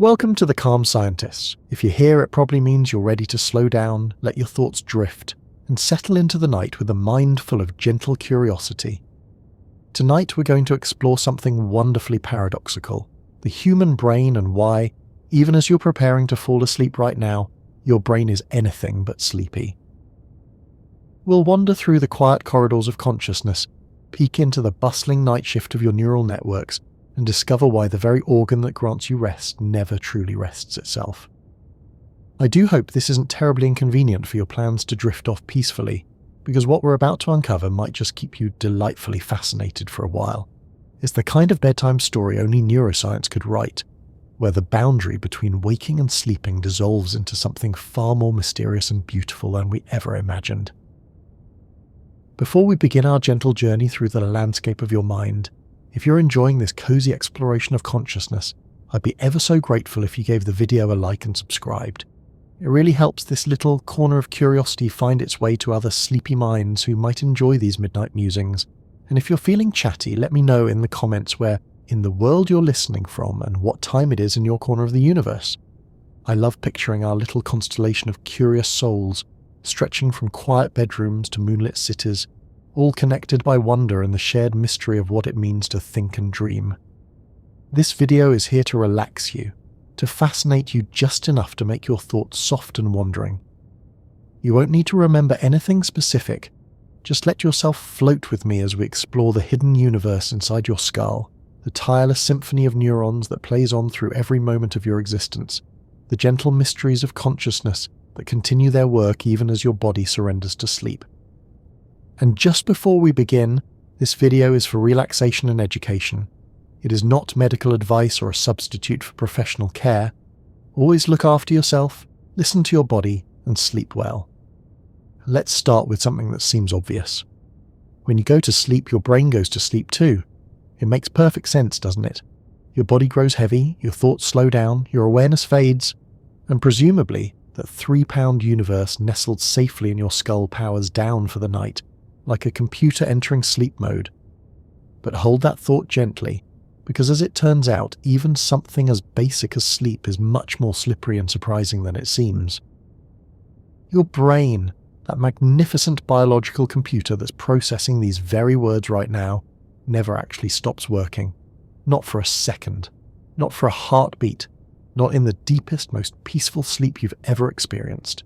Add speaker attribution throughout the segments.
Speaker 1: Welcome to The Calm Scientists. If you're here, it probably means you're ready to slow down, let your thoughts drift, and settle into the night with a mind full of gentle curiosity. Tonight we're going to explore something wonderfully paradoxical, the human brain and why, even as you're preparing to fall asleep right now, your brain is anything but sleepy. We'll wander through the quiet corridors of consciousness, peek into the bustling night shift of your neural networks, and discover why the very organ that grants you rest never truly rests itself. I do hope this isn't terribly inconvenient for your plans to drift off peacefully, because what we're about to uncover might just keep you delightfully fascinated for a while. It's the kind of bedtime story only neuroscience could write, where the boundary between waking and sleeping dissolves into something far more mysterious and beautiful than we ever imagined. Before we begin our gentle journey through the landscape of your mind, if you're enjoying this cozy exploration of consciousness, I'd be ever so grateful if you gave the video a like and subscribed. It really helps this little corner of curiosity find its way to other sleepy minds who might enjoy these midnight musings. And if you're feeling chatty, let me know in the comments where in the world you're listening from and what time it is in your corner of the universe. I love picturing our little constellation of curious souls, stretching from quiet bedrooms to moonlit cities, all connected by wonder and the shared mystery of what it means to think and dream. This video is here to relax you, to fascinate you just enough to make your thoughts soft and wandering. You won't need to remember anything specific, just let yourself float with me as we explore the hidden universe inside your skull, the tireless symphony of neurons that plays on through every moment of your existence, the gentle mysteries of consciousness that continue their work even as your body surrenders to sleep. And just before we begin, this video is for relaxation and education. It is not medical advice or a substitute for professional care. Always look after yourself, listen to your body, and sleep well. Let's start with something that seems obvious. When you go to sleep, your brain goes to sleep too. It makes perfect sense, doesn't it? Your body grows heavy, your thoughts slow down, your awareness fades, and presumably that 3-pound universe nestled safely in your skull powers down for the night, like a computer entering sleep mode. But hold that thought gently, because as it turns out, even something as basic as sleep is much more slippery and surprising than it seems. Your brain, that magnificent biological computer that's processing these very words right now, never actually stops working. Not for a second. Not for a heartbeat. Not in the deepest, most peaceful sleep you've ever experienced.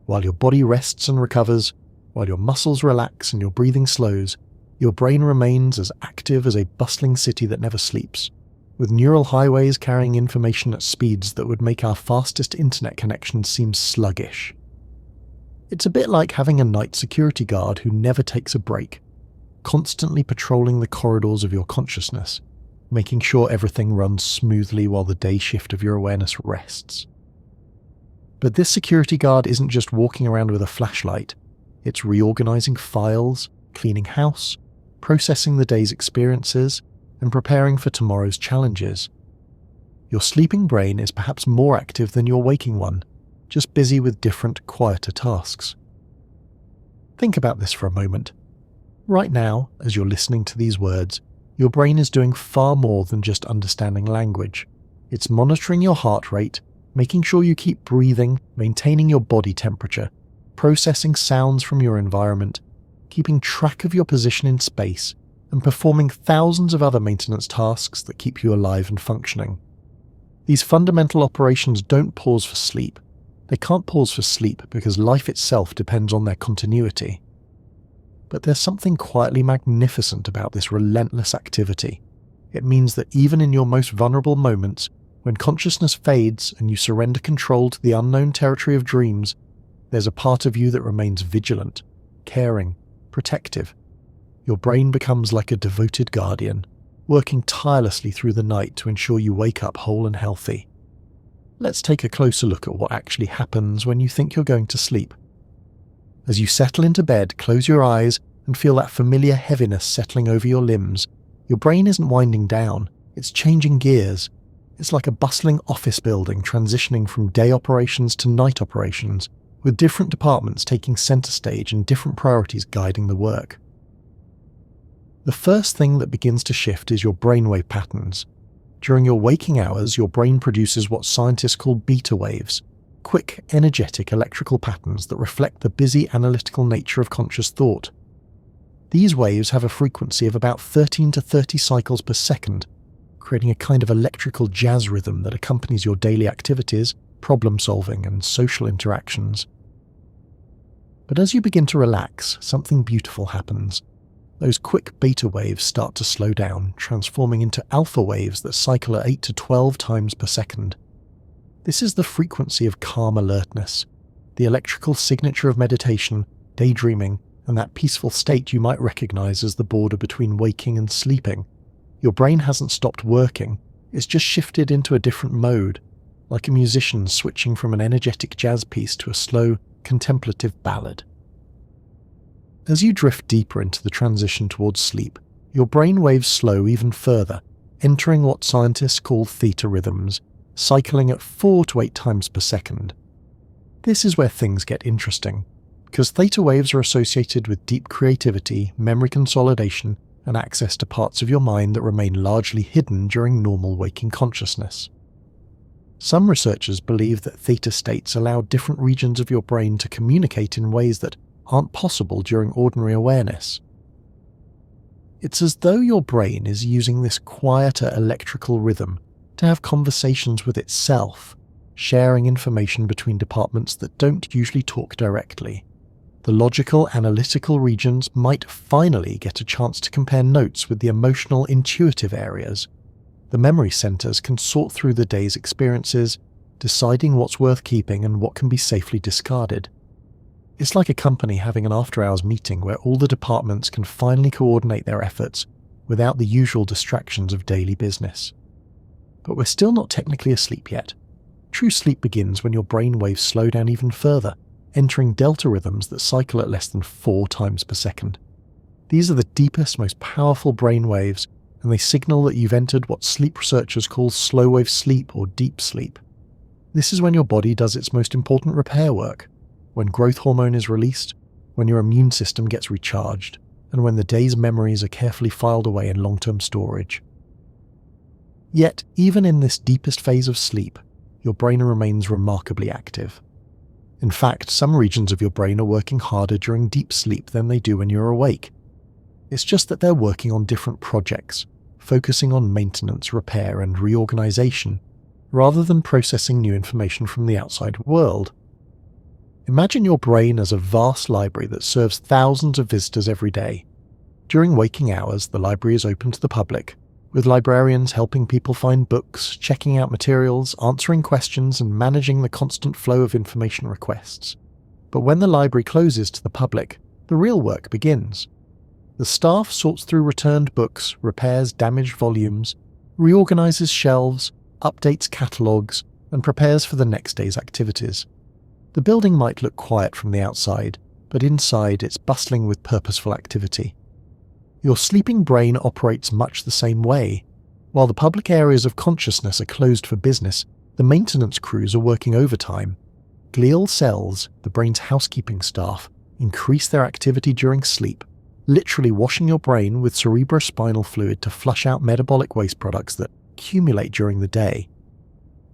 Speaker 1: While your body rests and recovers, while your muscles relax and your breathing slows, your brain remains as active as a bustling city that never sleeps, with neural highways carrying information at speeds that would make our fastest internet connection seem sluggish. It's a bit like having a night security guard who never takes a break, constantly patrolling the corridors of your consciousness, making sure everything runs smoothly while the day shift of your awareness rests. But this security guard isn't just walking around with a flashlight. It's reorganizing files, cleaning house, processing the day's experiences, and preparing for tomorrow's challenges. Your sleeping brain is perhaps more active than your waking one, just busy with different, quieter tasks. Think about this for a moment. Right now, as you're listening to these words, your brain is doing far more than just understanding language. It's monitoring your heart rate, making sure you keep breathing, maintaining your body temperature, processing sounds from your environment, keeping track of your position in space, and performing thousands of other maintenance tasks that keep you alive and functioning. These fundamental operations don't pause for sleep. They can't pause for sleep because life itself depends on their continuity. But there's something quietly magnificent about this relentless activity. It means that even in your most vulnerable moments, when consciousness fades and you surrender control to the unknown territory of dreams, there's a part of you that remains vigilant, caring, protective. Your brain becomes like a devoted guardian, working tirelessly through the night to ensure you wake up whole and healthy. Let's take a closer look at what actually happens when you think you're going to sleep. As you settle into bed, close your eyes and feel that familiar heaviness settling over your limbs. Your brain isn't winding down, it's changing gears. It's like a bustling office building transitioning from day operations to night operations, with different departments taking center stage and different priorities guiding the work. The first thing that begins to shift is your brainwave patterns. During your waking hours, your brain produces what scientists call beta waves, quick, energetic electrical patterns that reflect the busy analytical nature of conscious thought. These waves have a frequency of about 13 to 30 cycles per second, creating a kind of electrical jazz rhythm that accompanies your daily activities, problem-solving, and social interactions. But as you begin to relax, something beautiful happens. Those quick beta waves start to slow down, transforming into alpha waves that cycle at 8 to 12 times per second. This is the frequency of calm alertness, the electrical signature of meditation, daydreaming, and that peaceful state you might recognize as the border between waking and sleeping. Your brain hasn't stopped working, it's just shifted into a different mode, like a musician switching from an energetic jazz piece to a slow, contemplative ballad. As you drift deeper into the transition towards sleep, your brain waves slow even further, entering what scientists call theta rhythms, cycling at 4 to 8 times per second. This is where things get interesting, because theta waves are associated with deep creativity, memory consolidation, and access to parts of your mind that remain largely hidden during normal waking consciousness. Some researchers believe that theta states allow different regions of your brain to communicate in ways that aren't possible during ordinary awareness. It's as though your brain is using this quieter electrical rhythm to have conversations with itself, sharing information between departments that don't usually talk directly. The logical, analytical regions might finally get a chance to compare notes with the emotional, intuitive areas. The memory centers can sort through the day's experiences, deciding what's worth keeping and what can be safely discarded. It's like a company having an after-hours meeting where all the departments can finally coordinate their efforts without the usual distractions of daily business. But we're still not technically asleep yet. True sleep begins when your brain waves slow down even further, entering delta rhythms that cycle at less than 4 times per second. These are the deepest, most powerful brain waves, and they signal that you've entered what sleep researchers call slow-wave sleep or deep sleep. This is when your body does its most important repair work, when growth hormone is released, when your immune system gets recharged, and when the day's memories are carefully filed away in long-term storage. Yet, even in this deepest phase of sleep, your brain remains remarkably active. In fact, some regions of your brain are working harder during deep sleep than they do when you're awake. It's just that they're working on different projects, focusing on maintenance, repair, and reorganization, rather than processing new information from the outside world. Imagine your brain as a vast library that serves thousands of visitors every day. During waking hours, the library is open to the public, with librarians helping people find books, checking out materials, answering questions, and managing the constant flow of information requests. But when the library closes to the public, the real work begins. The staff sorts through returned books, repairs damaged volumes, reorganizes shelves, updates catalogues, and prepares for the next day's activities. The building might look quiet from the outside, but inside it's bustling with purposeful activity. Your sleeping brain operates much the same way. While the public areas of consciousness are closed for business, the maintenance crews are working overtime. Glial cells, the brain's housekeeping staff, increase their activity during sleep, literally washing your brain with cerebrospinal fluid to flush out metabolic waste products that accumulate during the day.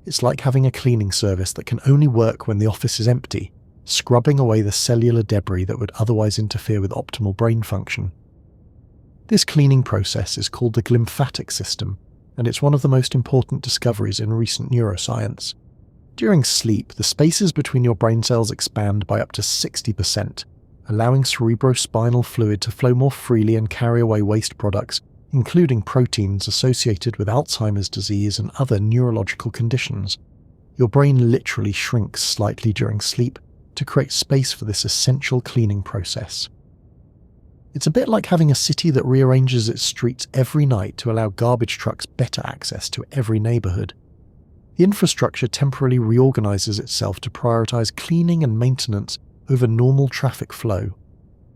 Speaker 1: It's like having a cleaning service that can only work when the office is empty, scrubbing away the cellular debris that would otherwise interfere with optimal brain function. This cleaning process is called the glymphatic system, and it's one of the most important discoveries in recent neuroscience. During sleep, the spaces between your brain cells expand by up to 60%, allowing cerebrospinal fluid to flow more freely and carry away waste products, including proteins associated with Alzheimer's disease and other neurological conditions. Your brain literally shrinks slightly during sleep to create space for this essential cleaning process. It's a bit like having a city that rearranges its streets every night to allow garbage trucks better access to every neighborhood. The infrastructure temporarily reorganizes itself to prioritize cleaning and maintenance over normal traffic flow.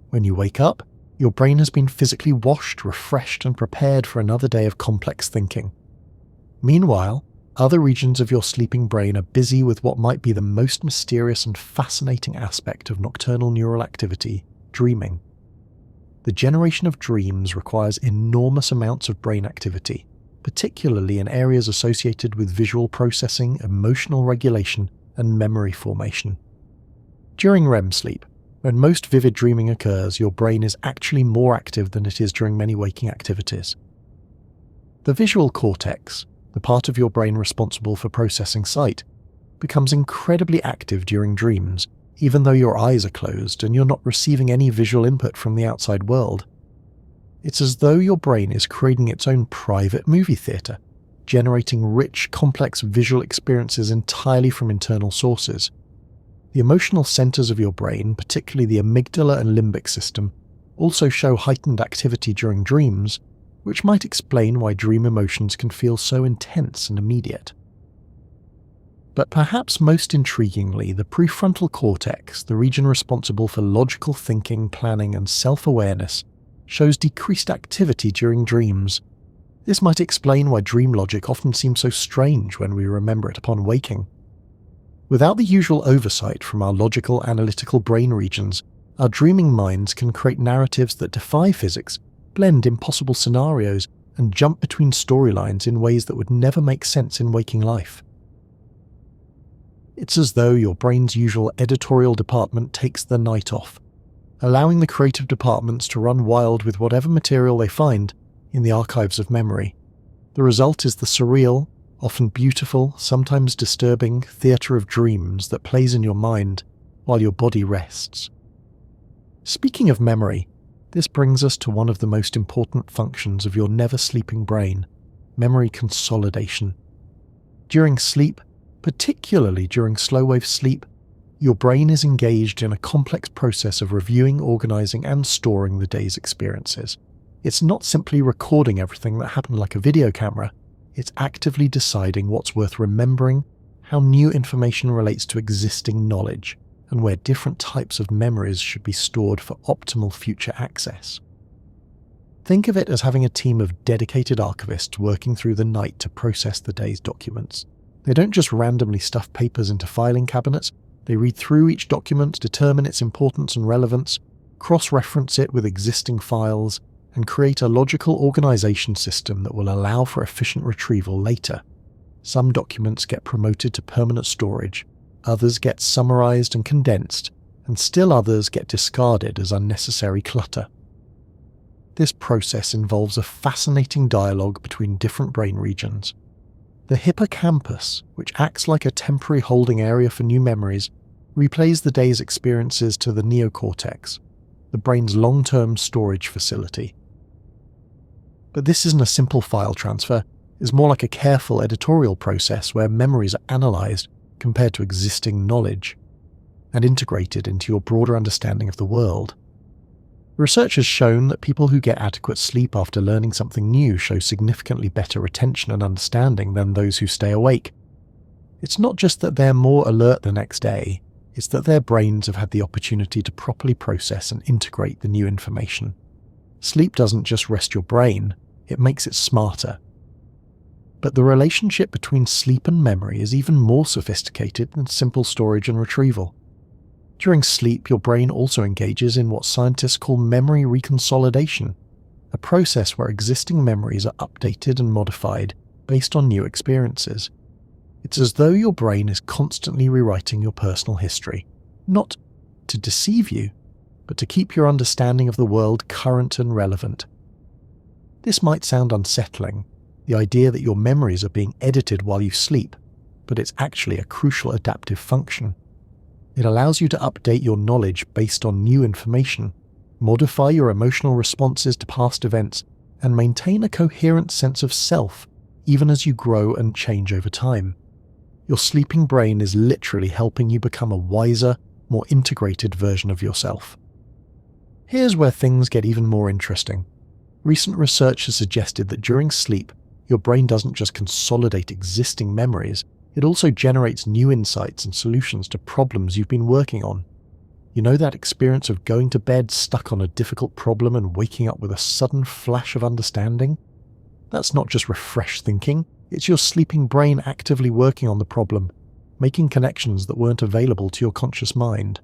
Speaker 1: When you wake up, your brain has been physically washed, refreshed, and prepared for another day of complex thinking. Meanwhile, other regions of your sleeping brain are busy with what might be the most mysterious and fascinating aspect of nocturnal neural activity, dreaming. The generation of dreams requires enormous amounts of brain activity, particularly in areas associated with visual processing, emotional regulation, and memory formation. During REM sleep, when most vivid dreaming occurs, your brain is actually more active than it is during many waking activities. The visual cortex, the part of your brain responsible for processing sight, becomes incredibly active during dreams, even though your eyes are closed and you're not receiving any visual input from the outside world. It's as though your brain is creating its own private movie theatre, generating rich, complex visual experiences entirely from internal sources. The emotional centres of your brain, particularly the amygdala and limbic system, also show heightened activity during dreams, which might explain why dream emotions can feel so intense and immediate. But perhaps most intriguingly, the prefrontal cortex, the region responsible for logical thinking, planning, and self-awareness, shows decreased activity during dreams. This might explain why dream logic often seems so strange when we remember it upon waking. Without the usual oversight from our logical, analytical brain regions, our dreaming minds can create narratives that defy physics, blend impossible scenarios, and jump between storylines in ways that would never make sense in waking life. It's as though your brain's usual editorial department takes the night off, allowing the creative departments to run wild with whatever material they find in the archives of memory. The result is the surreal, often beautiful, sometimes disturbing theatre of dreams that plays in your mind while your body rests. Speaking of memory, this brings us to one of the most important functions of your never-sleeping brain, memory consolidation. During sleep, particularly during slow-wave sleep, your brain is engaged in a complex process of reviewing, organizing, and storing the day's experiences. It's not simply recording everything that happened like a video camera. It's actively deciding what's worth remembering, how new information relates to existing knowledge, and where different types of memories should be stored for optimal future access. Think of it as having a team of dedicated archivists working through the night to process the day's documents. They don't just randomly stuff papers into filing cabinets. They read through each document, determine its importance and relevance, cross-reference it with existing files, and create a logical organization system that will allow for efficient retrieval later. Some documents get promoted to permanent storage, others get summarized and condensed, and still others get discarded as unnecessary clutter. This process involves a fascinating dialogue between different brain regions. The hippocampus, which acts like a temporary holding area for new memories, replays the day's experiences to the neocortex, the brain's long-term storage facility. But this isn't a simple file transfer. It's more like a careful editorial process where memories are analysed compared to existing knowledge and integrated into your broader understanding of the world. Research has shown that people who get adequate sleep after learning something new show significantly better retention and understanding than those who stay awake. It's not just that they're more alert the next day, it's that their brains have had the opportunity to properly process and integrate the new information. Sleep doesn't just rest your brain, it makes it smarter. But the relationship between sleep and memory is even more sophisticated than simple storage and retrieval. During sleep, your brain also engages in what scientists call memory reconsolidation, a process where existing memories are updated and modified based on new experiences. It's as though your brain is constantly rewriting your personal history, not to deceive you, but to keep your understanding of the world current and relevant. This might sound unsettling, the idea that your memories are being edited while you sleep, but it's actually a crucial adaptive function. It allows you to update your knowledge based on new information, modify your emotional responses to past events, and maintain a coherent sense of self even as you grow and change over time. Your sleeping brain is literally helping you become a wiser, more integrated version of yourself. Here's where things get even more interesting. Recent research has suggested that during sleep, your brain doesn't just consolidate existing memories, it also generates new insights and solutions to problems you've been working on. You know that experience of going to bed stuck on a difficult problem and waking up with a sudden flash of understanding? That's not just refreshed thinking, it's your sleeping brain actively working on the problem, making connections that weren't available to your conscious mind.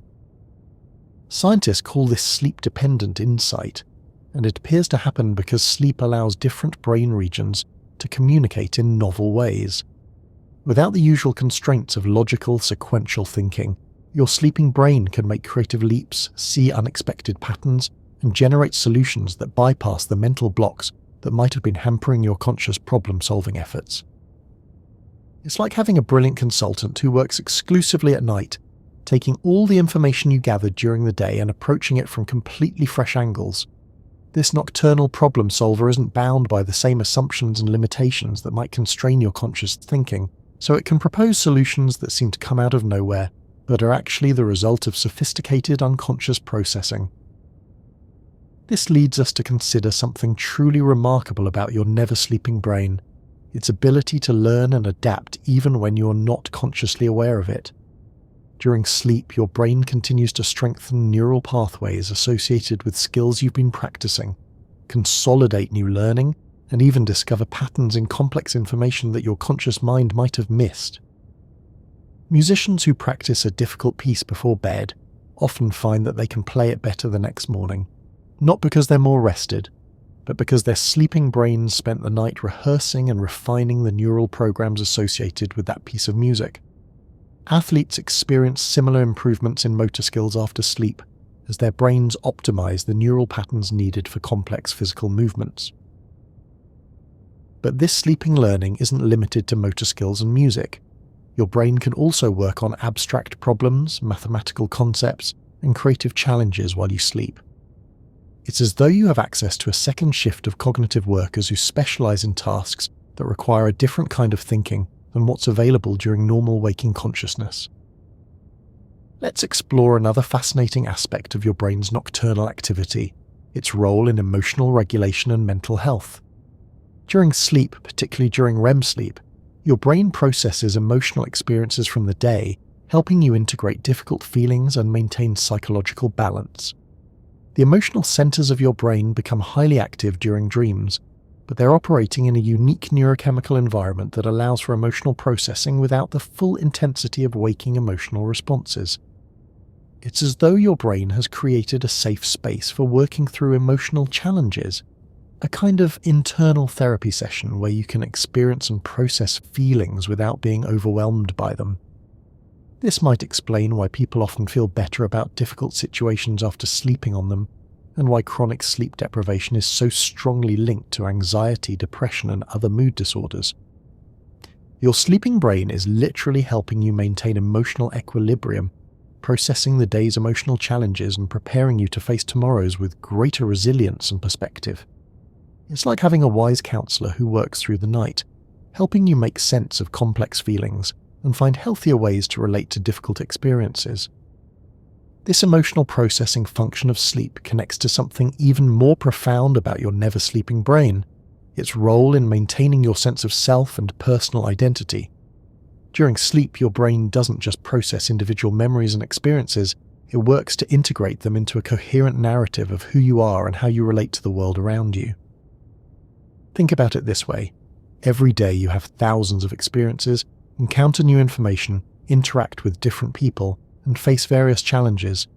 Speaker 1: Scientists call this sleep-dependent insight, and it appears to happen because sleep allows different brain regions to communicate in novel ways. Without the usual constraints of logical, sequential thinking, your sleeping brain can make creative leaps, see unexpected patterns, and generate solutions that bypass the mental blocks that might have been hampering your conscious problem-solving efforts. It's like having a brilliant consultant who works exclusively at night, taking all the information you gathered during the day and approaching it from completely fresh angles. This nocturnal problem solver isn't bound by the same assumptions and limitations that might constrain your conscious thinking, so it can propose solutions that seem to come out of nowhere, but are actually the result of sophisticated unconscious processing. This leads us to consider something truly remarkable about your never-sleeping brain, its ability to learn and adapt even when you're not consciously aware of it. During sleep, your brain continues to strengthen neural pathways associated with skills you've been practicing, consolidate new learning, and even discover patterns in complex information that your conscious mind might have missed. Musicians who practice a difficult piece before bed often find that they can play it better the next morning, not because they're more rested, but because their sleeping brains spent the night rehearsing and refining the neural programs associated with that piece of music. Athletes experience similar improvements in motor skills after sleep, as their brains optimize the neural patterns needed for complex physical movements. But this sleeping learning isn't limited to motor skills and music. Your brain can also work on abstract problems, mathematical concepts, and creative challenges while you sleep. It's as though you have access to a second shift of cognitive workers who specialize in tasks that require a different kind of thinking than what's available during normal waking consciousness. Let's explore another fascinating aspect of your brain's nocturnal activity, its role in emotional regulation and mental health. During sleep, particularly during REM sleep, your brain processes emotional experiences from the day, helping you integrate difficult feelings and maintain psychological balance. The emotional centers of your brain become highly active during dreams, but they're operating in a unique neurochemical environment that allows for emotional processing without the full intensity of waking emotional responses. It's as though your brain has created a safe space for working through emotional challenges, a kind of internal therapy session where you can experience and process feelings without being overwhelmed by them. This might explain why people often feel better about difficult situations after sleeping on them, and why chronic sleep deprivation is so strongly linked to anxiety, depression, and other mood disorders. Your sleeping brain is literally helping you maintain emotional equilibrium, processing the day's emotional challenges and preparing you to face tomorrow's with greater resilience and perspective. It's like having a wise counselor who works through the night, helping you make sense of complex feelings and find healthier ways to relate to difficult experiences. This emotional processing function of sleep connects to something even more profound about your never-sleeping brain, its role in maintaining your sense of self and personal identity. During sleep, your brain doesn't just process individual memories and experiences, it works to integrate them into a coherent narrative of who you are and how you relate to the world around you. Think about it this way. Every day you have thousands of experiences, encounter new information, interact with different people, and face various challenges.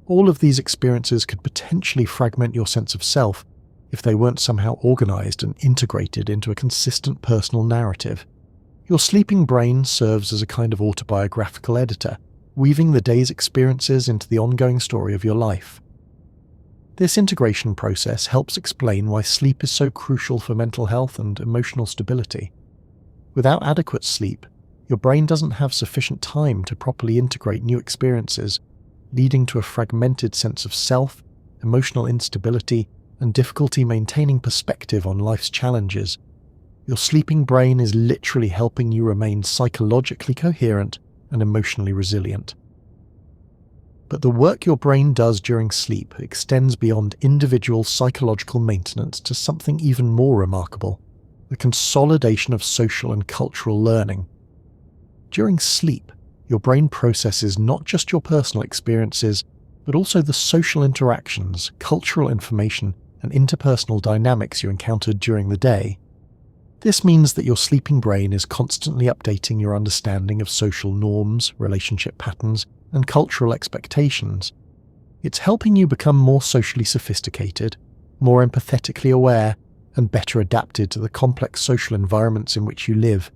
Speaker 1: All of these experiences could potentially fragment your sense of self if they weren't somehow organized and integrated into a consistent personal narrative. Your sleeping brain serves as a kind of autobiographical editor, weaving the day's experiences into the ongoing story of your life. This integration process helps explain why sleep is so crucial for mental health and emotional stability. Without adequate sleep, your brain doesn't have sufficient time to properly integrate new experiences, leading to a fragmented sense of self, emotional instability, and difficulty maintaining perspective on life's challenges. Your sleeping brain is literally helping you remain psychologically coherent and emotionally resilient. But the work your brain does during sleep extends beyond individual psychological maintenance to something even more remarkable: the consolidation of social and cultural learning. During sleep, your brain processes not just your personal experiences, but also the social interactions, cultural information, and interpersonal dynamics you encountered during the day. This means that your sleeping brain is constantly updating your understanding of social norms, relationship patterns, and cultural expectations. It's helping you become more socially sophisticated, more empathetically aware, and better adapted to the complex social environments in which you live.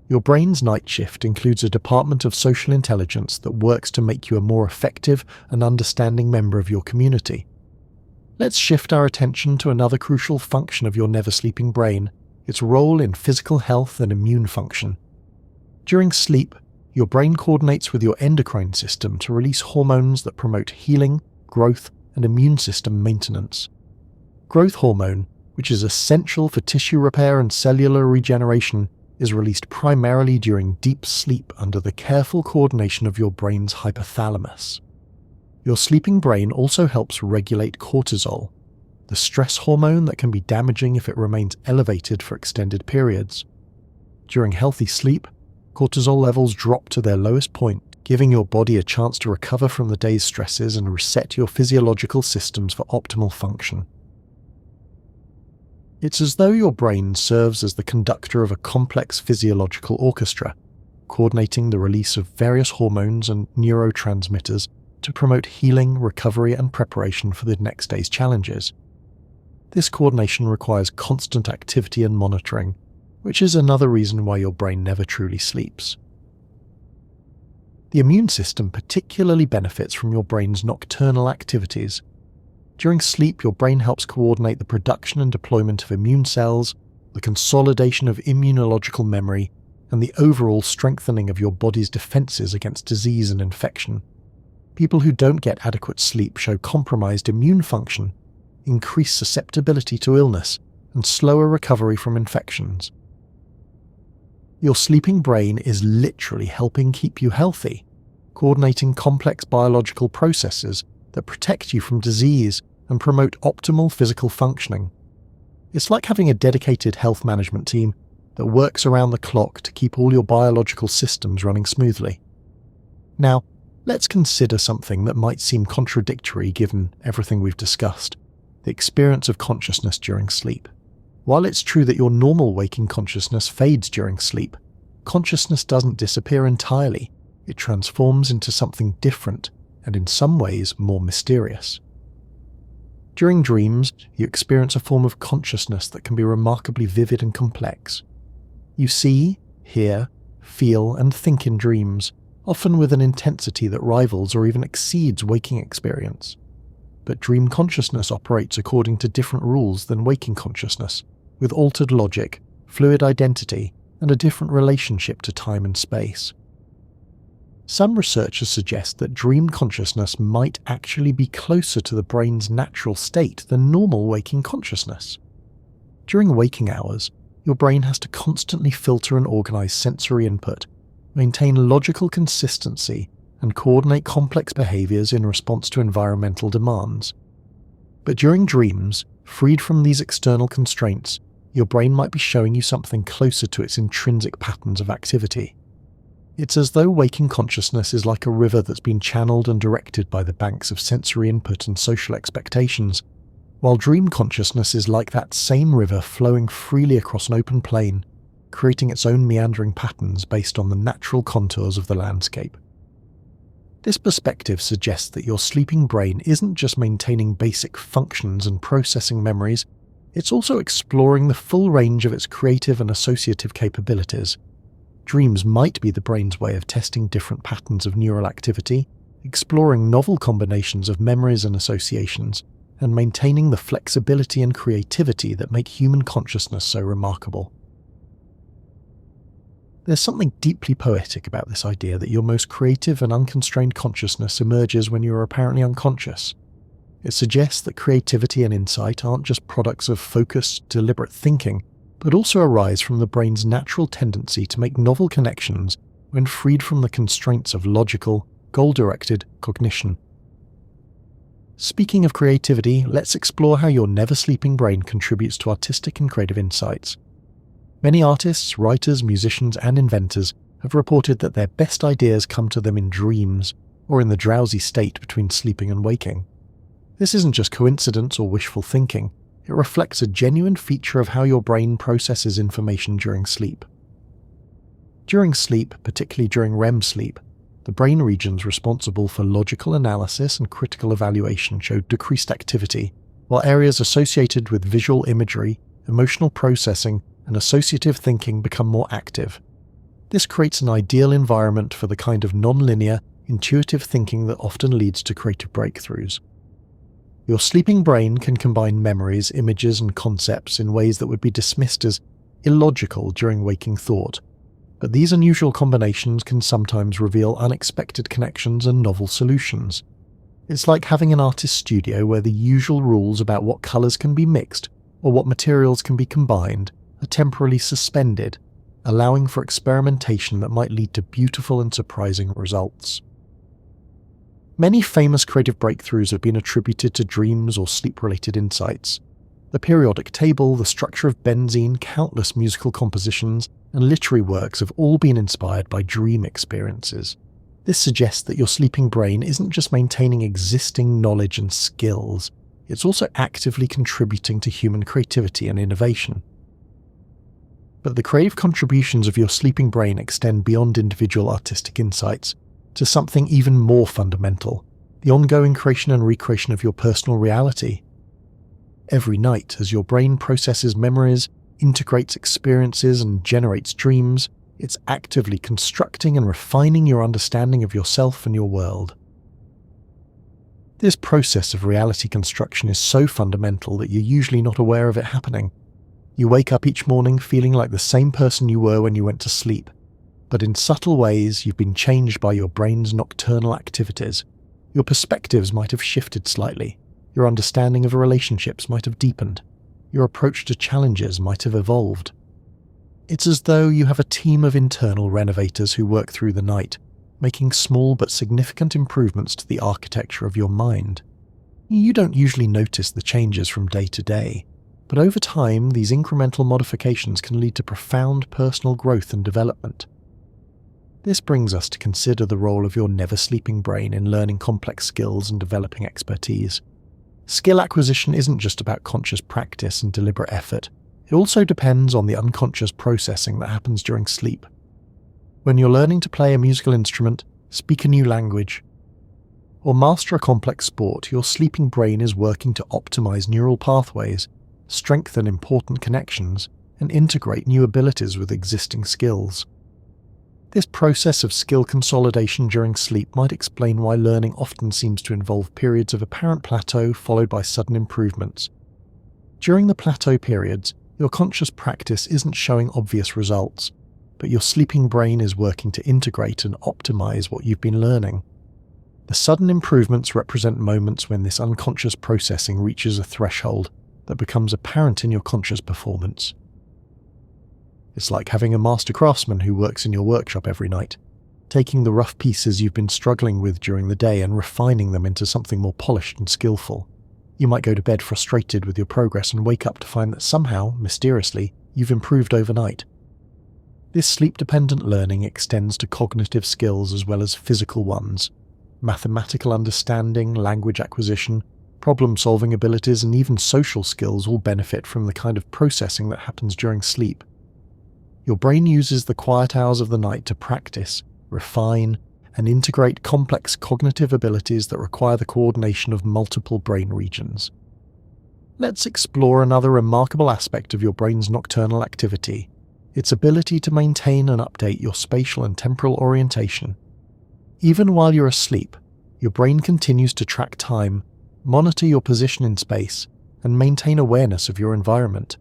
Speaker 1: Your brain's night shift includes a department of social intelligence that works to make you a more effective and understanding member of your community. Let's shift our attention to another crucial function of your never-sleeping brain, its role in physical health and immune function. During sleep, your brain coordinates with your endocrine system to release hormones that promote healing, growth, and immune system maintenance. Growth hormone, which is essential for tissue repair and cellular regeneration, is released primarily during deep sleep under the careful coordination of your brain's hypothalamus. Your sleeping brain also helps regulate cortisol, the stress hormone that can be damaging if it remains elevated for extended periods. During healthy sleep, cortisol levels drop to their lowest point, giving your body a chance to recover from the day's stresses and reset your physiological systems for optimal function. It's as though your brain serves as the conductor of a complex physiological orchestra, coordinating the release of various hormones and neurotransmitters to promote healing, recovery, and preparation for the next day's challenges. This coordination requires constant activity and monitoring, which is another reason why your brain never truly sleeps. The immune system particularly benefits from your brain's nocturnal activities. During sleep, your brain helps coordinate the production and deployment of immune cells, the consolidation of immunological memory, and the overall strengthening of your body's defenses against disease and infection. People who don't get adequate sleep show compromised immune function, increased susceptibility to illness, and slower recovery from infections. Your sleeping brain is literally helping keep you healthy, coordinating complex biological processes that protect you from disease and promote optimal physical functioning. It's like having a dedicated health management team that works around the clock to keep all your biological systems running smoothly. Now, let's consider something that might seem contradictory given everything we've discussed: the experience of consciousness during sleep. While it's true that your normal waking consciousness fades during sleep, consciousness doesn't disappear entirely. It transforms into something different and in some ways more mysterious. During dreams, you experience a form of consciousness that can be remarkably vivid and complex. You see, hear, feel, and think in dreams, often with an intensity that rivals or even exceeds waking experience. But dream consciousness operates according to different rules than waking consciousness, with altered logic, fluid identity, and a different relationship to time and space. Some researchers suggest that dream consciousness might actually be closer to the brain's natural state than normal waking consciousness. During waking hours, your brain has to constantly filter and organize sensory input, maintain logical consistency, and coordinate complex behaviors in response to environmental demands. But during dreams, freed from these external constraints, your brain might be showing you something closer to its intrinsic patterns of activity. It's as though waking consciousness is like a river that's been channeled and directed by the banks of sensory input and social expectations, while dream consciousness is like that same river flowing freely across an open plain, creating its own meandering patterns based on the natural contours of the landscape. This perspective suggests that your sleeping brain isn't just maintaining basic functions and processing memories, it's also exploring the full range of its creative and associative capabilities. Dreams might be the brain's way of testing different patterns of neural activity, exploring novel combinations of memories and associations, and maintaining the flexibility and creativity that make human consciousness so remarkable. There's something deeply poetic about this idea that your most creative and unconstrained consciousness emerges when you are apparently unconscious. It suggests that creativity and insight aren't just products of focused, deliberate thinking, but also arise from the brain's natural tendency to make novel connections when freed from the constraints of logical, goal-directed cognition. Speaking of creativity, let's explore how your never-sleeping brain contributes to artistic and creative insights. Many artists, writers, musicians, and inventors have reported that their best ideas come to them in dreams, or in the drowsy state between sleeping and waking. This isn't just coincidence or wishful thinking. It reflects a genuine feature of how your brain processes information during sleep. During sleep, particularly during REM sleep, the brain regions responsible for logical analysis and critical evaluation show decreased activity, while areas associated with visual imagery, emotional processing and associative thinking become more active. This creates an ideal environment for the kind of non-linear, intuitive thinking that often leads to creative breakthroughs. Your sleeping brain can combine memories, images, and concepts in ways that would be dismissed as illogical during waking thought, but these unusual combinations can sometimes reveal unexpected connections and novel solutions. It's like having an artist's studio where the usual rules about what colours can be mixed or what materials can be combined are temporarily suspended, allowing for experimentation that might lead to beautiful and surprising results. Many famous creative breakthroughs have been attributed to dreams or sleep-related insights. The periodic table, the structure of benzene, countless musical compositions, and literary works have all been inspired by dream experiences. This suggests that your sleeping brain isn't just maintaining existing knowledge and skills, it's also actively contributing to human creativity and innovation. But the creative contributions of your sleeping brain extend beyond individual artistic insights to something even more fundamental, the ongoing creation and recreation of your personal reality. Every night, as your brain processes memories, integrates experiences, and generates dreams, it's actively constructing and refining your understanding of yourself and your world. This process of reality construction is so fundamental that you're usually not aware of it happening. You wake up each morning feeling like the same person you were when you went to sleep, but in subtle ways you've been changed by your brain's nocturnal activities. Your perspectives might have shifted slightly, your understanding of relationships might have deepened, your approach to challenges might have evolved. It's as though you have a team of internal renovators who work through the night, making small but significant improvements to the architecture of your mind. You don't usually notice the changes from day to day, but over time these incremental modifications can lead to profound personal growth and development. This brings us to consider the role of your never-sleeping brain in learning complex skills and developing expertise. Skill acquisition isn't just about conscious practice and deliberate effort. It also depends on the unconscious processing that happens during sleep. When you're learning to play a musical instrument, speak a new language, or master a complex sport, your sleeping brain is working to optimize neural pathways, strengthen important connections, and integrate new abilities with existing skills. This process of skill consolidation during sleep might explain why learning often seems to involve periods of apparent plateau followed by sudden improvements. During the plateau periods, your conscious practice isn't showing obvious results, but your sleeping brain is working to integrate and optimize what you've been learning. The sudden improvements represent moments when this unconscious processing reaches a threshold that becomes apparent in your conscious performance. It's like having a master craftsman who works in your workshop every night, taking the rough pieces you've been struggling with during the day and refining them into something more polished and skillful. You might go to bed frustrated with your progress and wake up to find that somehow, mysteriously, you've improved overnight. This sleep-dependent learning extends to cognitive skills as well as physical ones. Mathematical understanding, language acquisition, problem-solving abilities, and even social skills all benefit from the kind of processing that happens during sleep. Your brain uses the quiet hours of the night to practice, refine, and integrate complex cognitive abilities that require the coordination of multiple brain regions. Let's explore another remarkable aspect of your brain's nocturnal activity, its ability to maintain and update your spatial and temporal orientation. Even while you're asleep, your brain continues to track time, monitor your position in space, and maintain awareness of your environment.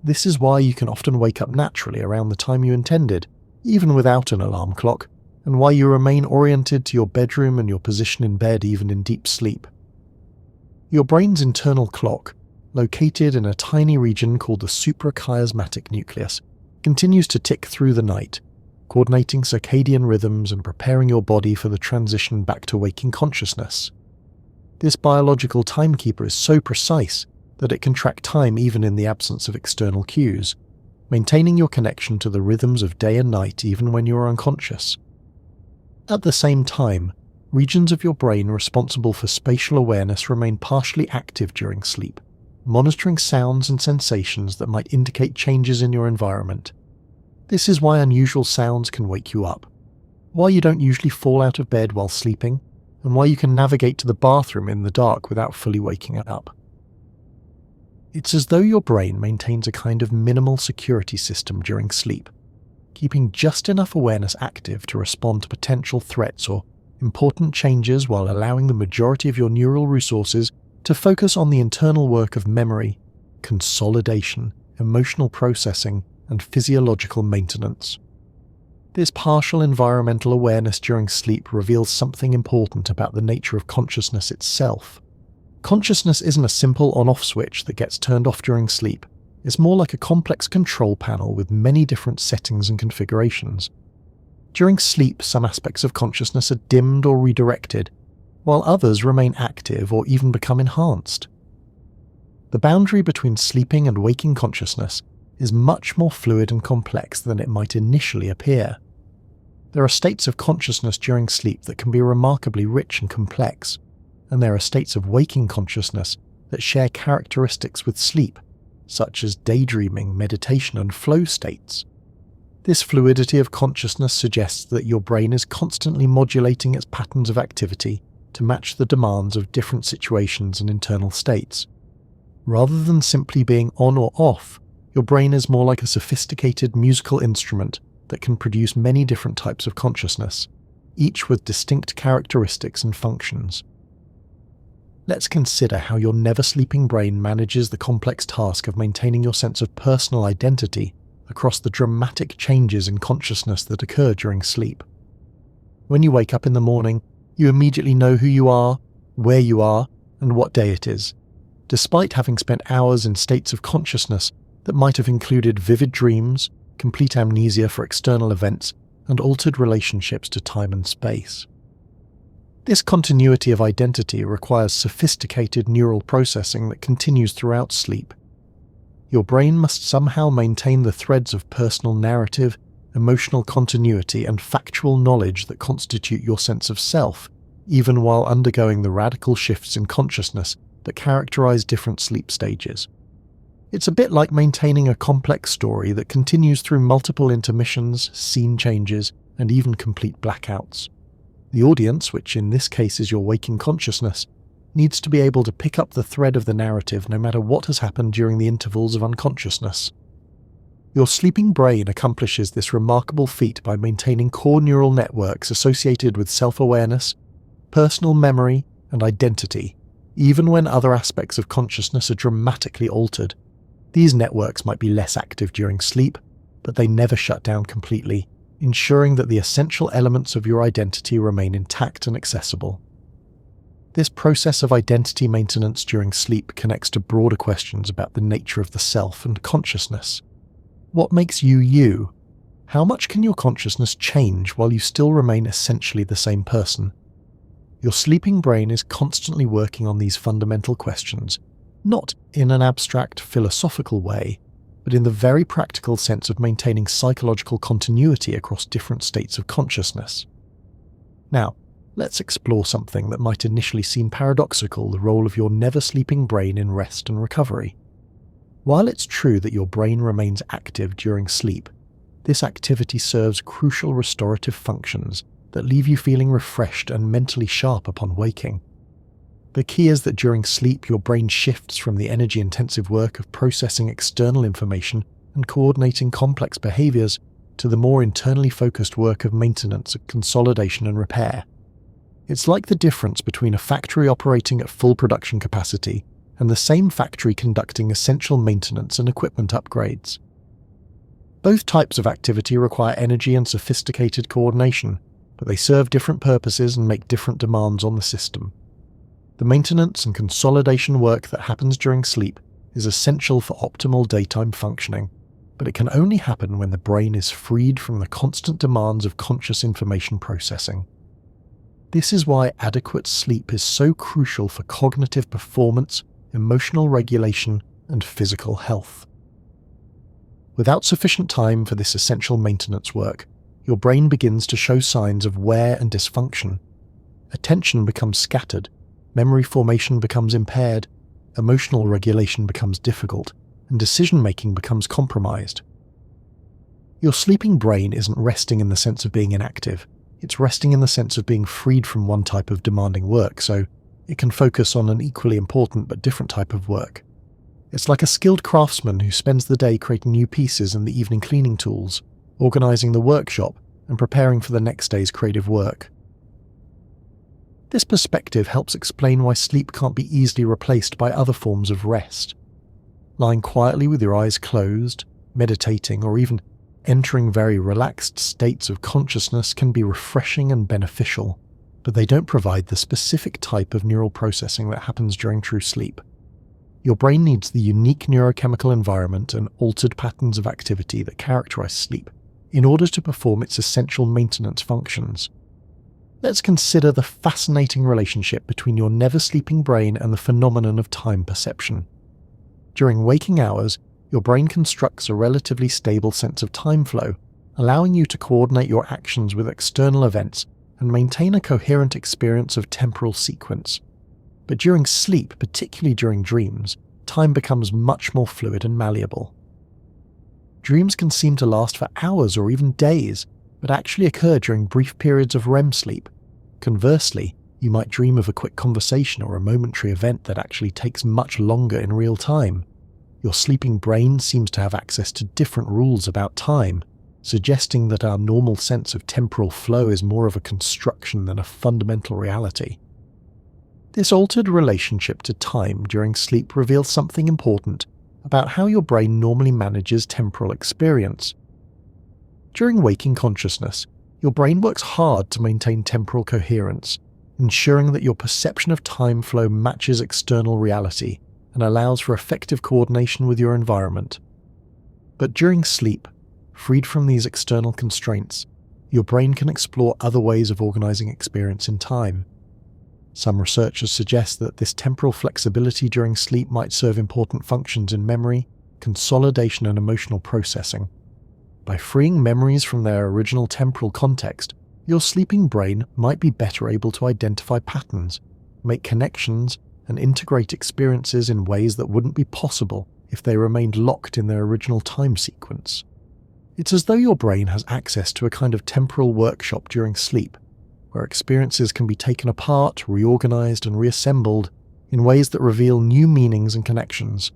Speaker 1: This is why you can often wake up naturally around the time you intended, even without an alarm clock, and why you remain oriented to your bedroom and your position in bed even in deep sleep. Your brain's internal clock, located in a tiny region called the suprachiasmatic nucleus, continues to tick through the night, coordinating circadian rhythms and preparing your body for the transition back to waking consciousness. This biological timekeeper is so precise that it can track time even in the absence of external cues, maintaining your connection to the rhythms of day and night even when you are unconscious. At the same time, regions of your brain responsible for spatial awareness remain partially active during sleep, monitoring sounds and sensations that might indicate changes in your environment. This is why unusual sounds can wake you up, why you don't usually fall out of bed while sleeping, and why you can navigate to the bathroom in the dark without fully waking up. It's as though your brain maintains a kind of minimal security system during sleep, keeping just enough awareness active to respond to potential threats or important changes while allowing the majority of your neural resources to focus on the internal work of memory, consolidation, emotional processing, and physiological maintenance. This partial environmental awareness during sleep reveals something important about the nature of consciousness itself. Consciousness isn't a simple on-off switch that gets turned off during sleep. It's more like a complex control panel with many different settings and configurations. During sleep, some aspects of consciousness are dimmed or redirected, while others remain active or even become enhanced. The boundary between sleeping and waking consciousness is much more fluid and complex than it might initially appear. There are states of consciousness during sleep that can be remarkably rich and complex, and there are states of waking consciousness that share characteristics with sleep, such as daydreaming, meditation, and flow states. This fluidity of consciousness suggests that your brain is constantly modulating its patterns of activity to match the demands of different situations and internal states. Rather than simply being on or off, your brain is more like a sophisticated musical instrument that can produce many different types of consciousness, each with distinct characteristics and functions. Let's consider how your never-sleeping brain manages the complex task of maintaining your sense of personal identity across the dramatic changes in consciousness that occur during sleep. When you wake up in the morning, you immediately know who you are, where you are, and what day it is, despite having spent hours in states of consciousness that might have included vivid dreams, complete amnesia for external events, and altered relationships to time and space. This continuity of identity requires sophisticated neural processing that continues throughout sleep. Your brain must somehow maintain the threads of personal narrative, emotional continuity, and factual knowledge that constitute your sense of self, even while undergoing the radical shifts in consciousness that characterize different sleep stages. It's a bit like maintaining a complex story that continues through multiple intermissions, scene changes, and even complete blackouts. The audience, which in this case is your waking consciousness, needs to be able to pick up the thread of the narrative no matter what has happened during the intervals of unconsciousness. Your sleeping brain accomplishes this remarkable feat by maintaining core neural networks associated with self-awareness, personal memory, and identity, even when other aspects of consciousness are dramatically altered. These networks might be less active during sleep, but they never shut down completely, ensuring that the essential elements of your identity remain intact and accessible. This process of identity maintenance during sleep connects to broader questions about the nature of the self and consciousness. What makes you you? How much can your consciousness change while you still remain essentially the same person? Your sleeping brain is constantly working on these fundamental questions, not in an abstract philosophical way, but in the very practical sense of maintaining psychological continuity across different states of consciousness. Now, let's explore something that might initially seem paradoxical: the role of your never-sleeping brain in rest and recovery. While it's true that your brain remains active during sleep, this activity serves crucial restorative functions that leave you feeling refreshed and mentally sharp upon waking. The key is that during sleep your brain shifts from the energy-intensive work of processing external information and coordinating complex behaviors to the more internally focused work of maintenance, consolidation, and repair. It's like the difference between a factory operating at full production capacity and the same factory conducting essential maintenance and equipment upgrades. Both types of activity require energy and sophisticated coordination, but they serve different purposes and make different demands on the system. The maintenance and consolidation work that happens during sleep is essential for optimal daytime functioning, but it can only happen when the brain is freed from the constant demands of conscious information processing. This is why adequate sleep is so crucial for cognitive performance, emotional regulation, and physical health. Without sufficient time for this essential maintenance work, your brain begins to show signs of wear and dysfunction. Attention becomes scattered, memory formation becomes impaired, emotional regulation becomes difficult, and decision-making becomes compromised. Your sleeping brain isn't resting in the sense of being inactive, it's resting in the sense of being freed from one type of demanding work, so it can focus on an equally important but different type of work. It's like a skilled craftsman who spends the day creating new pieces and the evening cleaning tools, organising the workshop, and preparing for the next day's creative work. This perspective helps explain why sleep can't be easily replaced by other forms of rest. Lying quietly with your eyes closed, meditating, or even entering very relaxed states of consciousness can be refreshing and beneficial, but they don't provide the specific type of neural processing that happens during true sleep. Your brain needs the unique neurochemical environment and altered patterns of activity that characterize sleep in order to perform its essential maintenance functions. Let's consider the fascinating relationship between your never-sleeping brain and the phenomenon of time perception. During waking hours, your brain constructs a relatively stable sense of time flow, allowing you to coordinate your actions with external events and maintain a coherent experience of temporal sequence. But during sleep, particularly during dreams, time becomes much more fluid and malleable. Dreams can seem to last for hours or even days, but actually occur during brief periods of REM sleep. Conversely, you might dream of a quick conversation or a momentary event that actually takes much longer in real time. Your sleeping brain seems to have access to different rules about time, suggesting that our normal sense of temporal flow is more of a construction than a fundamental reality. This altered relationship to time during sleep reveals something important about how your brain normally manages temporal experience. During waking consciousness, your brain works hard to maintain temporal coherence, ensuring that your perception of time flow matches external reality and allows for effective coordination with your environment. But during sleep, freed from these external constraints, your brain can explore other ways of organizing experience in time. Some researchers suggest that this temporal flexibility during sleep might serve important functions in memory, consolidation, and emotional processing. By freeing memories from their original temporal context, your sleeping brain might be better able to identify patterns, make connections, and integrate experiences in ways that wouldn't be possible if they remained locked in their original time sequence. It's as though your brain has access to a kind of temporal workshop during sleep, where experiences can be taken apart, reorganized, and reassembled in ways that reveal new meanings and connections.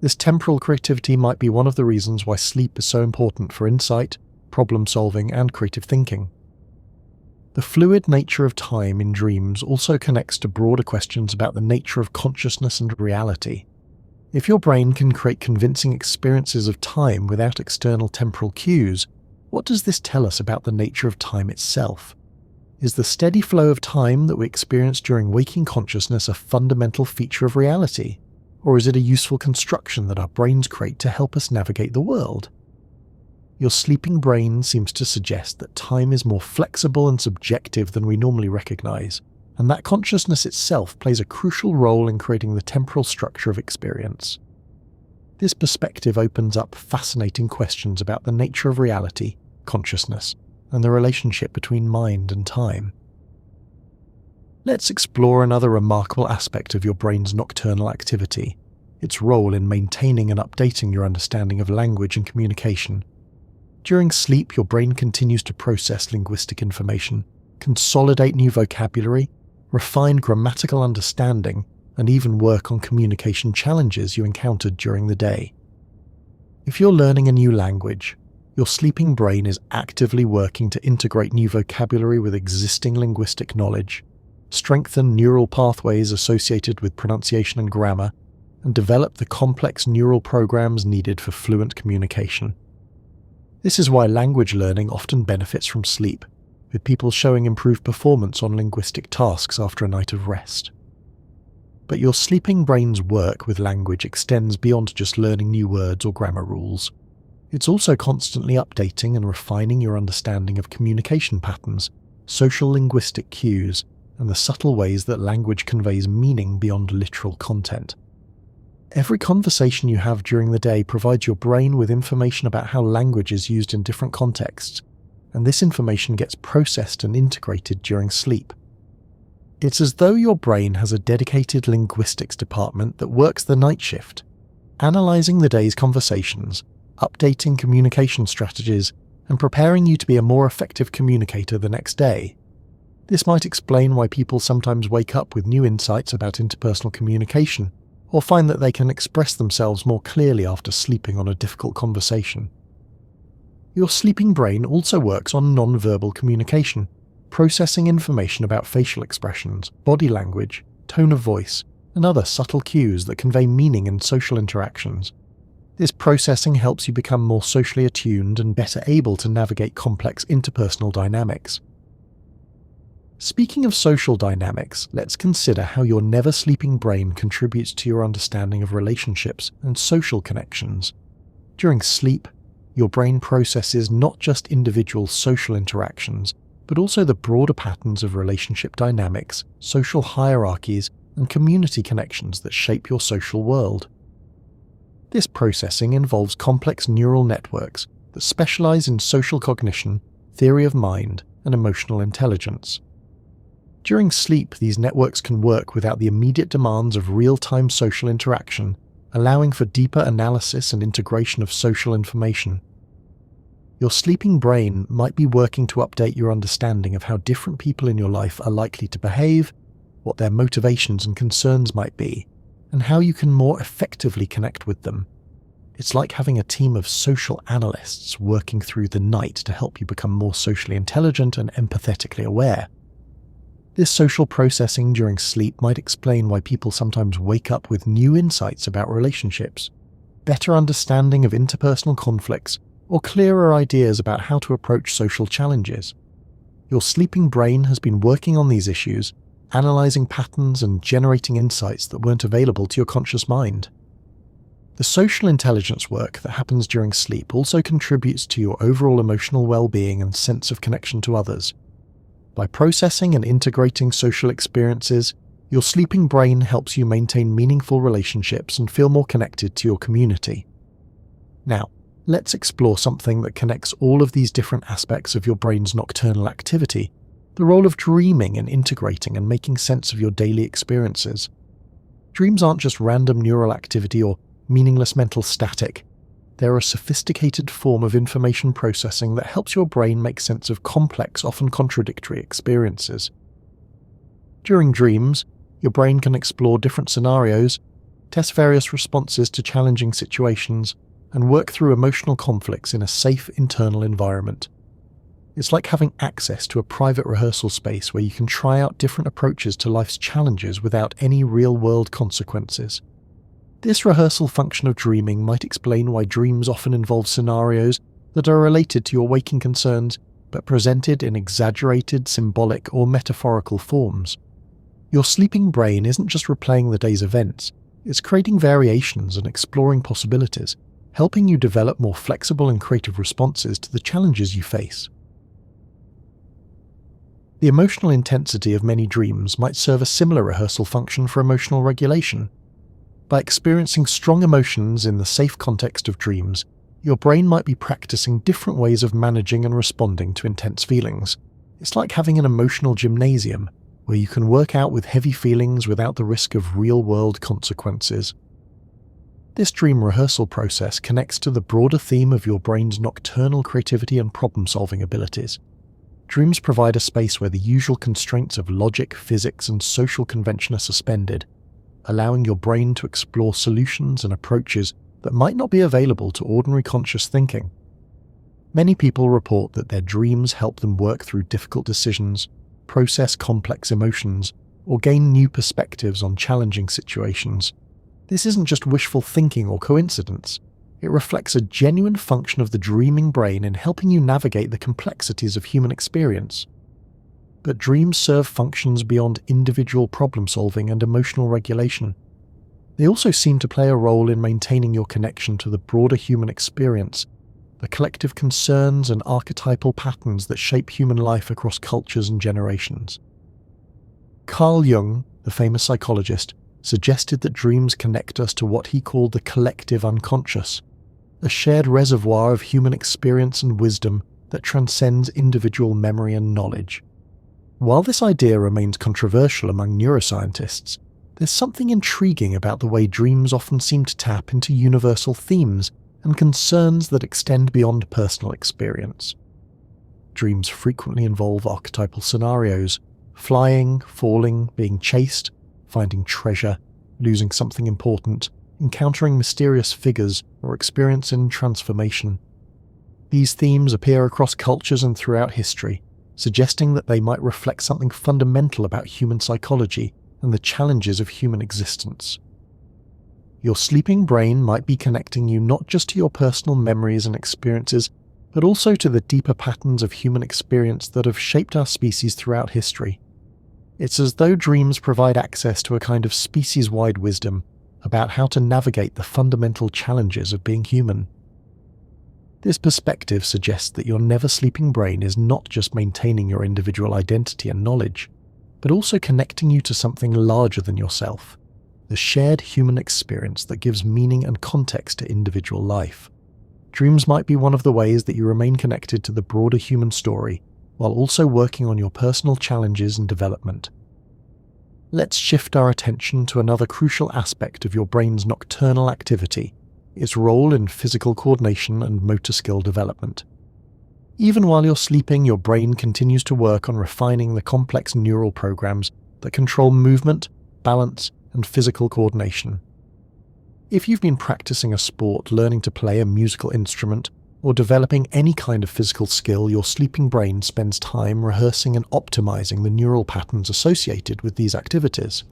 Speaker 1: This temporal creativity might be one of the reasons why sleep is so important for insight, problem-solving, and creative thinking. The fluid nature of time in dreams also connects to broader questions about the nature of consciousness and reality. If your brain can create convincing experiences of time without external temporal cues, what does this tell us about the nature of time itself? Is the steady flow of time that we experience during waking consciousness a fundamental feature of reality? Or is it a useful construction that our brains create to help us navigate the world? Your sleeping brain seems to suggest that time is more flexible and subjective than we normally recognize, and that consciousness itself plays a crucial role in creating the temporal structure of experience. This perspective opens up fascinating questions about the nature of reality, consciousness, and the relationship between mind and time. Let's explore another remarkable aspect of your brain's nocturnal activity, its role in maintaining and updating your understanding of language and communication. During sleep, your brain continues to process linguistic information, consolidate new vocabulary, refine grammatical understanding, and even work on communication challenges you encountered during the day. If you're learning a new language, your sleeping brain is actively working to integrate new vocabulary with existing linguistic knowledge, strengthen neural pathways associated with pronunciation and grammar, and develop the complex neural programs needed for fluent communication. This is why language learning often benefits from sleep, with people showing improved performance on linguistic tasks after a night of rest. But your sleeping brain's work with language extends beyond just learning new words or grammar rules. It's also constantly updating and refining your understanding of communication patterns, social linguistic cues, and the subtle ways that language conveys meaning beyond literal content. Every conversation you have during the day provides your brain with information about how language is used in different contexts, and this information gets processed and integrated during sleep. It's as though your brain has a dedicated linguistics department that works the night shift, analysing the day's conversations, updating communication strategies, and preparing you to be a more effective communicator the next day. This might explain why people sometimes wake up with new insights about interpersonal communication, or find that they can express themselves more clearly after sleeping on a difficult conversation. Your sleeping brain also works on non-verbal communication, processing information about facial expressions, body language, tone of voice, and other subtle cues that convey meaning in social interactions. This processing helps you become more socially attuned and better able to navigate complex interpersonal dynamics. Speaking of social dynamics, let's consider how your never-sleeping brain contributes to your understanding of relationships and social connections. During sleep, your brain processes not just individual social interactions, but also the broader patterns of relationship dynamics, social hierarchies, and community connections that shape your social world. This processing involves complex neural networks that specialize in social cognition, theory of mind, and emotional intelligence. During sleep, these networks can work without the immediate demands of real-time social interaction, allowing for deeper analysis and integration of social information. Your sleeping brain might be working to update your understanding of how different people in your life are likely to behave, what their motivations and concerns might be, and how you can more effectively connect with them. It's like having a team of social analysts working through the night to help you become more socially intelligent and empathetically aware. This social processing during sleep might explain why people sometimes wake up with new insights about relationships, better understanding of interpersonal conflicts, or clearer ideas about how to approach social challenges. Your sleeping brain has been working on these issues, analyzing patterns and generating insights that weren't available to your conscious mind. The social intelligence work that happens during sleep also contributes to your overall emotional well-being and sense of connection to others. By processing and integrating social experiences, your sleeping brain helps you maintain meaningful relationships and feel more connected to your community. Now, let's explore something that connects all of these different aspects of your brain's nocturnal activity: the role of dreaming in integrating and making sense of your daily experiences. Dreams aren't just random neural activity or meaningless mental static. They're a sophisticated form of information processing that helps your brain make sense of complex, often contradictory experiences. During dreams, your brain can explore different scenarios, test various responses to challenging situations, and work through emotional conflicts in a safe internal environment. It's like having access to a private rehearsal space where you can try out different approaches to life's challenges without any real-world consequences. This rehearsal function of dreaming might explain why dreams often involve scenarios that are related to your waking concerns, but presented in exaggerated, symbolic, or metaphorical forms. Your sleeping brain isn't just replaying the day's events, it's creating variations and exploring possibilities, helping you develop more flexible and creative responses to the challenges you face. The emotional intensity of many dreams might serve a similar rehearsal function for emotional regulation. By experiencing strong emotions in the safe context of dreams, your brain might be practicing different ways of managing and responding to intense feelings. It's like having an emotional gymnasium, where you can work out with heavy feelings without the risk of real-world consequences. This dream rehearsal process connects to the broader theme of your brain's nocturnal creativity and problem-solving abilities. Dreams provide a space where the usual constraints of logic, physics, and social convention are suspended, allowing your brain to explore solutions and approaches that might not be available to ordinary conscious thinking. Many people report that their dreams help them work through difficult decisions, process complex emotions, or gain new perspectives on challenging situations. This isn't just wishful thinking or coincidence. It reflects a genuine function of the dreaming brain in helping you navigate the complexities of human experience. But dreams serve functions beyond individual problem-solving and emotional regulation. They also seem to play a role in maintaining your connection to the broader human experience, the collective concerns and archetypal patterns that shape human life across cultures and generations. Carl Jung, the famous psychologist, suggested that dreams connect us to what he called the collective unconscious, a shared reservoir of human experience and wisdom that transcends individual memory and knowledge. While this idea remains controversial among neuroscientists, there's something intriguing about the way dreams often seem to tap into universal themes and concerns that extend beyond personal experience. Dreams frequently involve archetypal scenarios: flying, falling, being chased, finding treasure, losing something important, encountering mysterious figures, or experiencing transformation. These themes appear across cultures and throughout history, suggesting that they might reflect something fundamental about human psychology and the challenges of human existence. Your sleeping brain might be connecting you not just to your personal memories and experiences, but also to the deeper patterns of human experience that have shaped our species throughout history. It's as though dreams provide access to a kind of species-wide wisdom about how to navigate the fundamental challenges of being human. This perspective suggests that your never-sleeping brain is not just maintaining your individual identity and knowledge, but also connecting you to something larger than yourself, the shared human experience that gives meaning and context to individual life. Dreams might be one of the ways that you remain connected to the broader human story, while also working on your personal challenges and development. Let's shift our attention to another crucial aspect of your brain's nocturnal activity, its role in physical coordination and motor skill development. Even while you're sleeping, your brain continues to work on refining the complex neural programs that control movement, balance, and physical coordination. If you've been practicing a sport, learning to play a musical instrument, or developing any kind of physical skill, your sleeping brain spends time rehearsing and optimizing the neural patterns associated with these activities.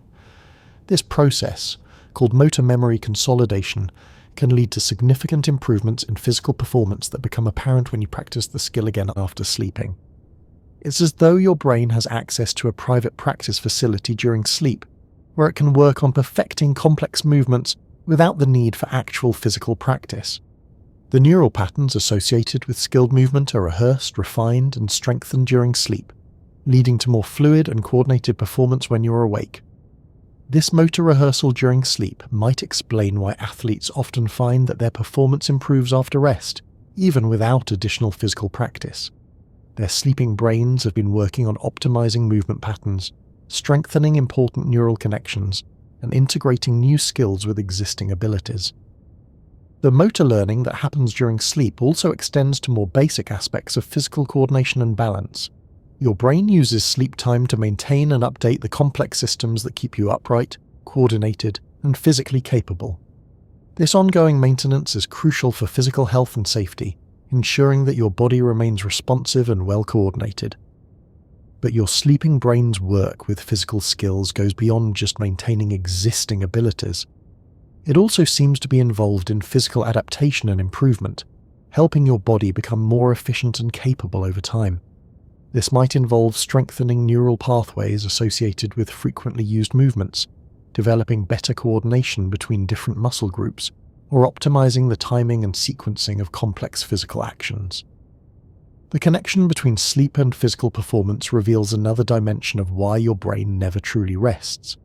Speaker 1: This process, called motor memory consolidation, can lead to significant improvements in physical performance that become apparent when you practice the skill again after sleeping. It's as though your brain has access to a private practice facility during sleep, where it can work on perfecting complex movements without the need for actual physical practice. The neural patterns associated with skilled movement are rehearsed, refined, and strengthened during sleep, leading to more fluid and coordinated performance when you're awake. This motor rehearsal during sleep might explain why athletes often find that their performance improves after rest, even without additional physical practice. Their sleeping brains have been working on optimizing movement patterns, strengthening important neural connections, and integrating new skills with existing abilities. The motor learning that happens during sleep also extends to more basic aspects of physical coordination and balance. Your brain uses sleep time to maintain and update the complex systems that keep you upright, coordinated, and physically capable. This ongoing maintenance is crucial for physical health and safety, ensuring that your body remains responsive and well coordinated. But your sleeping brain's work with physical skills goes beyond just maintaining existing abilities. It also seems to be involved in physical adaptation and improvement, helping your body become more efficient and capable over time. This might involve strengthening neural pathways associated with frequently used movements, developing better coordination between different muscle groups, or optimizing the timing and sequencing of complex physical actions. The connection between sleep and physical performance reveals another dimension of why your brain never truly rests.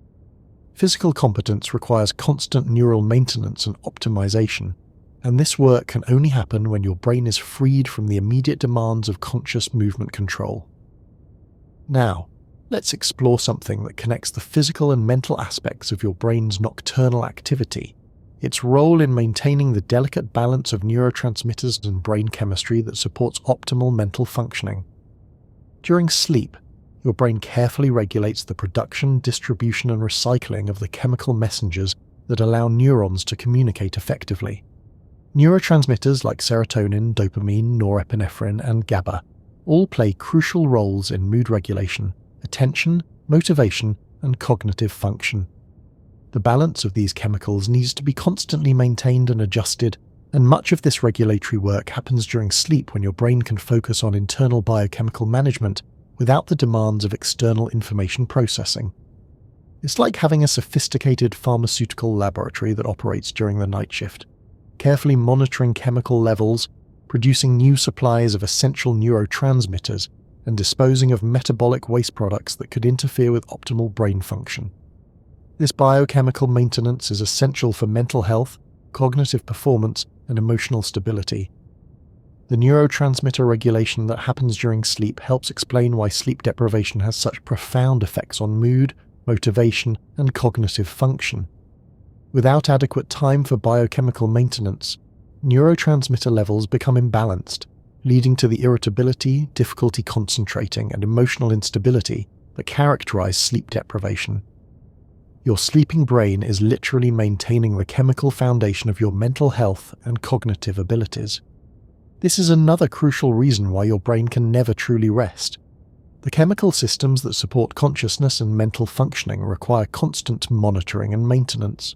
Speaker 1: Physical competence requires constant neural maintenance and optimization, and this work can only happen when your brain is freed from the immediate demands of conscious movement control. Now, let's explore something that connects the physical and mental aspects of your brain's nocturnal activity, its role in maintaining the delicate balance of neurotransmitters and brain chemistry that supports optimal mental functioning. During sleep, your brain carefully regulates the production, distribution, and recycling of the chemical messengers that allow neurons to communicate effectively. Neurotransmitters like serotonin, dopamine, norepinephrine, and GABA all play crucial roles in mood regulation, attention, motivation, and cognitive function. The balance of these chemicals needs to be constantly maintained and adjusted, and much of this regulatory work happens during sleep when your brain can focus on internal biochemical management without the demands of external information processing. It's like having a sophisticated pharmaceutical laboratory that operates during the night shift, carefully monitoring chemical levels, producing new supplies of essential neurotransmitters, and disposing of metabolic waste products that could interfere with optimal brain function. This biochemical maintenance is essential for mental health, cognitive performance, and emotional stability. The neurotransmitter regulation that happens during sleep helps explain why sleep deprivation has such profound effects on mood, motivation, and cognitive function. Without adequate time for biochemical maintenance, neurotransmitter levels become imbalanced, leading to the irritability, difficulty concentrating, and emotional instability that characterize sleep deprivation. Your sleeping brain is literally maintaining the chemical foundation of your mental health and cognitive abilities. This is another crucial reason why your brain can never truly rest. The chemical systems that support consciousness and mental functioning require constant monitoring and maintenance.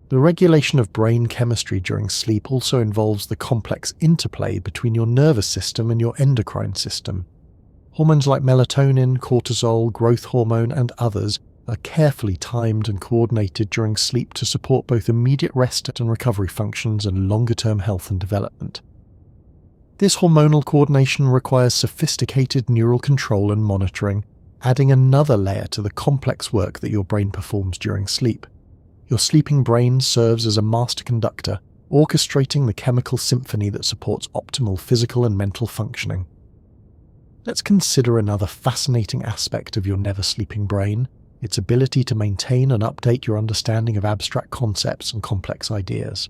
Speaker 1: The regulation of brain chemistry during sleep also involves the complex interplay between your nervous system and your endocrine system. Hormones like melatonin, cortisol, growth hormone, and others are carefully timed and coordinated during sleep to support both immediate rest and recovery functions and longer-term health and development. This hormonal coordination requires sophisticated neural control and monitoring, adding another layer to the complex work that your brain performs during sleep. Your sleeping brain serves as a master conductor, orchestrating the chemical symphony that supports optimal physical and mental functioning. Let's consider another fascinating aspect of your never-sleeping brain: its ability to maintain and update your understanding of abstract concepts and complex ideas.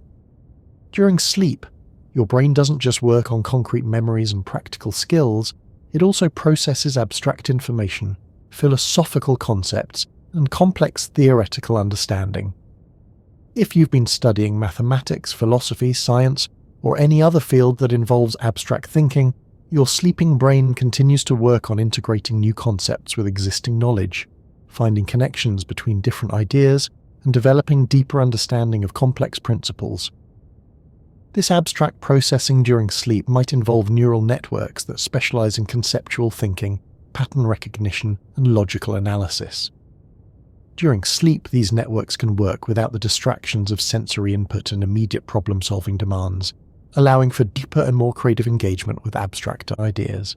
Speaker 1: During sleep, your brain doesn't just work on concrete memories and practical skills, it also processes abstract information, philosophical concepts, and complex theoretical understanding. If you've been studying mathematics, philosophy, science, or any other field that involves abstract thinking, your sleeping brain continues to work on integrating new concepts with existing knowledge, finding connections between different ideas, and developing deeper understanding of complex principles. This abstract processing during sleep might involve neural networks that specialize in conceptual thinking, pattern recognition, and logical analysis. During sleep, these networks can work without the distractions of sensory input and immediate problem-solving demands, allowing for deeper and more creative engagement with abstract ideas.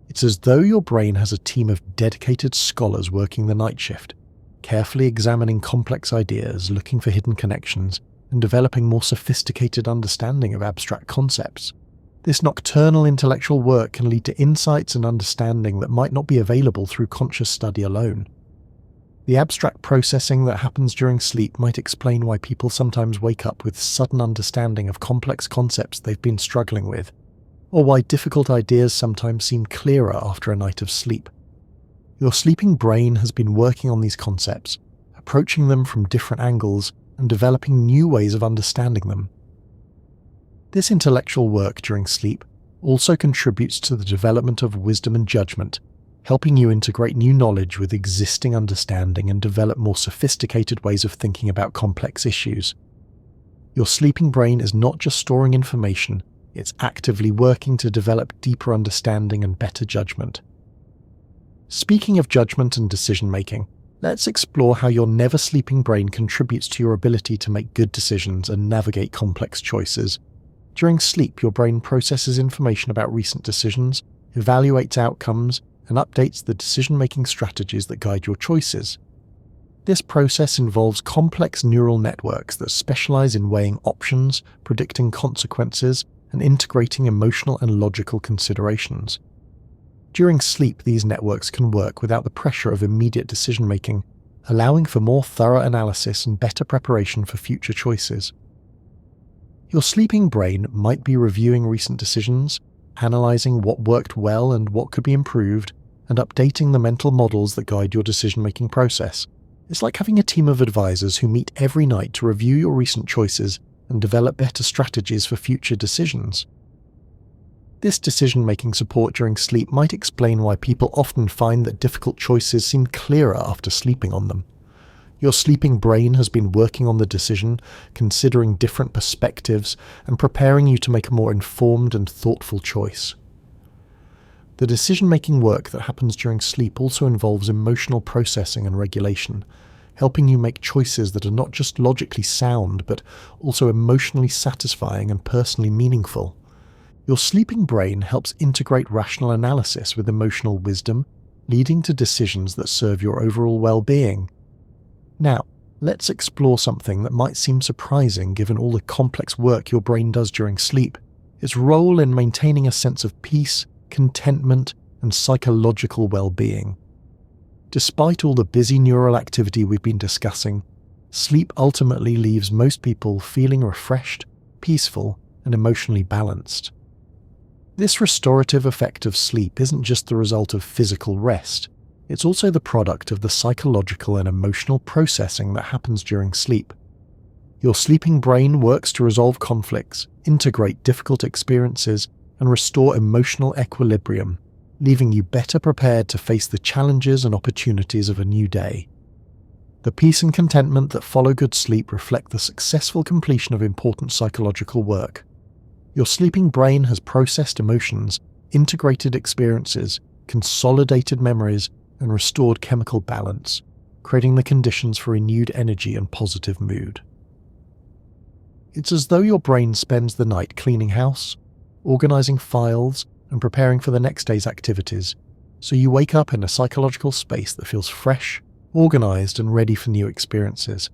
Speaker 1: It's as though your brain has a team of dedicated scholars working the night shift, carefully examining complex ideas, looking for hidden connections, and developing more sophisticated understanding of abstract concepts. This nocturnal intellectual work can lead to insights and understanding that might not be available through conscious study alone. The abstract processing that happens during sleep might explain why people sometimes wake up with sudden understanding of complex concepts they've been struggling with, or why difficult ideas sometimes seem clearer after a night of sleep. Your sleeping brain has been working on these concepts, approaching them from different angles, and developing new ways of understanding them. This intellectual work during sleep also contributes to the development of wisdom and judgment, helping you integrate new knowledge with existing understanding and develop more sophisticated ways of thinking about complex issues. Your sleeping brain is not just storing information, it's actively working to develop deeper understanding and better judgment. Speaking of judgment and decision-making, let's explore how your never-sleeping brain contributes to your ability to make good decisions and navigate complex choices. During sleep, your brain processes information about recent decisions, evaluates outcomes, and updates the decision-making strategies that guide your choices. This process involves complex neural networks that specialize in weighing options, predicting consequences, and integrating emotional and logical considerations. During sleep, these networks can work without the pressure of immediate decision-making, allowing for more thorough analysis and better preparation for future choices. Your sleeping brain might be reviewing recent decisions, analyzing what worked well and what could be improved, and updating the mental models that guide your decision-making process. It's like having a team of advisors who meet every night to review your recent choices and develop better strategies for future decisions. This decision-making support during sleep might explain why people often find that difficult choices seem clearer after sleeping on them. Your sleeping brain has been working on the decision, considering different perspectives, and preparing you to make a more informed and thoughtful choice. The decision-making work that happens during sleep also involves emotional processing and regulation, helping you make choices that are not just logically sound, but also emotionally satisfying and personally meaningful. Your sleeping brain helps integrate rational analysis with emotional wisdom, leading to decisions that serve your overall well-being. Now, let's explore something that might seem surprising given all the complex work your brain does during sleep: its role in maintaining a sense of peace, contentment, and psychological well-being. Despite all the busy neural activity we've been discussing, sleep ultimately leaves most people feeling refreshed, peaceful, and emotionally balanced. This restorative effect of sleep isn't just the result of physical rest. It's also the product of the psychological and emotional processing that happens during sleep. Your sleeping brain works to resolve conflicts, integrate difficult experiences, and restore emotional equilibrium, leaving you better prepared to face the challenges and opportunities of a new day. The peace and contentment that follow good sleep reflect the successful completion of important psychological work. Your sleeping brain has processed emotions, integrated experiences, consolidated memories, and restored chemical balance, creating the conditions for renewed energy and positive mood. It's as though your brain spends the night cleaning house, organizing files, and preparing for the next day's activities, so you wake up in a psychological space that feels fresh, organized, and ready for new experiences.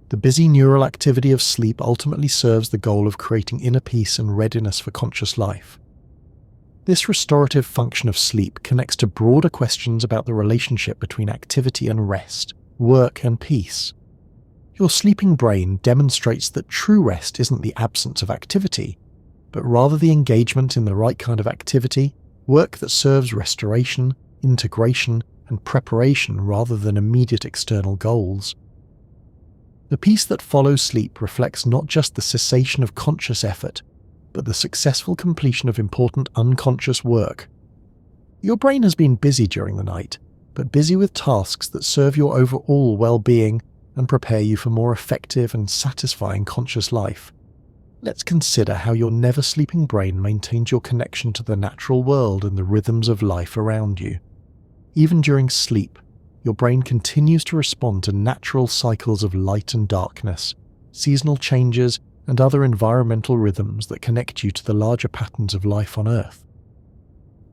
Speaker 1: The busy neural activity of sleep ultimately serves the goal of creating inner peace and readiness for conscious life. This restorative function of sleep connects to broader questions about the relationship between activity and rest, work and peace. Your sleeping brain demonstrates that true rest isn't the absence of activity, but rather the engagement in the right kind of activity, work that serves restoration, integration, and preparation rather than immediate external goals. The peace that follows sleep reflects not just the cessation of conscious effort, but the successful completion of important unconscious work. Your brain has been busy during the night, but busy with tasks that serve your overall well-being and prepare you for more effective and satisfying conscious life. Let's consider how your never-sleeping brain maintains your connection to the natural world and the rhythms of life around you. Even during sleep, your brain continues to respond to natural cycles of light and darkness, seasonal changes, and other environmental rhythms that connect you to the larger patterns of life on Earth.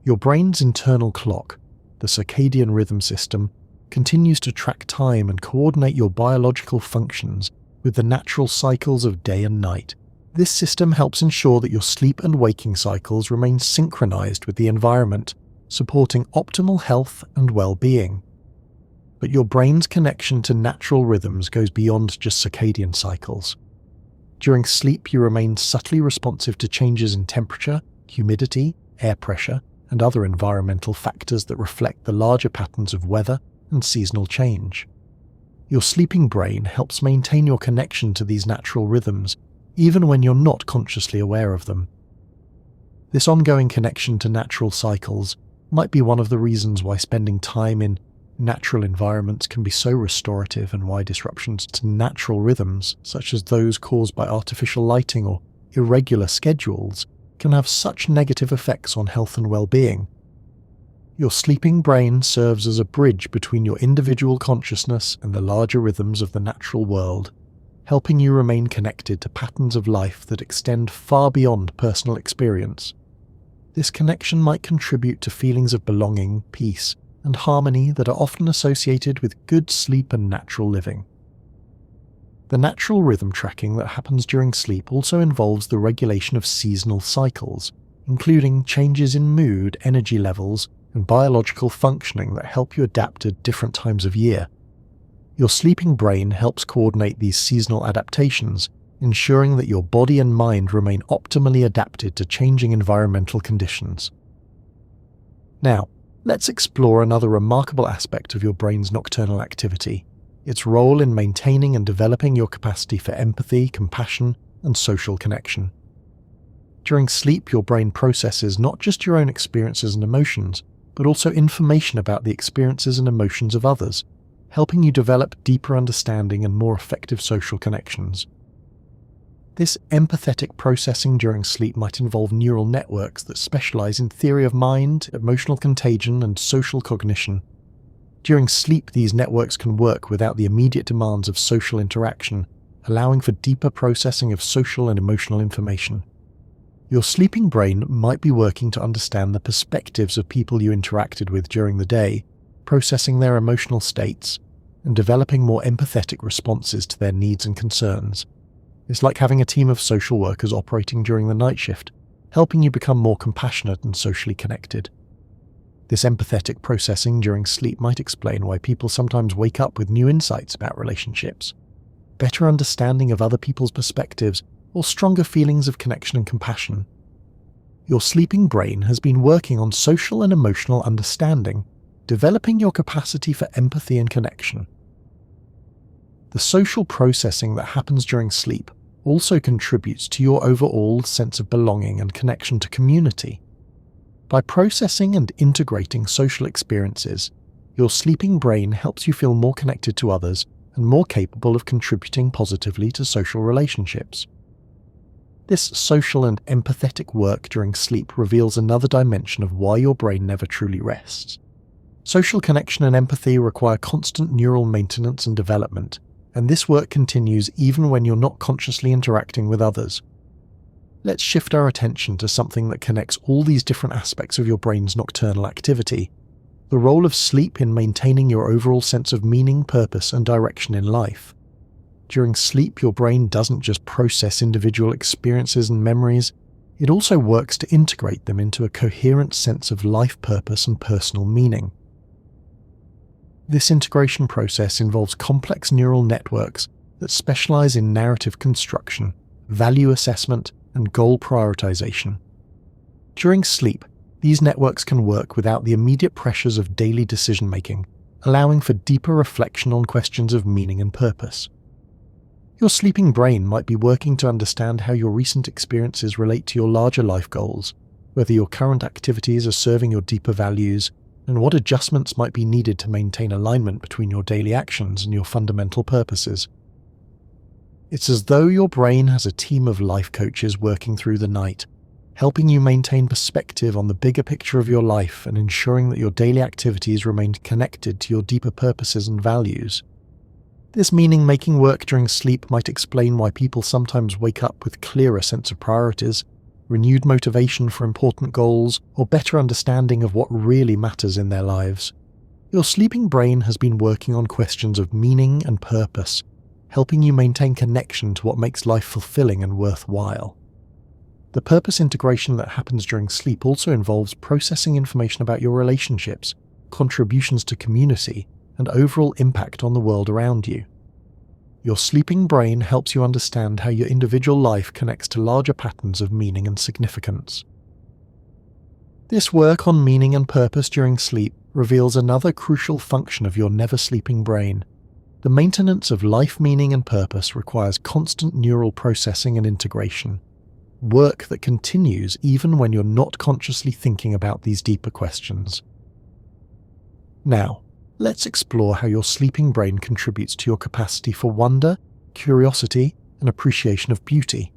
Speaker 1: Your brain's internal clock, the circadian rhythm system, continues to track time and coordinate your biological functions with the natural cycles of day and night. This system helps ensure that your sleep and waking cycles remain synchronized with the environment, supporting optimal health and well-being. But your brain's connection to natural rhythms goes beyond just circadian cycles. During sleep, you remain subtly responsive to changes in temperature, humidity, air pressure, and other environmental factors that reflect the larger patterns of weather and seasonal change. Your sleeping brain helps maintain your connection to these natural rhythms, even when you're not consciously aware of them. This ongoing connection to natural cycles might be one of the reasons why spending time in natural environments can be so restorative, and why disruptions to natural rhythms, such as those caused by artificial lighting or irregular schedules, can have such negative effects on health and well-being. Your sleeping brain serves as a bridge between your individual consciousness and the larger rhythms of the natural world, helping you remain connected to patterns of life that extend far beyond personal experience. This connection might contribute to feelings of belonging, peace, and harmony that are often associated with good sleep and natural living. The natural rhythm tracking that happens during sleep also involves the regulation of seasonal cycles, including changes in mood, energy levels, and biological functioning that help you adapt at different times of year. Your sleeping brain helps coordinate these seasonal adaptations, ensuring that your body and mind remain optimally adapted to changing environmental conditions. Now, let's explore another remarkable aspect of your brain's nocturnal activity: its role in maintaining and developing your capacity for empathy, compassion, and social connection. During sleep, your brain processes not just your own experiences and emotions, but also information about the experiences and emotions of others, helping you develop deeper understanding and more effective social connections. This empathetic processing during sleep might involve neural networks that specialize in theory of mind, emotional contagion, and social cognition. During sleep, these networks can work without the immediate demands of social interaction, allowing for deeper processing of social and emotional information. Your sleeping brain might be working to understand the perspectives of people you interacted with during the day, processing their emotional states, and developing more empathetic responses to their needs and concerns. It's like having a team of social workers operating during the night shift, helping you become more compassionate and socially connected. This empathetic processing during sleep might explain why people sometimes wake up with new insights about relationships, better understanding of other people's perspectives, or stronger feelings of connection and compassion. Your sleeping brain has been working on social and emotional understanding, developing your capacity for empathy and connection. The social processing that happens during sleep also contributes to your overall sense of belonging and connection to community. By processing and integrating social experiences, your sleeping brain helps you feel more connected to others and more capable of contributing positively to social relationships. This social and empathetic work during sleep reveals another dimension of why your brain never truly rests. Social connection and empathy require constant neural maintenance and development, and this work continues even when you're not consciously interacting with others. Let's shift our attention to something that connects all these different aspects of your brain's nocturnal activity: the role of sleep in maintaining your overall sense of meaning, purpose, and direction in life. During sleep, your brain doesn't just process individual experiences and memories, it also works to integrate them into a coherent sense of life purpose and personal meaning. This integration process involves complex neural networks that specialize in narrative construction, value assessment, and goal prioritization. During sleep, these networks can work without the immediate pressures of daily decision-making, allowing for deeper reflection on questions of meaning and purpose. Your sleeping brain might be working to understand how your recent experiences relate to your larger life goals, whether your current activities are serving your deeper values, and what adjustments might be needed to maintain alignment between your daily actions and your fundamental purposes. It's as though your brain has a team of life coaches working through the night, helping you maintain perspective on the bigger picture of your life and ensuring that your daily activities remain connected to your deeper purposes and values. This meaning-making work during sleep might explain why people sometimes wake up with clearer sense of priorities, renewed motivation for important goals, or better understanding of what really matters in their lives. Your sleeping brain has been working on questions of meaning and purpose, helping you maintain connection to what makes life fulfilling and worthwhile. The purpose integration that happens during sleep also involves processing information about your relationships, contributions to community, and overall impact on the world around you. Your sleeping brain helps you understand how your individual life connects to larger patterns of meaning and significance. This work on meaning and purpose during sleep reveals another crucial function of your never-sleeping brain. The maintenance of life meaning and purpose requires constant neural processing and integration, work that continues even when you're not consciously thinking about these deeper questions. Now, let's explore how your sleeping brain contributes to your capacity for wonder, curiosity, and appreciation of beauty.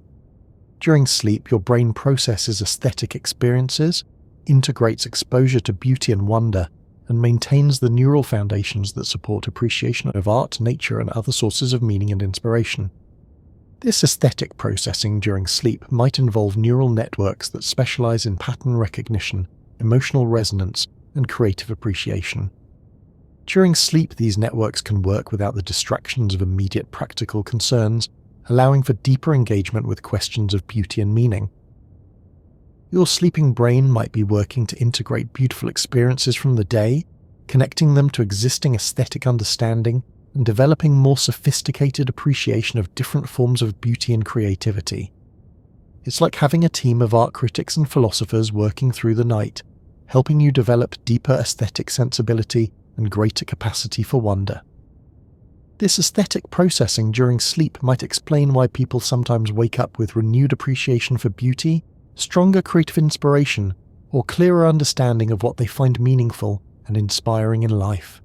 Speaker 1: During sleep, your brain processes aesthetic experiences, integrates exposure to beauty and wonder, and maintains the neural foundations that support appreciation of art, nature, and other sources of meaning and inspiration. This aesthetic processing during sleep might involve neural networks that specialize in pattern recognition, emotional resonance, and creative appreciation. During sleep, these networks can work without the distractions of immediate practical concerns, allowing for deeper engagement with questions of beauty and meaning. Your sleeping brain might be working to integrate beautiful experiences from the day, connecting them to existing aesthetic understanding, and developing more sophisticated appreciation of different forms of beauty and creativity. It's like having a team of art critics and philosophers working through the night, helping you develop deeper aesthetic sensibility and greater capacity for wonder. This aesthetic processing during sleep might explain why people sometimes wake up with renewed appreciation for beauty, stronger creative inspiration, or clearer understanding of what they find meaningful and inspiring in life.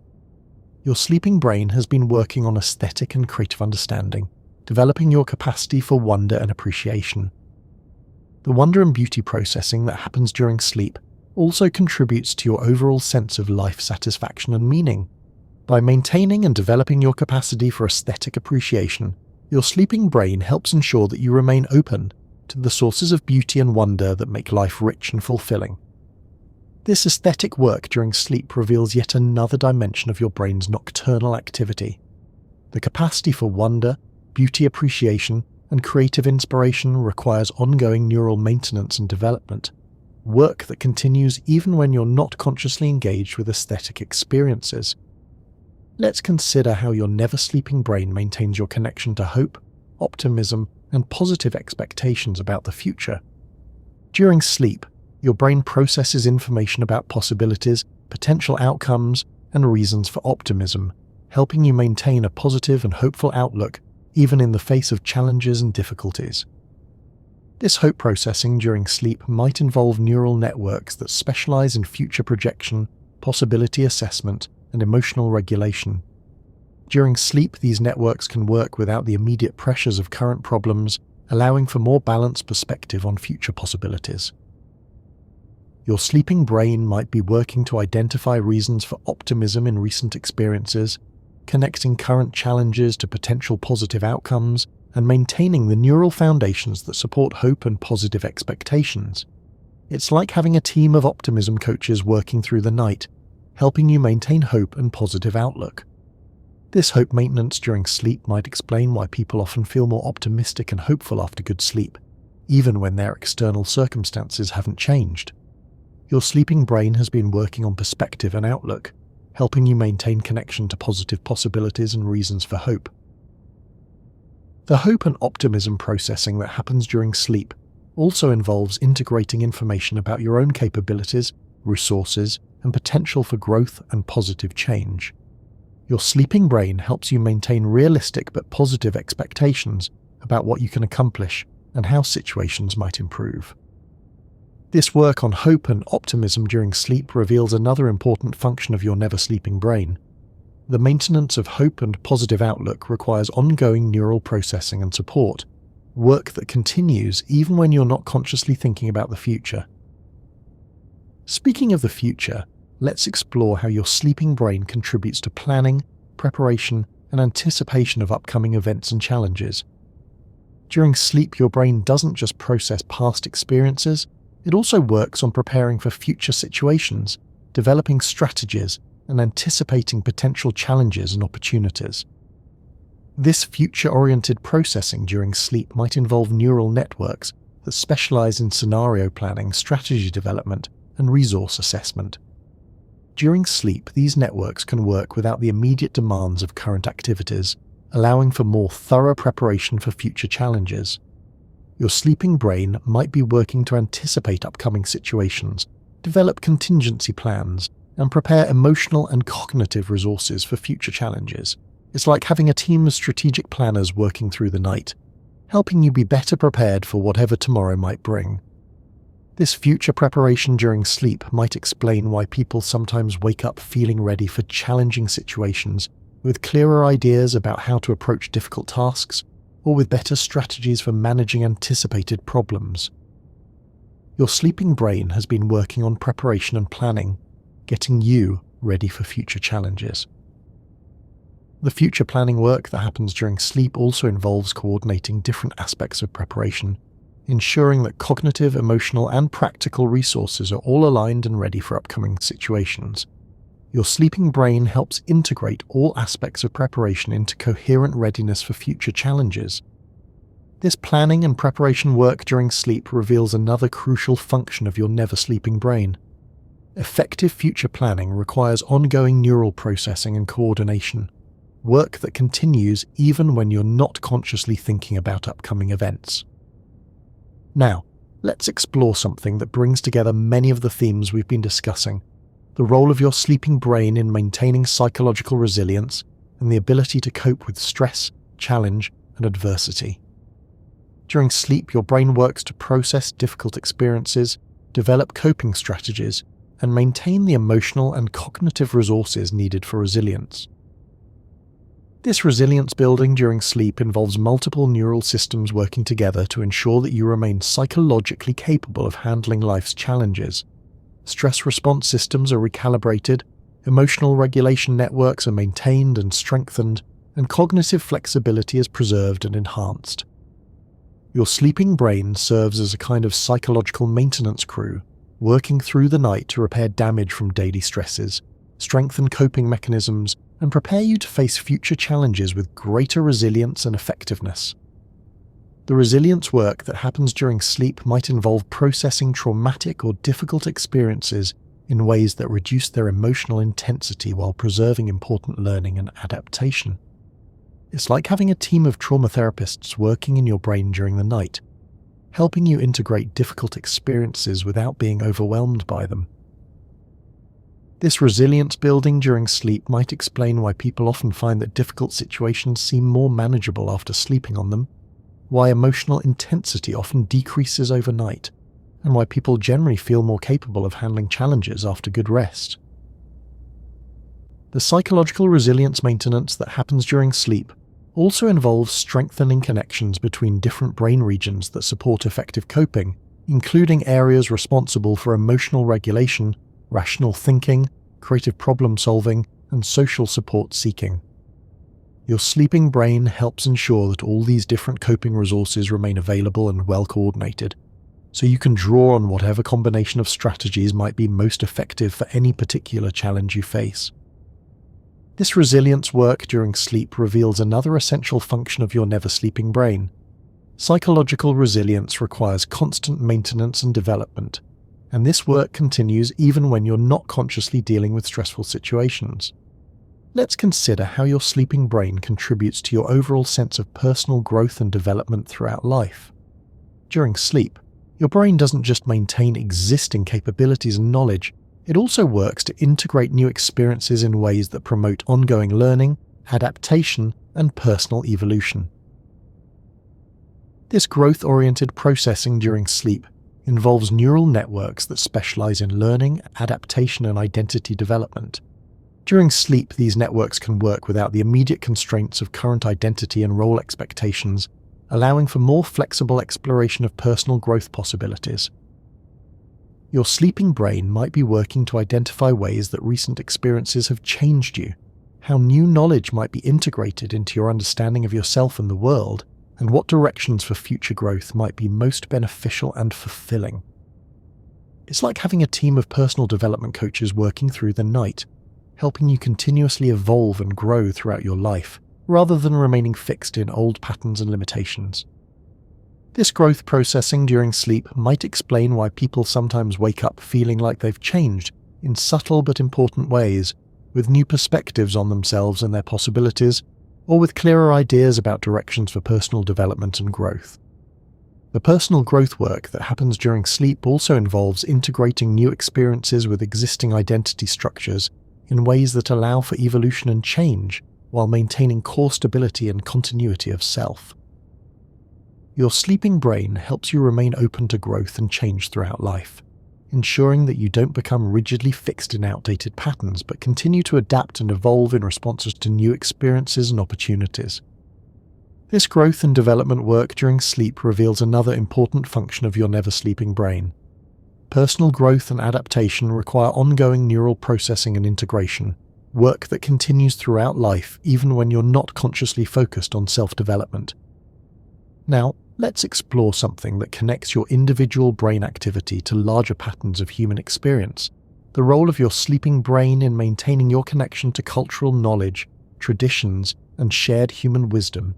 Speaker 1: Your sleeping brain has been working on aesthetic and creative understanding, developing your capacity for wonder and appreciation. The wonder and beauty processing that happens during sleep also contributes to your overall sense of life satisfaction and meaning. By maintaining and developing your capacity for aesthetic appreciation, your sleeping brain helps ensure that you remain open to the sources of beauty and wonder that make life rich and fulfilling. This aesthetic work during sleep reveals yet another dimension of your brain's nocturnal activity. The capacity for wonder, beauty appreciation, and creative inspiration requires ongoing neural maintenance and development, work that continues even when you're not consciously engaged with aesthetic experiences. Let's consider how your never-sleeping brain maintains your connection to hope, optimism, and positive expectations about the future. During sleep, your brain processes information about possibilities potential outcomes, and reasons for optimism, helping you maintain a positive and hopeful outlook even in the face of challenges and difficulties. This hope processing during sleep might involve neural networks that specialize in future projection, possibility assessment, and emotional regulation. During sleep, these networks can work without the immediate pressures of current problems, allowing for more balanced perspective on future possibilities. Your sleeping brain might be working to identify reasons for optimism in recent experiences, connecting current challenges to potential positive outcomes, and maintaining the neural foundations that support hope and positive expectations. It's like having a team of optimism coaches working through the night, helping you maintain hope and positive outlook. This hope maintenance during sleep might explain why people often feel more optimistic and hopeful after good sleep, even when their external circumstances haven't changed. Your sleeping brain has been working on perspective and outlook, helping you maintain connection to positive possibilities and reasons for hope. The hope and optimism processing that happens during sleep also involves integrating information about your own capabilities, resources, and potential for growth and positive change. Your sleeping brain helps you maintain realistic but positive expectations about what you can accomplish and how situations might improve. This work on hope and optimism during sleep reveals another important function of your never-sleeping brain. The maintenance of hope and positive outlook requires ongoing neural processing and support, work that continues even when you're not consciously thinking about the future. Speaking of the future, let's explore how your sleeping brain contributes to planning, preparation, and anticipation of upcoming events and challenges. During sleep, your brain doesn't just process past experiences, it also works on preparing for future situations, developing strategies, and anticipating potential challenges and opportunities. This future-oriented processing during sleep might involve neural networks that specialize in scenario planning, strategy development, and resource assessment. During sleep, these networks can work without the immediate demands of current activities, allowing for more thorough preparation for future challenges. Your sleeping brain might be working to anticipate upcoming situations, develop contingency plans, and prepare emotional and cognitive resources for future challenges. It's like having a team of strategic planners working through the night, helping you be better prepared for whatever tomorrow might bring. This future preparation during sleep might explain why people sometimes wake up feeling ready for challenging situations, with clearer ideas about how to approach difficult tasks, or with better strategies for managing anticipated problems. Your sleeping brain has been working on preparation and planning, getting you ready for future challenges. The future planning work that happens during sleep also involves coordinating different aspects of preparation, ensuring that cognitive, emotional, and practical resources are all aligned and ready for upcoming situations. Your sleeping brain helps integrate all aspects of preparation into coherent readiness for future challenges. This planning and preparation work during sleep reveals another crucial function of your never-sleeping brain. Effective future planning requires ongoing neural processing and coordination, work that continues even when you're not consciously thinking about upcoming events. Now, let's explore something that brings together many of the themes we've been discussing: the role of your sleeping brain in maintaining psychological resilience and the ability to cope with stress, challenge, and adversity. During sleep, your brain works to process difficult experiences, develop coping strategies, and maintain the emotional and cognitive resources needed for resilience. This resilience building during sleep involves multiple neural systems working together to ensure that you remain psychologically capable of handling life's challenges. Stress response systems are recalibrated, emotional regulation networks are maintained and strengthened, and cognitive flexibility is preserved and enhanced. Your sleeping brain serves as a kind of psychological maintenance crew, working through the night to repair damage from daily stresses, strengthen coping mechanisms, and prepare you to face future challenges with greater resilience and effectiveness. The resilience work that happens during sleep might involve processing traumatic or difficult experiences in ways that reduce their emotional intensity while preserving important learning and adaptation. It's like having a team of trauma therapists working in your brain during the night, helping you integrate difficult experiences without being overwhelmed by them. This resilience building during sleep might explain why people often find that difficult situations seem more manageable after sleeping on them, why emotional intensity often decreases overnight, and why people generally feel more capable of handling challenges after good rest. The psychological resilience maintenance that happens during sleep also involves strengthening connections between different brain regions that support effective coping, including areas responsible for emotional regulation, rational thinking, creative problem solving, and social support seeking. Your sleeping brain helps ensure that all these different coping resources remain available and well coordinated, so you can draw on whatever combination of strategies might be most effective for any particular challenge you face. This resilience work during sleep reveals another essential function of your never-sleeping brain. Psychological resilience requires constant maintenance and development, and this work continues even when you're not consciously dealing with stressful situations. Let's consider how your sleeping brain contributes to your overall sense of personal growth and development throughout life. During sleep, your brain doesn't just maintain existing capabilities and knowledge, it also works to integrate new experiences in ways that promote ongoing learning, adaptation, and personal evolution. This growth-oriented processing during sleep involves neural networks that specialize in learning, adaptation, and identity development. During sleep, these networks can work without the immediate constraints of current identity and role expectations, allowing for more flexible exploration of personal growth possibilities. Your sleeping brain might be working to identify ways that recent experiences have changed you, how new knowledge might be integrated into your understanding of yourself and the world, and what directions for future growth might be most beneficial and fulfilling. It's like having a team of personal development coaches working through the night, helping you continuously evolve and grow throughout your life, rather than remaining fixed in old patterns and limitations. This growth processing during sleep might explain why people sometimes wake up feeling like they've changed in subtle but important ways, with new perspectives on themselves and their possibilities, or with clearer ideas about directions for personal development and growth. The personal growth work that happens during sleep also involves integrating new experiences with existing identity structures in ways that allow for evolution and change, while maintaining core stability and continuity of self. Your sleeping brain helps you remain open to growth and change throughout life, ensuring that you don't become rigidly fixed in outdated patterns but continue to adapt and evolve in responses to new experiences and opportunities. This growth and development work during sleep reveals another important function of your never-sleeping brain. Personal growth and adaptation require ongoing neural processing and integration, work that continues throughout life even when you're not consciously focused on self-development. Now, let's explore something that connects your individual brain activity to larger patterns of human experience, the role of your sleeping brain in maintaining your connection to cultural knowledge, traditions, and shared human wisdom.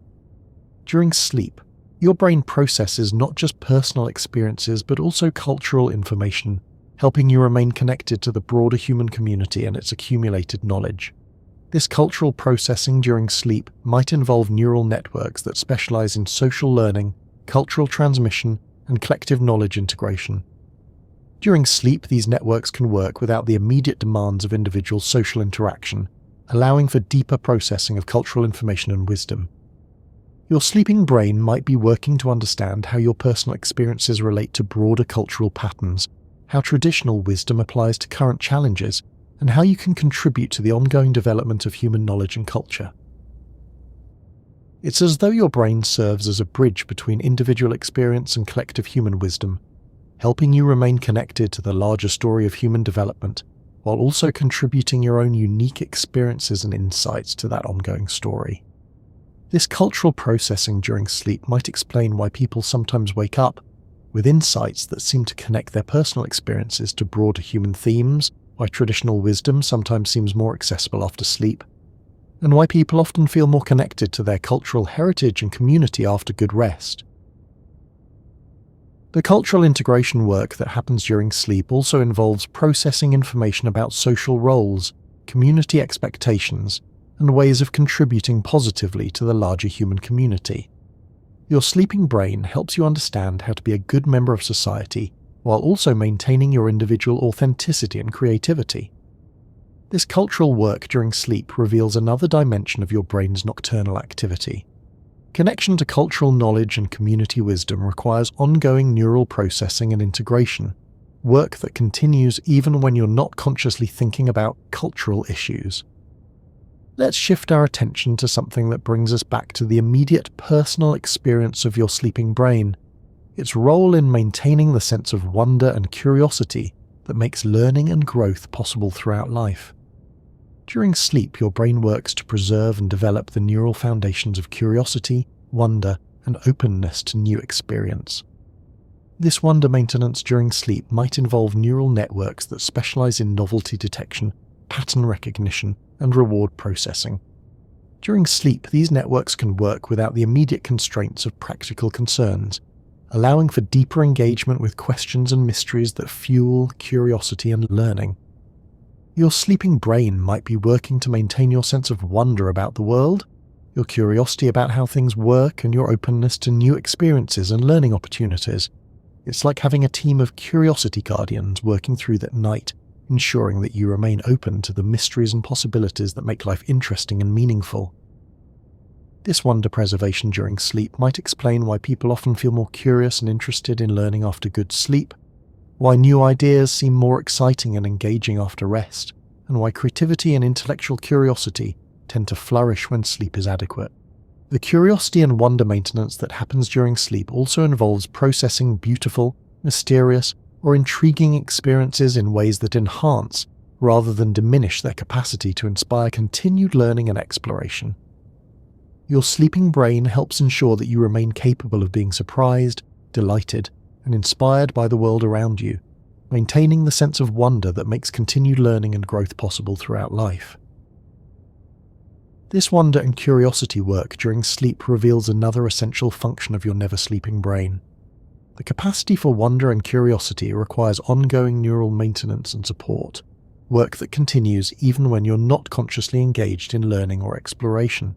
Speaker 1: During sleep, your brain processes not just personal experiences but also cultural information, helping you remain connected to the broader human community and its accumulated knowledge. This cultural processing during sleep might involve neural networks that specialize in social learning, cultural transmission, and collective knowledge integration. During sleep, these networks can work without the immediate demands of individual social interaction, allowing for deeper processing of cultural information and wisdom. Your sleeping brain might be working to understand how your personal experiences relate to broader cultural patterns, how traditional wisdom applies to current challenges, and how you can contribute to the ongoing development of human knowledge and culture. It's as though your brain serves as a bridge between individual experience and collective human wisdom, helping you remain connected to the larger story of human development, while also contributing your own unique experiences and insights to that ongoing story. This cultural processing during sleep might explain why people sometimes wake up with insights that seem to connect their personal experiences to broader human themes, why traditional wisdom sometimes seems more accessible after sleep, and why people often feel more connected to their cultural heritage and community after good rest. The cultural integration work that happens during sleep also involves processing information about social roles, community expectations, and ways of contributing positively to the larger human community. Your sleeping brain helps you understand how to be a good member of society while also maintaining your individual authenticity and creativity. This cultural work during sleep reveals another dimension of your brain's nocturnal activity. Connection to cultural knowledge and community wisdom requires ongoing neural processing and integration, work that continues even when you're not consciously thinking about cultural issues. Let's shift our attention to something that brings us back to the immediate personal experience of your sleeping brain, its role in maintaining the sense of wonder and curiosity that makes learning and growth possible throughout life. During sleep, your brain works to preserve and develop the neural foundations of curiosity, wonder, and openness to new experience. This wonder maintenance during sleep might involve neural networks that specialize in novelty detection, pattern recognition, and reward processing. During sleep, these networks can work without the immediate constraints of practical concerns, allowing for deeper engagement with questions and mysteries that fuel curiosity and learning. Your sleeping brain might be working to maintain your sense of wonder about the world, your curiosity about how things work, and your openness to new experiences and learning opportunities. It's like having a team of curiosity guardians working through that night, ensuring that you remain open to the mysteries and possibilities that make life interesting and meaningful. This wonder preservation during sleep might explain why people often feel more curious and interested in learning after good sleep, why new ideas seem more exciting and engaging after rest, and why creativity and intellectual curiosity tend to flourish when sleep is adequate. The curiosity and wonder maintenance that happens during sleep also involves processing beautiful, mysterious, or intriguing experiences in ways that enhance, rather than diminish their capacity to inspire continued learning and exploration. Your sleeping brain helps ensure that you remain capable of being surprised, delighted, and inspired by the world around you, maintaining the sense of wonder that makes continued learning and growth possible throughout life. This wonder and curiosity work during sleep reveals another essential function of your never-sleeping brain. The capacity for wonder and curiosity requires ongoing neural maintenance and support, work that continues even when you're not consciously engaged in learning or exploration.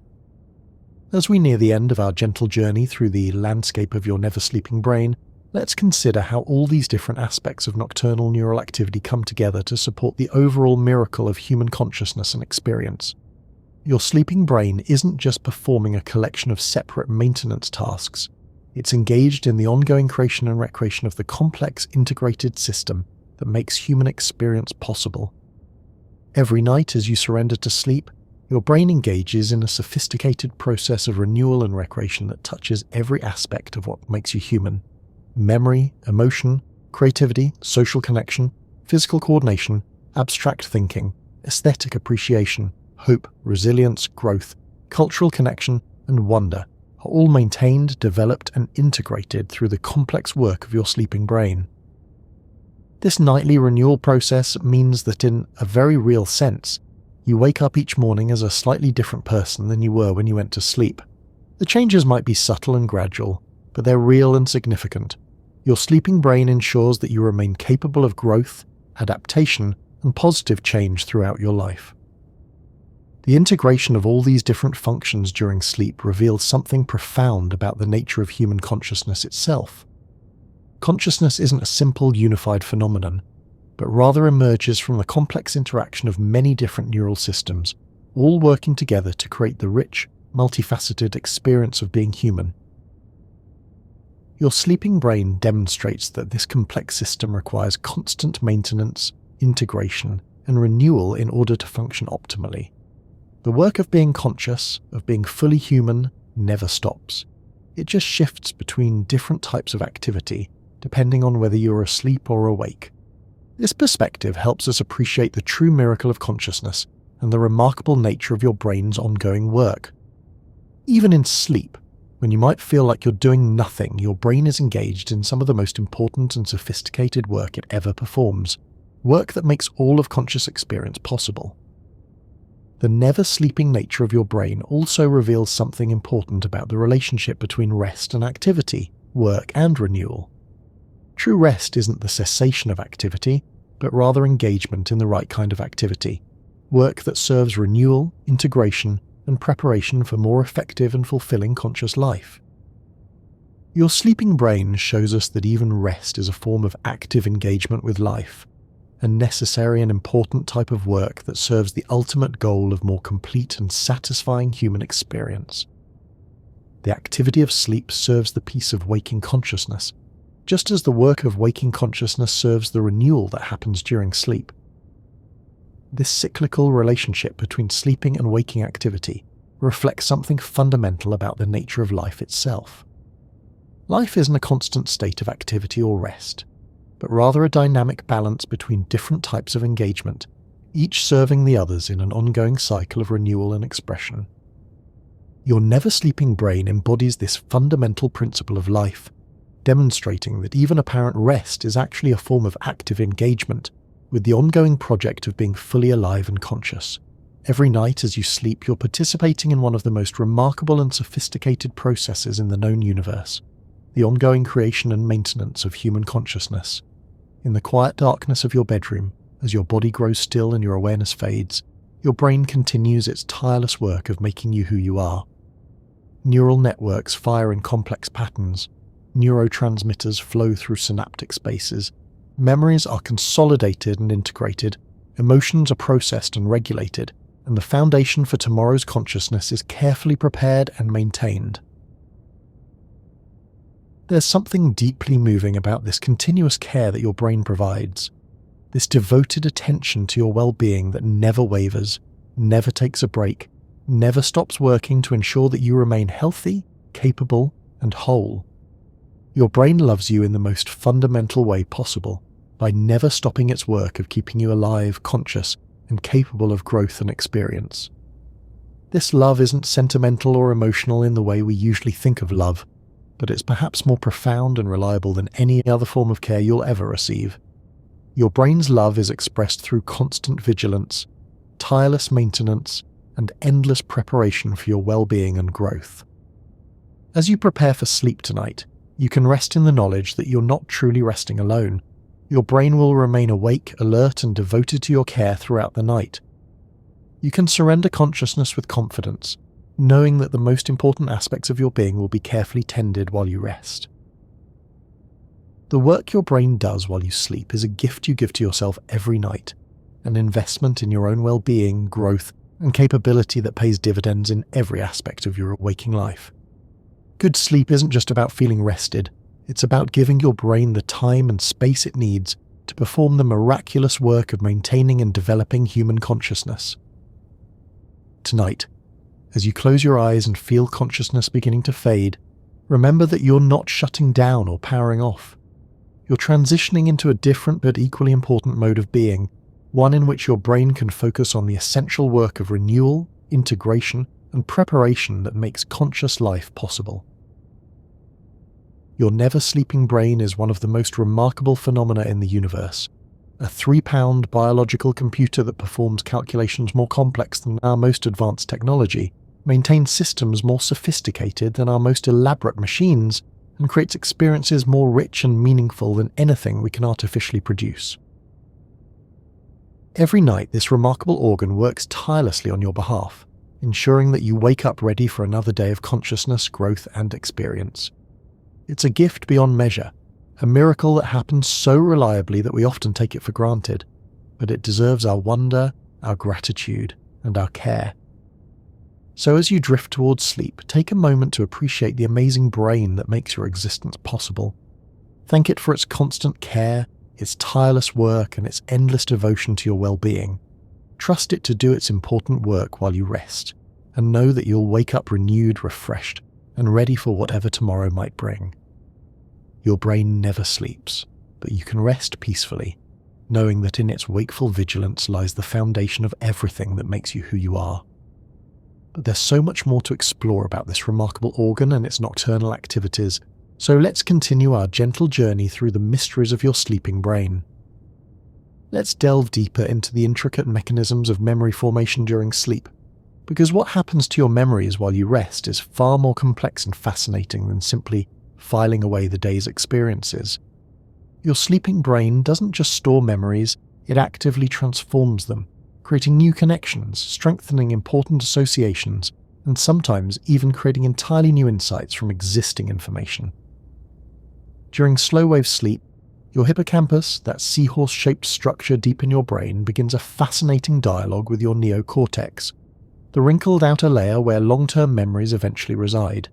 Speaker 1: As we near the end of our gentle journey through the landscape of your never-sleeping brain, let's consider how all these different aspects of nocturnal neural activity come together to support the overall miracle of human consciousness and experience. Your sleeping brain isn't just performing a collection of separate maintenance tasks. It's engaged in the ongoing creation and recreation of the complex integrated system that makes human experience possible. Every night as you surrender to sleep, your brain engages in a sophisticated process of renewal and recreation that touches every aspect of what makes you human. Memory, emotion, creativity, social connection, physical coordination, abstract thinking, aesthetic appreciation, hope, resilience, growth, cultural connection, and wonder are all maintained, developed, and integrated through the complex work of your sleeping brain. This nightly renewal process means that in a very real sense, you wake up each morning as a slightly different person than you were when you went to sleep. The changes might be subtle and gradual, but they're real and significant. Your sleeping brain ensures that you remain capable of growth, adaptation, and positive change throughout your life. The integration of all these different functions during sleep reveals something profound about the nature of human consciousness itself. Consciousness isn't a simple, unified phenomenon, but rather emerges from the complex interaction of many different neural systems, all working together to create the rich, multifaceted experience of being human. Your sleeping brain demonstrates that this complex system requires constant maintenance, integration, and renewal in order to function optimally. The work of being conscious, of being fully human, never stops. It just shifts between different types of activity, depending on whether you're asleep or awake. This perspective helps us appreciate the true miracle of consciousness and the remarkable nature of your brain's ongoing work. Even in sleep, when you might feel like you're doing nothing, your brain is engaged in some of the most important and sophisticated work it ever performs, work that makes all of conscious experience possible. The never-sleeping nature of your brain also reveals something important about the relationship between rest and activity, work and renewal. True rest isn't the cessation of activity, but rather engagement in the right kind of activity, work that serves renewal, integration, and preparation for more effective and fulfilling conscious life. Your sleeping brain shows us that even rest is a form of active engagement with life, a necessary and important type of work that serves the ultimate goal of more complete and satisfying human experience. The activity of sleep serves the peace of waking consciousness, just as the work of waking consciousness serves the renewal that happens during sleep. This cyclical relationship between sleeping and waking activity reflects something fundamental about the nature of life itself. Life isn't a constant state of activity or rest, but rather a dynamic balance between different types of engagement, each serving the others in an ongoing cycle of renewal and expression. Your never-sleeping brain embodies this fundamental principle of life, demonstrating that even apparent rest is actually a form of active engagement with the ongoing project of being fully alive and conscious. Every night as you sleep, you're participating in one of the most remarkable and sophisticated processes in the known universe, the ongoing creation and maintenance of human consciousness. In the quiet darkness of your bedroom, as your body grows still and your awareness fades, your brain continues its tireless work of making you who you are. Neural networks fire in complex patterns, neurotransmitters flow through synaptic spaces, memories are consolidated and integrated, emotions are processed and regulated, and the foundation for tomorrow's consciousness is carefully prepared and maintained. There's something deeply moving about this continuous care that your brain provides, this devoted attention to your well-being that never wavers, never takes a break, never stops working to ensure that you remain healthy, capable, and whole. Your brain loves you in the most fundamental way possible, by never stopping its work of keeping you alive, conscious, and capable of growth and experience. This love isn't sentimental or emotional in the way we usually think of love, but it's perhaps more profound and reliable than any other form of care you'll ever receive. Your brain's love is expressed through constant vigilance, tireless maintenance, and endless preparation for your well-being and growth. As you prepare for sleep tonight, you can rest in the knowledge that you're not truly resting alone. Your brain will remain awake, alert, and devoted to your care throughout the night. You can surrender consciousness with confidence, knowing that the most important aspects of your being will be carefully tended while you rest. The work your brain does while you sleep is a gift you give to yourself every night, an investment in your own well-being, growth, and capability that pays dividends in every aspect of your waking life. Good sleep isn't just about feeling rested, it's about giving your brain the time and space it needs to perform the miraculous work of maintaining and developing human consciousness. Tonight, as you close your eyes and feel consciousness beginning to fade, remember that you're not shutting down or powering off. You're transitioning into a different but equally important mode of being, one in which your brain can focus on the essential work of renewal, integration, and preparation that makes conscious life possible. Your never-sleeping brain is one of the most remarkable phenomena in the universe, a 3-pound biological computer that performs calculations more complex than our most advanced technology, maintains systems more sophisticated than our most elaborate machines, and creates experiences more rich and meaningful than anything we can artificially produce. Every night, this remarkable organ works tirelessly on your behalf, ensuring that you wake up ready for another day of consciousness, growth, and experience. It's a gift beyond measure, a miracle that happens so reliably that we often take it for granted, but it deserves our wonder, our gratitude, and our care. So as you drift towards sleep, take a moment to appreciate the amazing brain that makes your existence possible. Thank it for its constant care, its tireless work, and its endless devotion to your well-being. Trust it to do its important work while you rest, and know that you'll wake up renewed, refreshed, and ready for whatever tomorrow might bring. Your brain never sleeps, but you can rest peacefully, knowing that in its wakeful vigilance lies the foundation of everything that makes you who you are. But there's so much more to explore about this remarkable organ and its nocturnal activities, so let's continue our gentle journey through the mysteries of your sleeping brain. Let's delve deeper into the intricate mechanisms of memory formation during sleep, because what happens to your memories while you rest is far more complex and fascinating than simply filing away the day's experiences. Your sleeping brain doesn't just store memories, it actively transforms them, creating new connections, strengthening important associations, and sometimes even creating entirely new insights from existing information. During slow-wave sleep, Your hippocampus, that seahorse-shaped structure deep in your brain, begins a fascinating dialogue with your neocortex, the wrinkled outer layer where long-term memories eventually reside.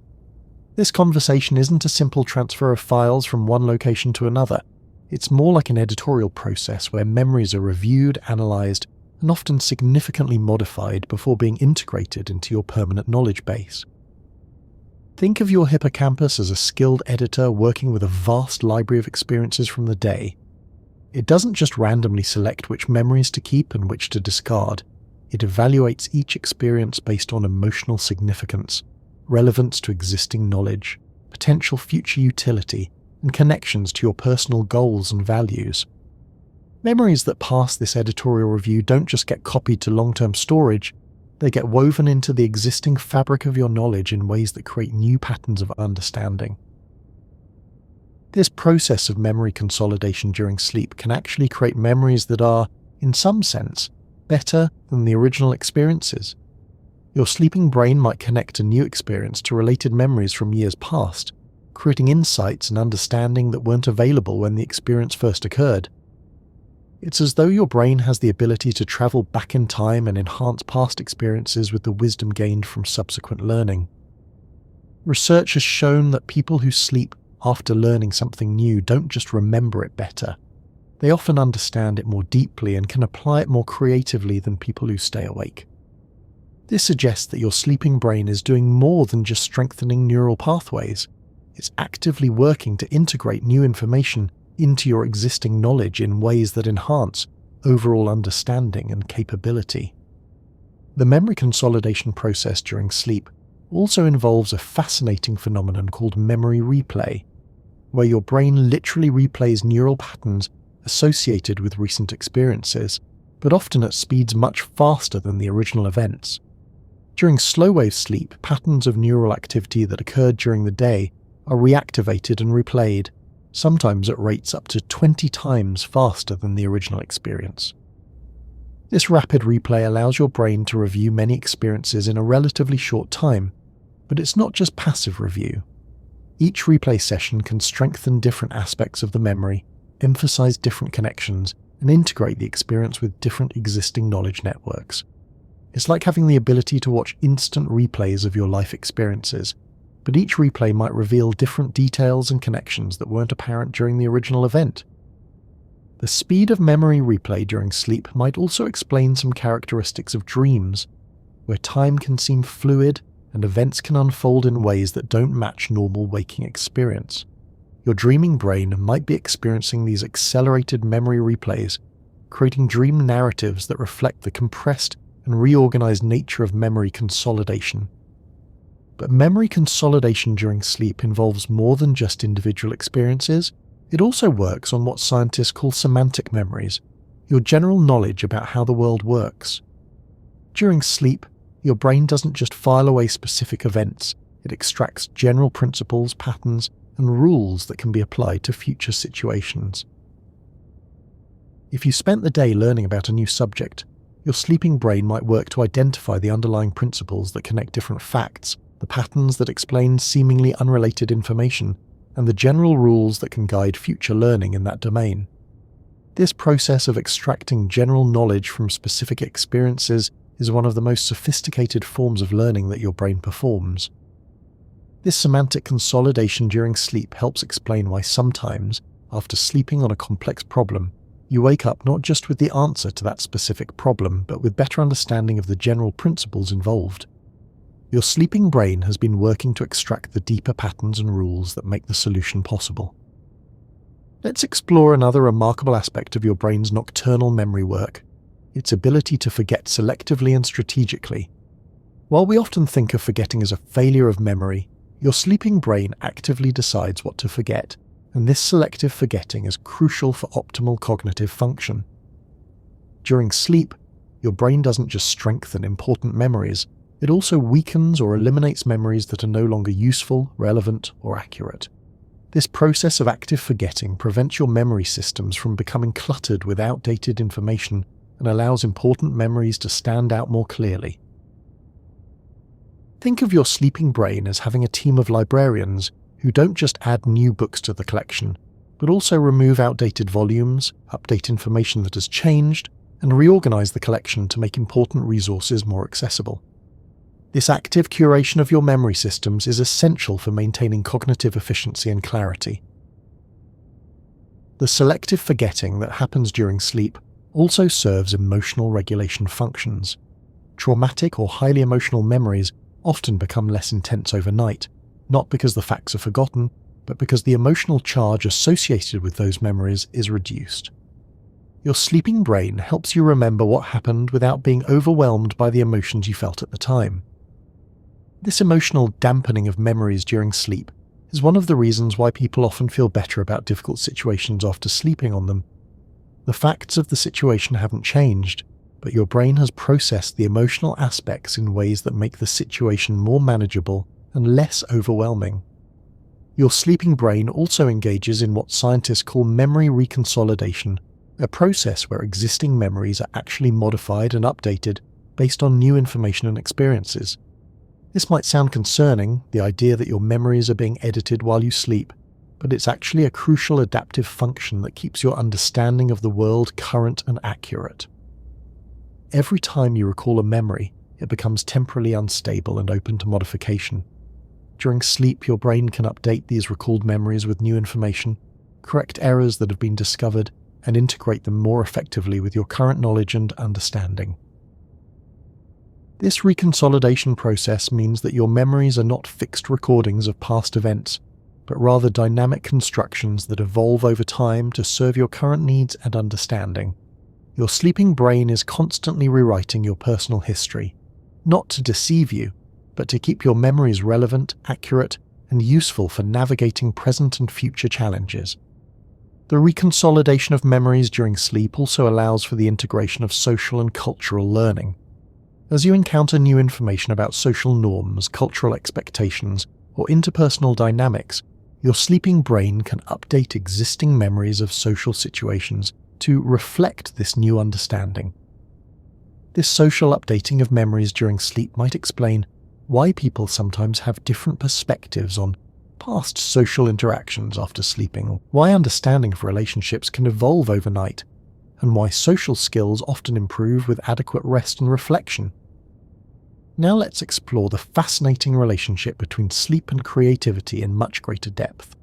Speaker 1: This conversation isn't a simple transfer of files from one location to another. It's more like an editorial process where memories are reviewed, analysed, and often significantly modified before being integrated into your permanent knowledge base. Think of your hippocampus as a skilled editor working with a vast library of experiences from the day. It doesn't just randomly select which memories to keep and which to discard. It evaluates each experience based on emotional significance, relevance to existing knowledge, potential future utility, and connections to your personal goals and values. Memories that pass this editorial review don't just get copied to long-term storage, they get woven into the existing fabric of your knowledge in ways that create new patterns of understanding. This process of memory consolidation during sleep can actually create memories that are, in some sense, better than the original experiences. Your sleeping brain might connect a new experience to related memories from years past, creating insights and understanding that weren't available when the experience first occurred. It's as though your brain has the ability to travel back in time and enhance past experiences with the wisdom gained from subsequent learning. Research has shown that people who sleep after learning something new don't just remember it better. They often understand it more deeply and can apply it more creatively than people who stay awake. This suggests that your sleeping brain is doing more than just strengthening neural pathways. It's actively working to integrate new information into your existing knowledge in ways that enhance overall understanding and capability. The memory consolidation process during sleep also involves a fascinating phenomenon called memory replay, where your brain literally replays neural patterns associated with recent experiences, but often at speeds much faster than the original events. During slow-wave sleep, patterns of neural activity that occurred during the day are reactivated and replayed, sometimes at rates up to 20 times faster than the original experience. This rapid replay allows your brain to review many experiences in a relatively short time, but it's not just passive review. Each replay session can strengthen different aspects of the memory, emphasize different connections, and integrate the experience with different existing knowledge networks. It's like having the ability to watch instant replays of your life experiences, but each replay might reveal different details and connections that weren't apparent during the original event. The speed of memory replay during sleep might also explain some characteristics of dreams, where time can seem fluid and events can unfold in ways that don't match normal waking experience. Your dreaming brain might be experiencing these accelerated memory replays, creating dream narratives that reflect the compressed and reorganized nature of memory consolidation. But memory consolidation during sleep involves more than just individual experiences. It also works on what scientists call semantic memories, your general knowledge about how the world works. During sleep, your brain doesn't just file away specific events, it extracts general principles, patterns, and rules that can be applied to future situations. If you spent the day learning about a new subject, your sleeping brain might work to identify the underlying principles that connect different facts, the patterns that explain seemingly unrelated information, and the general rules that can guide future learning in that domain. This process of extracting general knowledge from specific experiences is one of the most sophisticated forms of learning that your brain performs. This semantic consolidation during sleep helps explain why sometimes, after sleeping on a complex problem, you wake up not just with the answer to that specific problem, but with better understanding of the general principles involved. Your sleeping brain has been working to extract the deeper patterns and rules that make the solution possible. Let's explore another remarkable aspect of your brain's nocturnal memory work, its ability to forget selectively and strategically. While we often think of forgetting as a failure of memory, your sleeping brain actively decides what to forget, and this selective forgetting is crucial for optimal cognitive function. During sleep, your brain doesn't just strengthen important memories, it also weakens or eliminates memories that are no longer useful, relevant, or accurate. This process of active forgetting prevents your memory systems from becoming cluttered with outdated information and allows important memories to stand out more clearly. Think of your sleeping brain as having a team of librarians who don't just add new books to the collection, but also remove outdated volumes, update information that has changed, and reorganize the collection to make important resources more accessible. This active curation of your memory systems is essential for maintaining cognitive efficiency and clarity. The selective forgetting that happens during sleep also serves emotional regulation functions. Traumatic or highly emotional memories often become less intense overnight, not because the facts are forgotten, but because the emotional charge associated with those memories is reduced. Your sleeping brain helps you remember what happened without being overwhelmed by the emotions you felt at the time. This emotional dampening of memories during sleep is one of the reasons why people often feel better about difficult situations after sleeping on them. The facts of the situation haven't changed, but your brain has processed the emotional aspects in ways that make the situation more manageable and less overwhelming. Your sleeping brain also engages in what scientists call memory reconsolidation, a process where existing memories are actually modified and updated based on new information and experiences. This might sound concerning, the idea that your memories are being edited while you sleep, but it's actually a crucial adaptive function that keeps your understanding of the world current and accurate. Every time you recall a memory, it becomes temporarily unstable and open to modification. During sleep, your brain can update these recalled memories with new information, correct errors that have been discovered, and integrate them more effectively with your current knowledge and understanding. This reconsolidation process means that your memories are not fixed recordings of past events, but rather dynamic constructions that evolve over time to serve your current needs and understanding. Your sleeping brain is constantly rewriting your personal history, not to deceive you, but to keep your memories relevant, accurate, and useful for navigating present and future challenges. The reconsolidation of memories during sleep also allows for the integration of social and cultural learning. As you encounter new information about social norms, cultural expectations, or interpersonal dynamics, your sleeping brain can update existing memories of social situations to reflect this new understanding. This social updating of memories during sleep might explain why people sometimes have different perspectives on past social interactions after sleeping, why understanding of relationships can evolve overnight, and why social skills often improve with adequate rest and reflection. Now let's explore the fascinating relationship between sleep and creativity in much greater depth.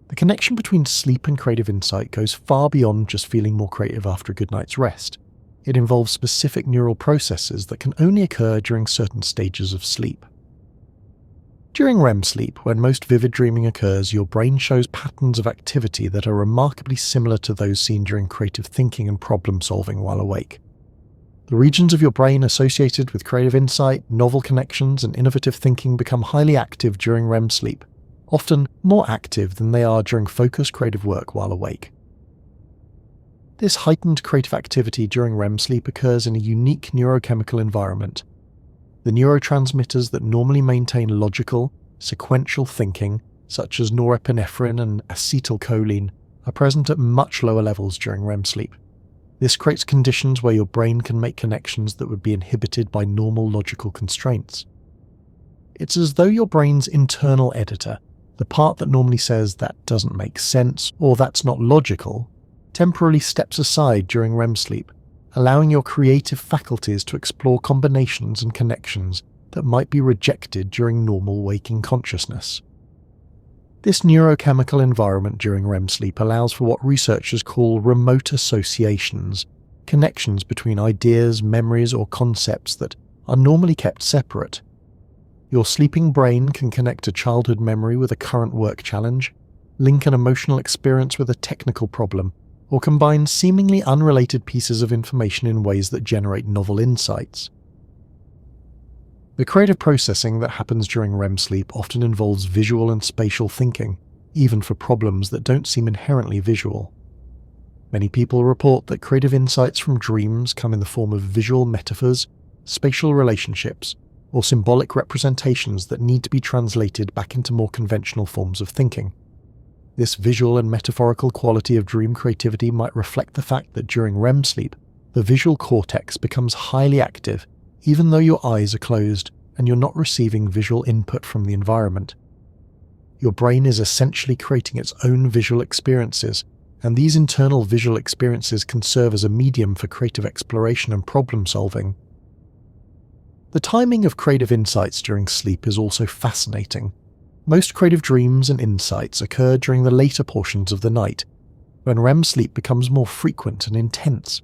Speaker 1: The connection between sleep and creative insight goes far beyond just feeling more creative after a good night's rest. It involves specific neural processes that can only occur during certain stages of sleep. During REM sleep, when most vivid dreaming occurs, your brain shows patterns of activity that are remarkably similar to those seen during creative thinking and problem-solving while awake. The regions of your brain associated with creative insight, novel connections, and innovative thinking become highly active during REM sleep, often more active than they are during focused creative work while awake. This heightened creative activity during REM sleep occurs in a unique neurochemical environment. The neurotransmitters that normally maintain logical, sequential thinking, such as norepinephrine and acetylcholine, are present at much lower levels during REM sleep. This creates conditions where your brain can make connections that would be inhibited by normal logical constraints. It's as though your brain's internal editor, the part that normally says that doesn't make sense or that's not logical, temporarily steps aside during REM sleep, allowing your creative faculties to explore combinations and connections that might be rejected during normal waking consciousness. This neurochemical environment during REM sleep allows for what researchers call remote associations, connections between ideas, memories, or concepts that are normally kept separate. Your sleeping brain can connect a childhood memory with a current work challenge, link an emotional experience with a technical problem, or combine seemingly unrelated pieces of information in ways that generate novel insights. The creative processing that happens during REM sleep often involves visual and spatial thinking, even for problems that don't seem inherently visual. Many people report that creative insights from dreams come in the form of visual metaphors, spatial relationships, or symbolic representations that need to be translated back into more conventional forms of thinking. This visual and metaphorical quality of dream creativity might reflect the fact that during REM sleep, the visual cortex becomes highly active even though your eyes are closed and you're not receiving visual input from the environment. your brain is essentially creating its own visual experiences, and these internal visual experiences can serve as a medium for creative exploration and problem solving. The timing of creative insights during sleep is also fascinating. Most creative dreams and insights occur during the later portions of the night, when REM sleep becomes more frequent and intense.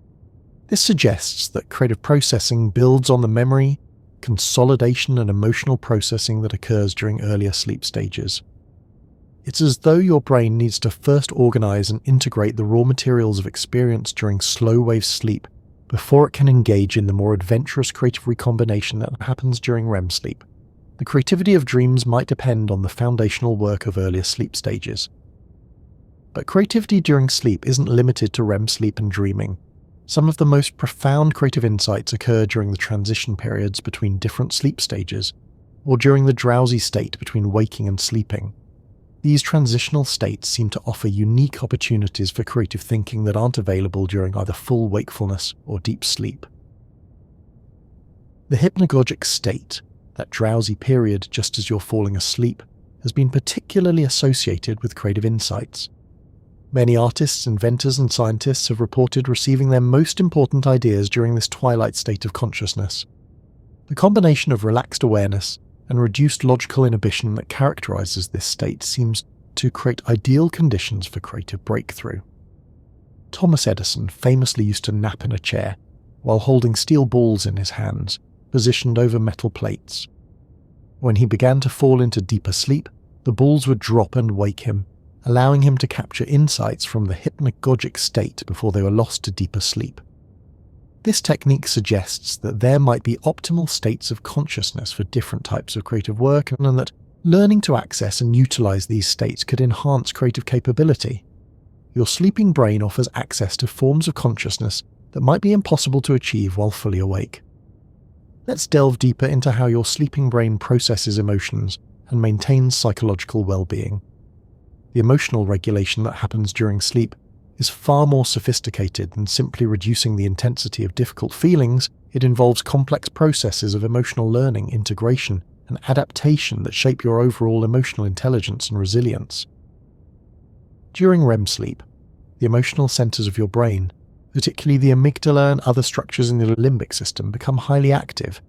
Speaker 1: This suggests that creative processing builds on the memory, consolidation, and emotional processing that occurs during earlier sleep stages. It's as though your brain needs to first organize and integrate the raw materials of experience during slow-wave sleep before it can engage in the more adventurous creative recombination that happens during REM sleep. The creativity of dreams might depend on the foundational work of earlier sleep stages. But creativity during sleep isn't limited to REM sleep and dreaming. Some of the most profound creative insights occur during the transition periods between different sleep stages, or during the drowsy state between waking and sleeping. These transitional states seem to offer unique opportunities for creative thinking that aren't available during either full wakefulness or deep sleep. The hypnagogic state, that drowsy period just as you're falling asleep, has been particularly associated with creative insights. Many artists, inventors, and scientists have reported receiving their most important ideas during this twilight state of consciousness. The combination of relaxed awareness and reduced logical inhibition that characterizes this state seems to create ideal conditions for creative breakthrough. Thomas Edison famously used to nap in a chair while holding steel balls in his hands, positioned over metal plates. When he began to fall into deeper sleep, the balls would drop and wake him, allowing him to capture insights from the hypnagogic state before they were lost to deeper sleep. This technique suggests that there might be optimal states of consciousness for different types of creative work, and that learning to access and utilize these states could enhance creative capability. Your sleeping brain offers access to forms of consciousness that might be impossible to achieve while fully awake. Let's delve deeper into how your sleeping brain processes emotions and maintains psychological well-being. The emotional regulation that happens during sleep is far more sophisticated than simply reducing the intensity of difficult feelings. It involves complex processes of emotional learning, integration, and adaptation that shape your overall emotional intelligence and resilience. During REM sleep, the emotional centers of your brain, particularly the amygdala and other structures in the limbic system, become highly active.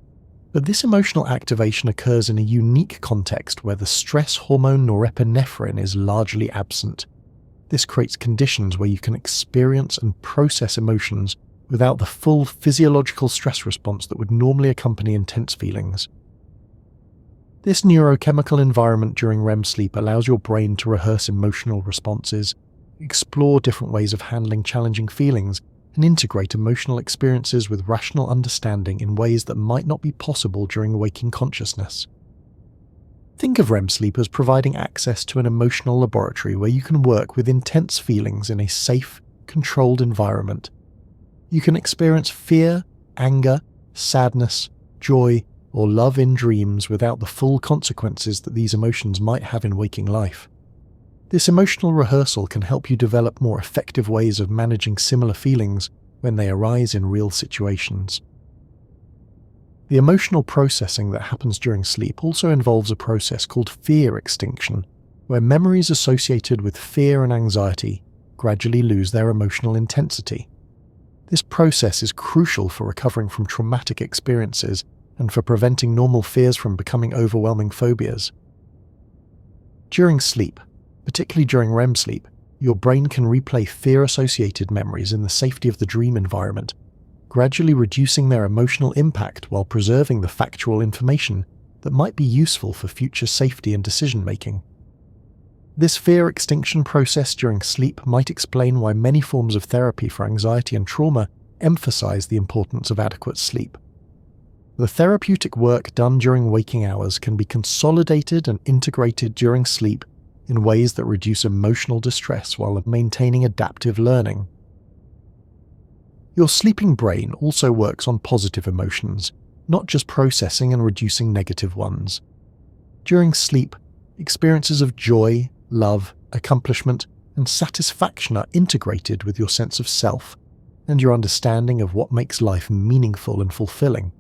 Speaker 1: But this emotional activation occurs in a unique context where the stress hormone norepinephrine is largely absent. This creates conditions where you can experience and process emotions without the full physiological stress response that would normally accompany intense feelings. This neurochemical environment during REM sleep allows your brain to rehearse emotional responses, explore different ways of handling challenging feelings, and integrate emotional experiences with rational understanding in ways that might not be possible during waking consciousness. Think of REM sleep as providing access to an emotional laboratory where you can work with intense feelings in a safe, controlled environment. You can experience fear, anger, sadness, joy, or love in dreams without the full consequences that these emotions might have in waking life. This emotional rehearsal can help you develop more effective ways of managing similar feelings when they arise in real situations. The emotional processing that happens during sleep also involves a process called fear extinction, where memories associated with fear and anxiety gradually lose their emotional intensity. This process is crucial for recovering from traumatic experiences and for preventing normal fears from becoming overwhelming phobias. During sleep, particularly during REM sleep, your brain can replay fear-associated memories in the safety of the dream environment, gradually reducing their emotional impact while preserving the factual information that might be useful for future safety and decision-making. This fear extinction process during sleep might explain why many forms of therapy for anxiety and trauma emphasize the importance of adequate sleep. The therapeutic work done during waking hours can be consolidated and integrated during sleep in ways that reduce emotional distress while maintaining adaptive learning. Your sleeping brain also works on positive emotions, not just processing and reducing negative ones. During sleep, experiences of joy, love, accomplishment, and satisfaction are integrated with your sense of self and your understanding of what makes life meaningful and fulfilling.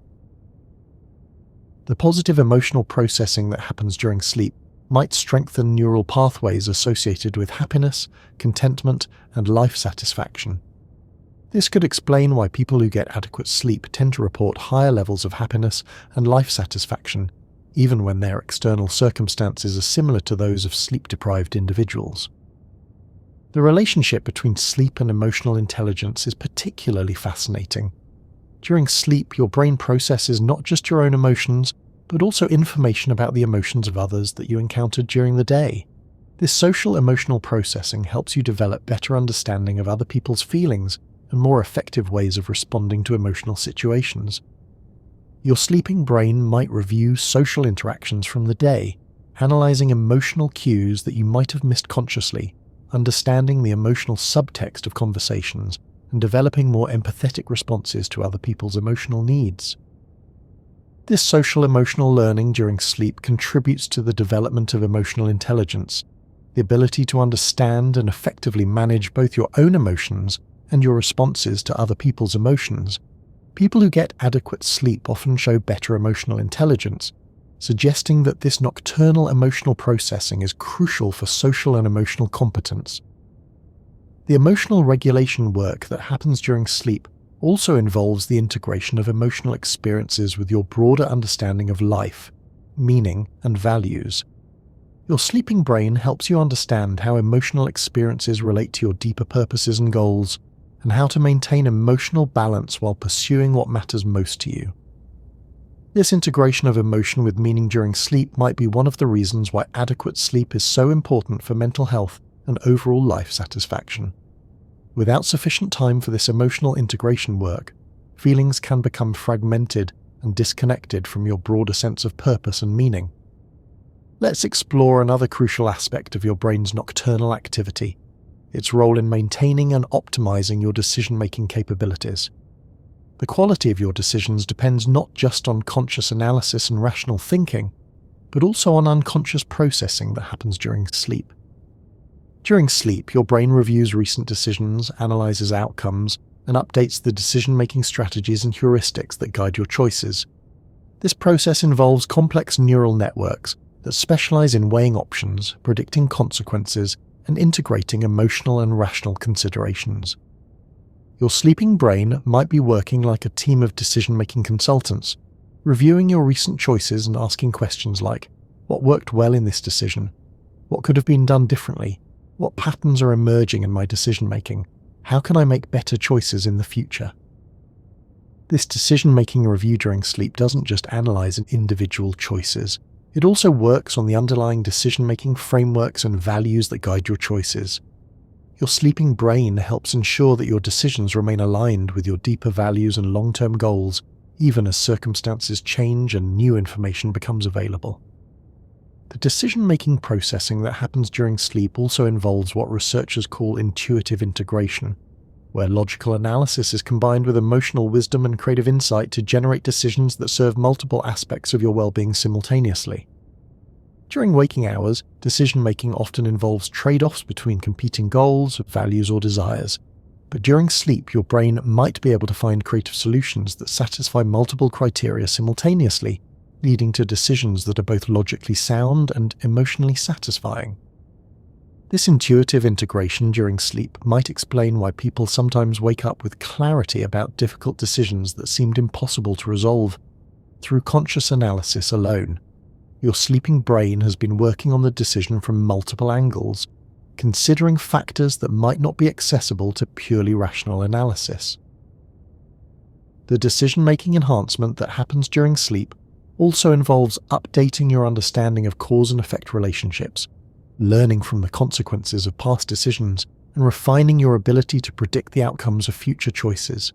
Speaker 1: The positive emotional processing that happens during sleep might strengthen neural pathways associated with happiness, contentment, and life satisfaction. This could explain why people who get adequate sleep tend to report higher levels of happiness and life satisfaction, even when their external circumstances are similar to those of sleep-deprived individuals. The relationship between sleep and emotional intelligence is particularly fascinating. During sleep, your brain processes not just your own emotions, but also information about the emotions of others that you encountered during the day. This social emotional processing helps you develop better understanding of other people's feelings and more effective ways of responding to emotional situations. Your sleeping brain might review social interactions from the day, analyzing emotional cues that you might have missed consciously, understanding the emotional subtext of conversations, and developing more empathetic responses to other people's emotional needs. This social emotional learning during sleep contributes to the development of emotional intelligence, the ability to understand and effectively manage both your own emotions and your responses to other people's emotions. People who get adequate sleep often show better emotional intelligence, suggesting that this nocturnal emotional processing is crucial for social and emotional competence. The emotional regulation work that happens during sleep also involves the integration of emotional experiences with your broader understanding of life, meaning, and values. Your sleeping brain helps you understand how emotional experiences relate to your deeper purposes and goals, and how to maintain emotional balance while pursuing what matters most to you. This integration of emotion with meaning during sleep might be one of the reasons why adequate sleep is so important for mental health and overall life satisfaction. Without sufficient time for this emotional integration work, feelings can become fragmented and disconnected from your broader sense of purpose and meaning. Let's explore another crucial aspect of your brain's nocturnal activity: its role in maintaining and optimizing your decision-making capabilities. The quality of your decisions depends not just on conscious analysis and rational thinking, but also on unconscious processing that happens during sleep. During sleep, your brain reviews recent decisions, analyzes outcomes, and updates the decision-making strategies and heuristics that guide your choices. This process involves complex neural networks that specialize in weighing options, predicting consequences, and integrating emotional and rational considerations. Your sleeping brain might be working like a team of decision-making consultants, reviewing your recent choices and asking questions like, what worked well in this decision? What could have been done differently? What patterns are emerging in my decision-making? How can I make better choices in the future? This decision-making review during sleep doesn't just analyze individual choices. It also works on the underlying decision-making frameworks and values that guide your choices. Your sleeping brain helps ensure that your decisions remain aligned with your deeper values and long-term goals, even as circumstances change and new information becomes available. The decision-making processing that happens during sleep also involves what researchers call intuitive integration, where logical analysis is combined with emotional wisdom and creative insight to generate decisions that serve multiple aspects of your well-being simultaneously. During waking hours, decision-making often involves trade-offs between competing goals, values, or desires. But during sleep, your brain might be able to find creative solutions that satisfy multiple criteria simultaneously, leading to decisions that are both logically sound and emotionally satisfying. This intuitive integration during sleep might explain why people sometimes wake up with clarity about difficult decisions that seemed impossible to resolve. Through conscious analysis alone, your sleeping brain has been working on the decision from multiple angles, considering factors that might not be accessible to purely rational analysis. The decision-making enhancement that happens during sleep also involves updating your understanding of cause and effect relationships, learning from the consequences of past decisions, and refining your ability to predict the outcomes of future choices.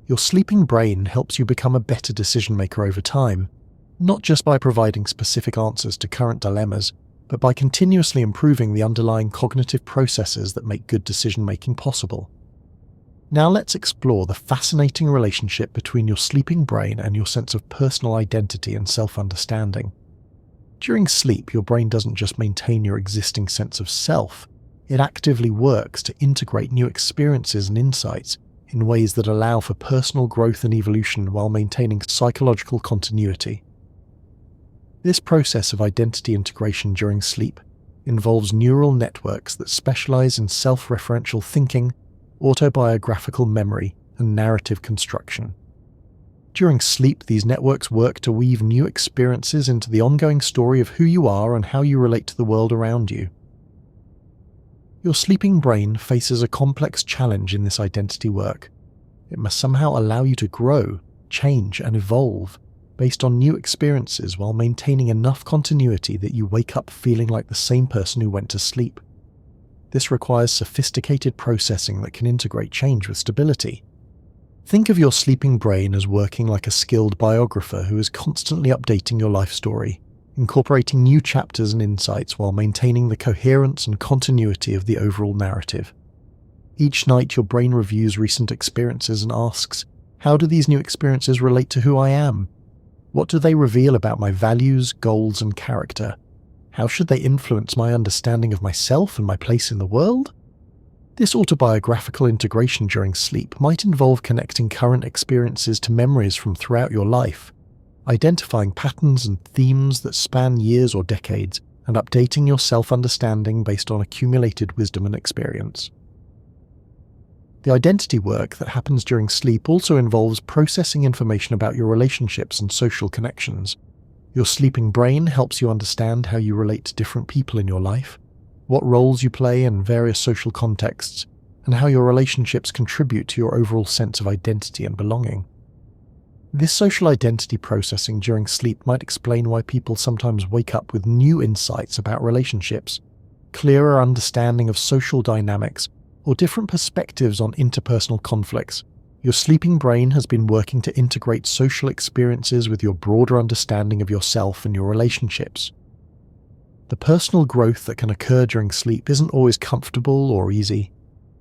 Speaker 1: Your sleeping brain helps you become a better decision-maker over time, not just by providing specific answers to current dilemmas, but by continuously improving the underlying cognitive processes that make good decision-making possible. Now let's explore the fascinating relationship between your sleeping brain and your sense of personal identity and self-understanding. During sleep, your brain doesn't just maintain your existing sense of self, it actively works to integrate new experiences and insights in ways that allow for personal growth and evolution while maintaining psychological continuity. This process of identity integration during sleep involves neural networks that specialize in self-referential thinking, autobiographical memory, and narrative construction. During sleep, these networks work to weave new experiences into the ongoing story of who you are and how you relate to the world around you. Your sleeping brain faces a complex challenge in this identity work. It must somehow allow you to grow, change, and evolve based on new experiences while maintaining enough continuity that you wake up feeling like the same person who went to sleep. This requires sophisticated processing that can integrate change with stability. Think of your sleeping brain as working like a skilled biographer who is constantly updating your life story, incorporating new chapters and insights while maintaining the coherence and continuity of the overall narrative. Each night your brain reviews recent experiences and asks, how do these new experiences relate to who I am? What do they reveal about my values, goals, and character? How should they influence my understanding of myself and my place in the world? This autobiographical integration during sleep might involve connecting current experiences to memories from throughout your life, identifying patterns and themes that span years or decades, and updating your self-understanding based on accumulated wisdom and experience. The identity work that happens during sleep also involves processing information about your relationships and social connections. Your sleeping brain helps you understand how you relate to different people in your life, what roles you play in various social contexts, and how your relationships contribute to your overall sense of identity and belonging. This social identity processing during sleep might explain why people sometimes wake up with new insights about relationships, clearer understanding of social dynamics, or different perspectives on interpersonal conflicts. Your sleeping brain has been working to integrate social experiences with your broader understanding of yourself and your relationships. The personal growth that can occur during sleep isn't always comfortable or easy.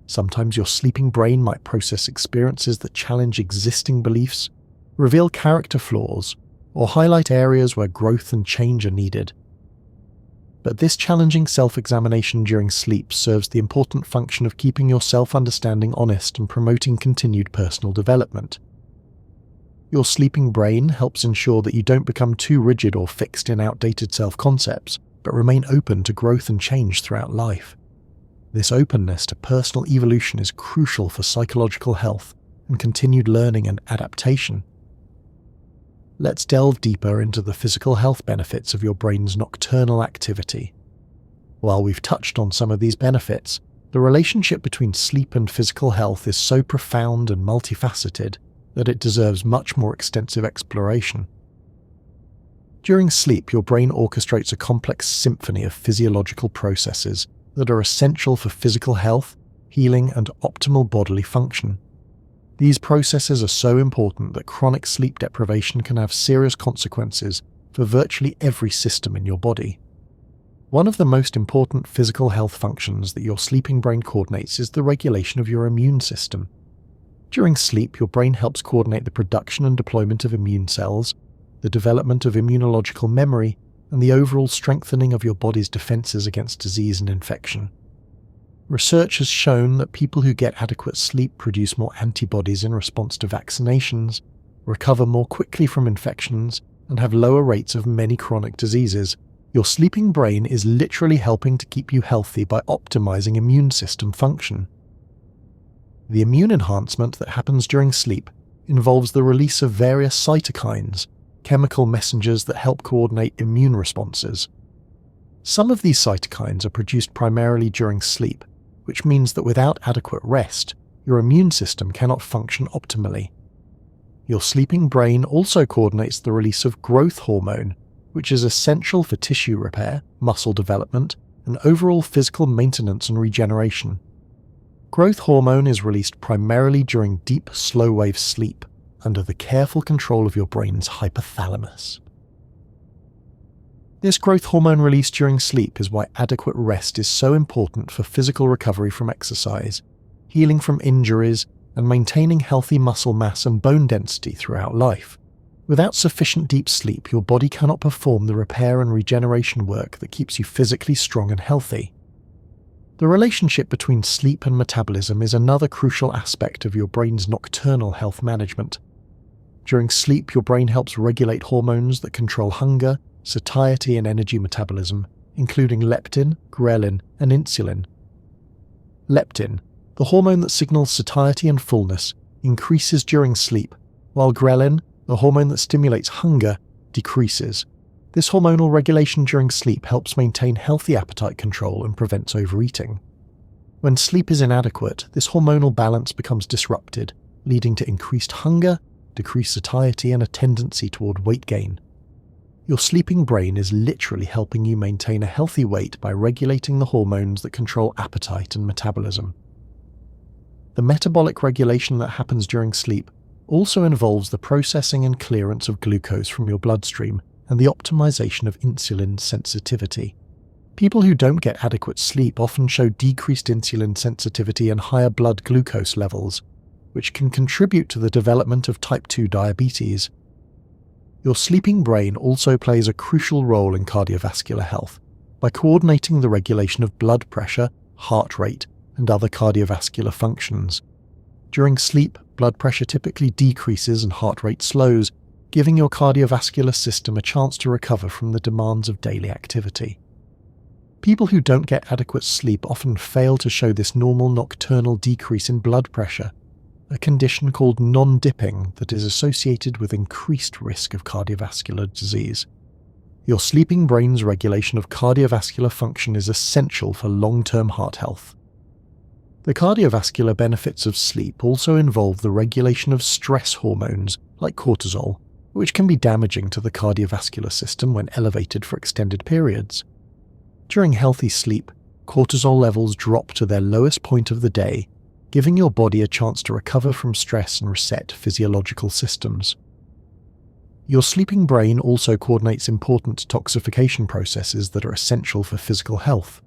Speaker 1: Sometimes your sleeping brain might process experiences that challenge existing beliefs, reveal character flaws, or highlight areas where growth and change are needed. But this challenging self-examination during sleep serves the important function of keeping your self-understanding honest and promoting continued personal development. Your sleeping brain helps ensure that you don't become too rigid or fixed in outdated self-concepts, but remain open to growth and change throughout life. This openness to personal evolution is crucial for psychological health and continued learning and adaptation. Let's delve deeper into the physical health benefits of your brain's nocturnal activity. While we've touched on some of these benefits, the relationship between sleep and physical health is so profound and multifaceted that it deserves much more extensive exploration. During sleep, your brain orchestrates a complex symphony of physiological processes that are essential for physical health, healing, and optimal bodily function. These processes are so important that chronic sleep deprivation can have serious consequences for virtually every system in your body. One of the most important physical health functions that your sleeping brain coordinates is the regulation of your immune system. During sleep, your brain helps coordinate the production and deployment of immune cells, the development of immunological memory, and the overall strengthening of your body's defenses against disease and infection. Research has shown that people who get adequate sleep produce more antibodies in response to vaccinations, recover more quickly from infections, and have lower rates of many chronic diseases. Your sleeping brain is literally helping to keep you healthy by optimizing immune system function. The immune enhancement that happens during sleep involves the release of various cytokines, chemical messengers that help coordinate immune responses. Some of these cytokines are produced primarily during sleep, which means that without adequate rest, your immune system cannot function optimally. Your sleeping brain also coordinates the release of growth hormone, which is essential for tissue repair, muscle development, and overall physical maintenance and regeneration. Growth hormone is released primarily during deep, slow-wave sleep, under the careful control of your brain's hypothalamus. This growth hormone release during sleep is why adequate rest is so important for physical recovery from exercise, healing from injuries, and maintaining healthy muscle mass and bone density throughout life. Without sufficient deep sleep, your body cannot perform the repair and regeneration work that keeps you physically strong and healthy. The relationship between sleep and metabolism is another crucial aspect of your brain's nocturnal health management. During sleep, your brain helps regulate hormones that control hunger, satiety and energy metabolism, including leptin, ghrelin, and insulin. Leptin, the hormone that signals satiety and fullness, increases during sleep, while ghrelin, the hormone that stimulates hunger, decreases. This hormonal regulation during sleep helps maintain healthy appetite control and prevents overeating. When sleep is inadequate, this hormonal balance becomes disrupted, leading to increased hunger, decreased satiety, and a tendency toward weight gain. Your sleeping brain is literally helping you maintain a healthy weight by regulating the hormones that control appetite and metabolism. The metabolic regulation that happens during sleep also involves the processing and clearance of glucose from your bloodstream and the optimization of insulin sensitivity. People who don't get adequate sleep often show decreased insulin sensitivity and higher blood glucose levels, which can contribute to the development of type 2 diabetes. Your sleeping brain also plays a crucial role in cardiovascular health by coordinating the regulation of blood pressure, heart rate, and other cardiovascular functions. During sleep, blood pressure typically decreases and heart rate slows, giving your cardiovascular system a chance to recover from the demands of daily activity. People who don't get adequate sleep often fail to show this normal nocturnal decrease in blood pressure, a condition called non-dipping that is associated with increased risk of cardiovascular disease. Your sleeping brain's regulation of cardiovascular function is essential for long-term heart health. The cardiovascular benefits of sleep also involve the regulation of stress hormones like cortisol, which can be damaging to the cardiovascular system when elevated for extended periods. During healthy sleep, cortisol levels drop to their lowest point of the day, giving your body a chance to recover from stress and reset physiological systems. Your sleeping brain also coordinates important detoxification processes that are essential for physical health.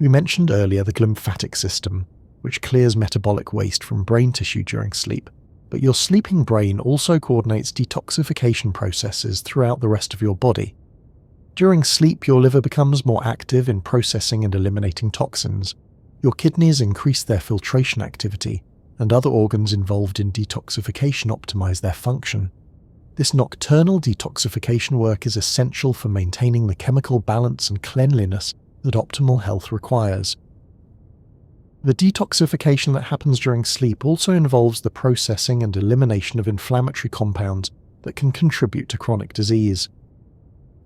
Speaker 1: We mentioned earlier the glymphatic system, which clears metabolic waste from brain tissue during sleep, but your sleeping brain also coordinates detoxification processes throughout the rest of your body. During sleep, your liver becomes more active in processing and eliminating toxins. Your kidneys increase their filtration activity, and other organs involved in detoxification optimize their function. This nocturnal detoxification work is essential for maintaining the chemical balance and cleanliness that optimal health requires. The detoxification that happens during sleep also involves the processing and elimination of inflammatory compounds that can contribute to chronic disease.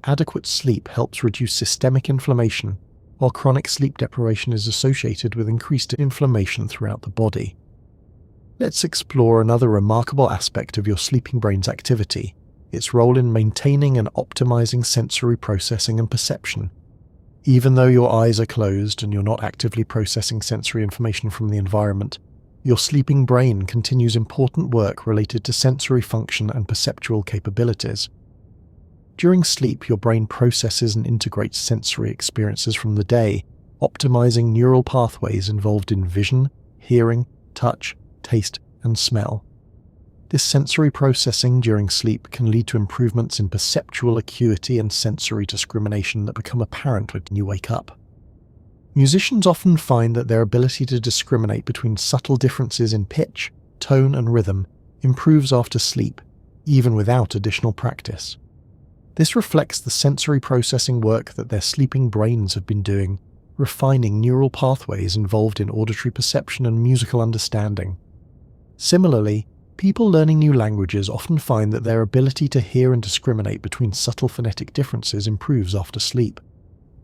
Speaker 1: Adequate sleep helps reduce systemic inflammation, while chronic sleep deprivation is associated with increased inflammation throughout the body. Let's explore another remarkable aspect of your sleeping brain's activity, its role in maintaining and optimizing sensory processing and perception. Even though your eyes are closed and you're not actively processing sensory information from the environment, your sleeping brain continues important work related to sensory function and perceptual capabilities. During sleep, your brain processes and integrates sensory experiences from the day, optimizing neural pathways involved in vision, hearing, touch, taste, and smell. This sensory processing during sleep can lead to improvements in perceptual acuity and sensory discrimination that become apparent when you wake up. Musicians often find that their ability to discriminate between subtle differences in pitch, tone, and rhythm improves after sleep, even without additional practice. This reflects the sensory processing work that their sleeping brains have been doing, refining neural pathways involved in auditory perception and musical understanding. Similarly, people learning new languages often find that their ability to hear and discriminate between subtle phonetic differences improves after sleep.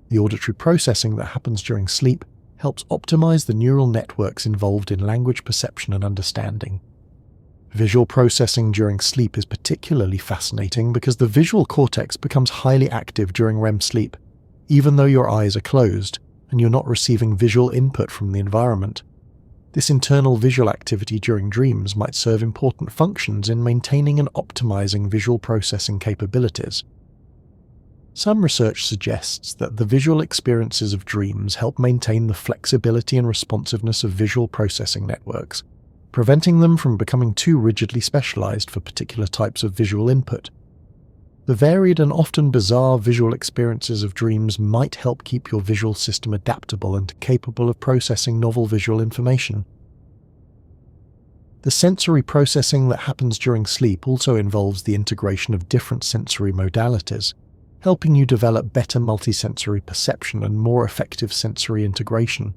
Speaker 1: The auditory processing that happens during sleep helps optimize the neural networks involved in language perception and understanding. Visual processing during sleep is particularly fascinating because the visual cortex becomes highly active during REM sleep, even though your eyes are closed and you're not receiving visual input from the environment. This internal visual activity during dreams might serve important functions in maintaining and optimizing visual processing capabilities. Some research suggests that the visual experiences of dreams help maintain the flexibility and responsiveness of visual processing networks, preventing them from becoming too rigidly specialized for particular types of visual input. The varied and often bizarre visual experiences of dreams might help keep your visual system adaptable and capable of processing novel visual information. The sensory processing that happens during sleep also involves the integration of different sensory modalities. helping you develop better multisensory perception and more effective sensory integration.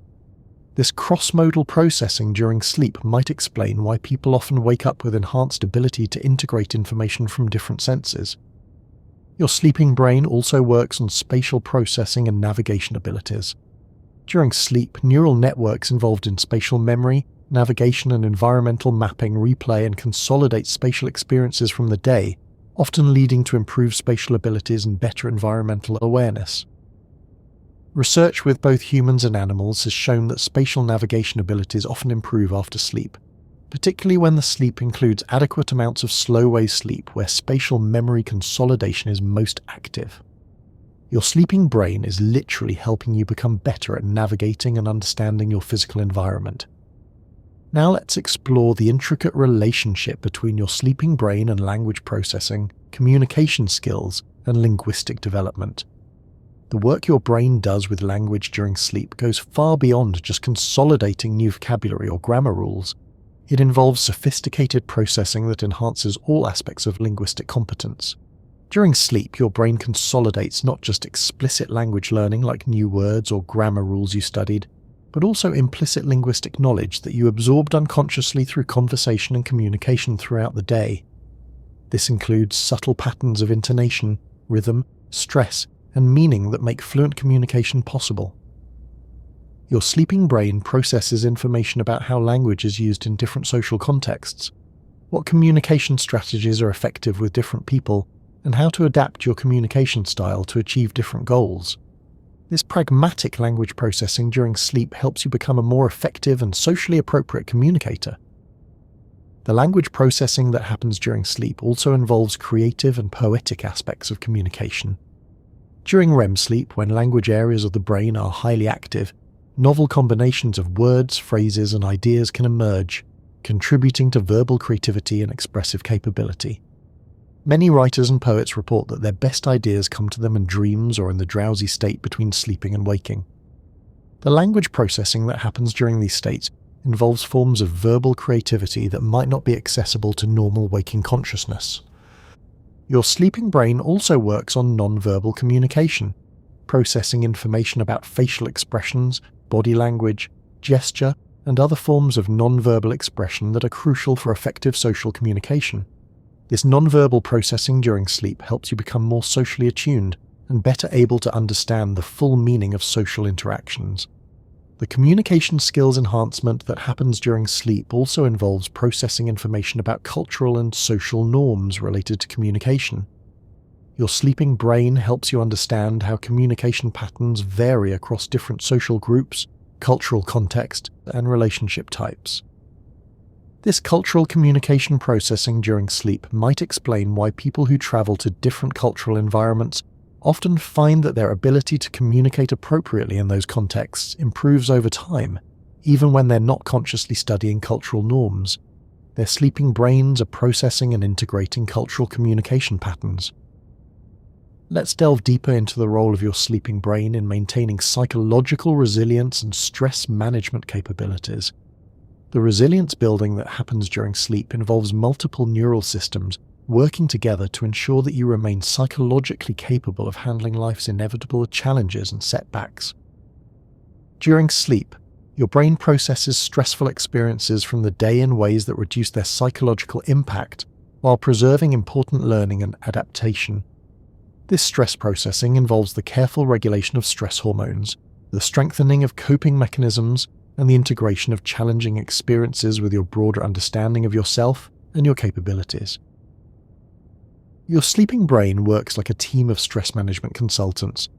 Speaker 1: This cross-modal processing during sleep might explain why people often wake up with enhanced ability to integrate information from different senses. Your sleeping brain also works on spatial processing and navigation abilities. During sleep, neural networks involved in spatial memory, navigation and environmental mapping replay and consolidate spatial experiences from the day, often leading to improved spatial abilities and better environmental awareness. Research with both humans and animals has shown that spatial navigation abilities often improve after sleep, particularly when the sleep includes adequate amounts of slow-wave sleep where spatial memory consolidation is most active. Your sleeping brain is literally helping you become better at navigating and understanding your physical environment. Now let's explore the intricate relationship between your sleeping brain and language processing, communication skills, and linguistic development. The work your brain does with language during sleep goes far beyond just consolidating new vocabulary or grammar rules. It involves sophisticated processing that enhances all aspects of linguistic competence. During sleep, your brain consolidates not just explicit language learning like new words or grammar rules you studied, but also implicit linguistic knowledge that you absorbed unconsciously through conversation and communication throughout the day. This includes subtle patterns of intonation, rhythm, stress, and meaning that make fluent communication possible. Your sleeping brain processes information about how language is used in different social contexts, what communication strategies are effective with different people, and how to adapt your communication style to achieve different goals. This pragmatic language processing during sleep helps you become a more effective and socially appropriate communicator. The language processing that happens during sleep also involves creative and poetic aspects of communication. During REM sleep, when language areas of the brain are highly active, novel combinations of words, phrases, and ideas can emerge, contributing to verbal creativity and expressive capability. Many writers and poets report that their best ideas come to them in dreams or in the drowsy state between sleeping and waking. The language processing that happens during these states involves forms of verbal creativity that might not be accessible to normal waking consciousness. Your sleeping brain also works on non-verbal communication, processing information about facial expressions, body language, gesture, and other forms of non-verbal expression that are crucial for effective social communication. This non-verbal processing during sleep helps you become more socially attuned and better able to understand the full meaning of social interactions. The communication skills enhancement that happens during sleep also involves processing information about cultural and social norms related to communication. Your sleeping brain helps you understand how communication patterns vary across different social groups, cultural context, and relationship types. This cultural communication processing during sleep might explain why people who travel to different cultural environments often find that their ability to communicate appropriately in those contexts improves over time, even when they're not consciously studying cultural norms. Their sleeping brains are processing and integrating cultural communication patterns. Let's delve deeper into the role of your sleeping brain in maintaining psychological resilience and stress management capabilities. The resilience building that happens during sleep involves multiple neural systems working together to ensure that you remain psychologically capable of handling life's inevitable challenges and setbacks. During sleep, your brain processes stressful experiences from the day in ways that reduce their psychological impact while preserving important learning and adaptation. This stress processing involves the careful regulation of stress hormones, the strengthening of coping mechanisms, and the integration of challenging experiences with your broader understanding of yourself and your capabilities. Your sleeping brain works like a team of stress management consultants,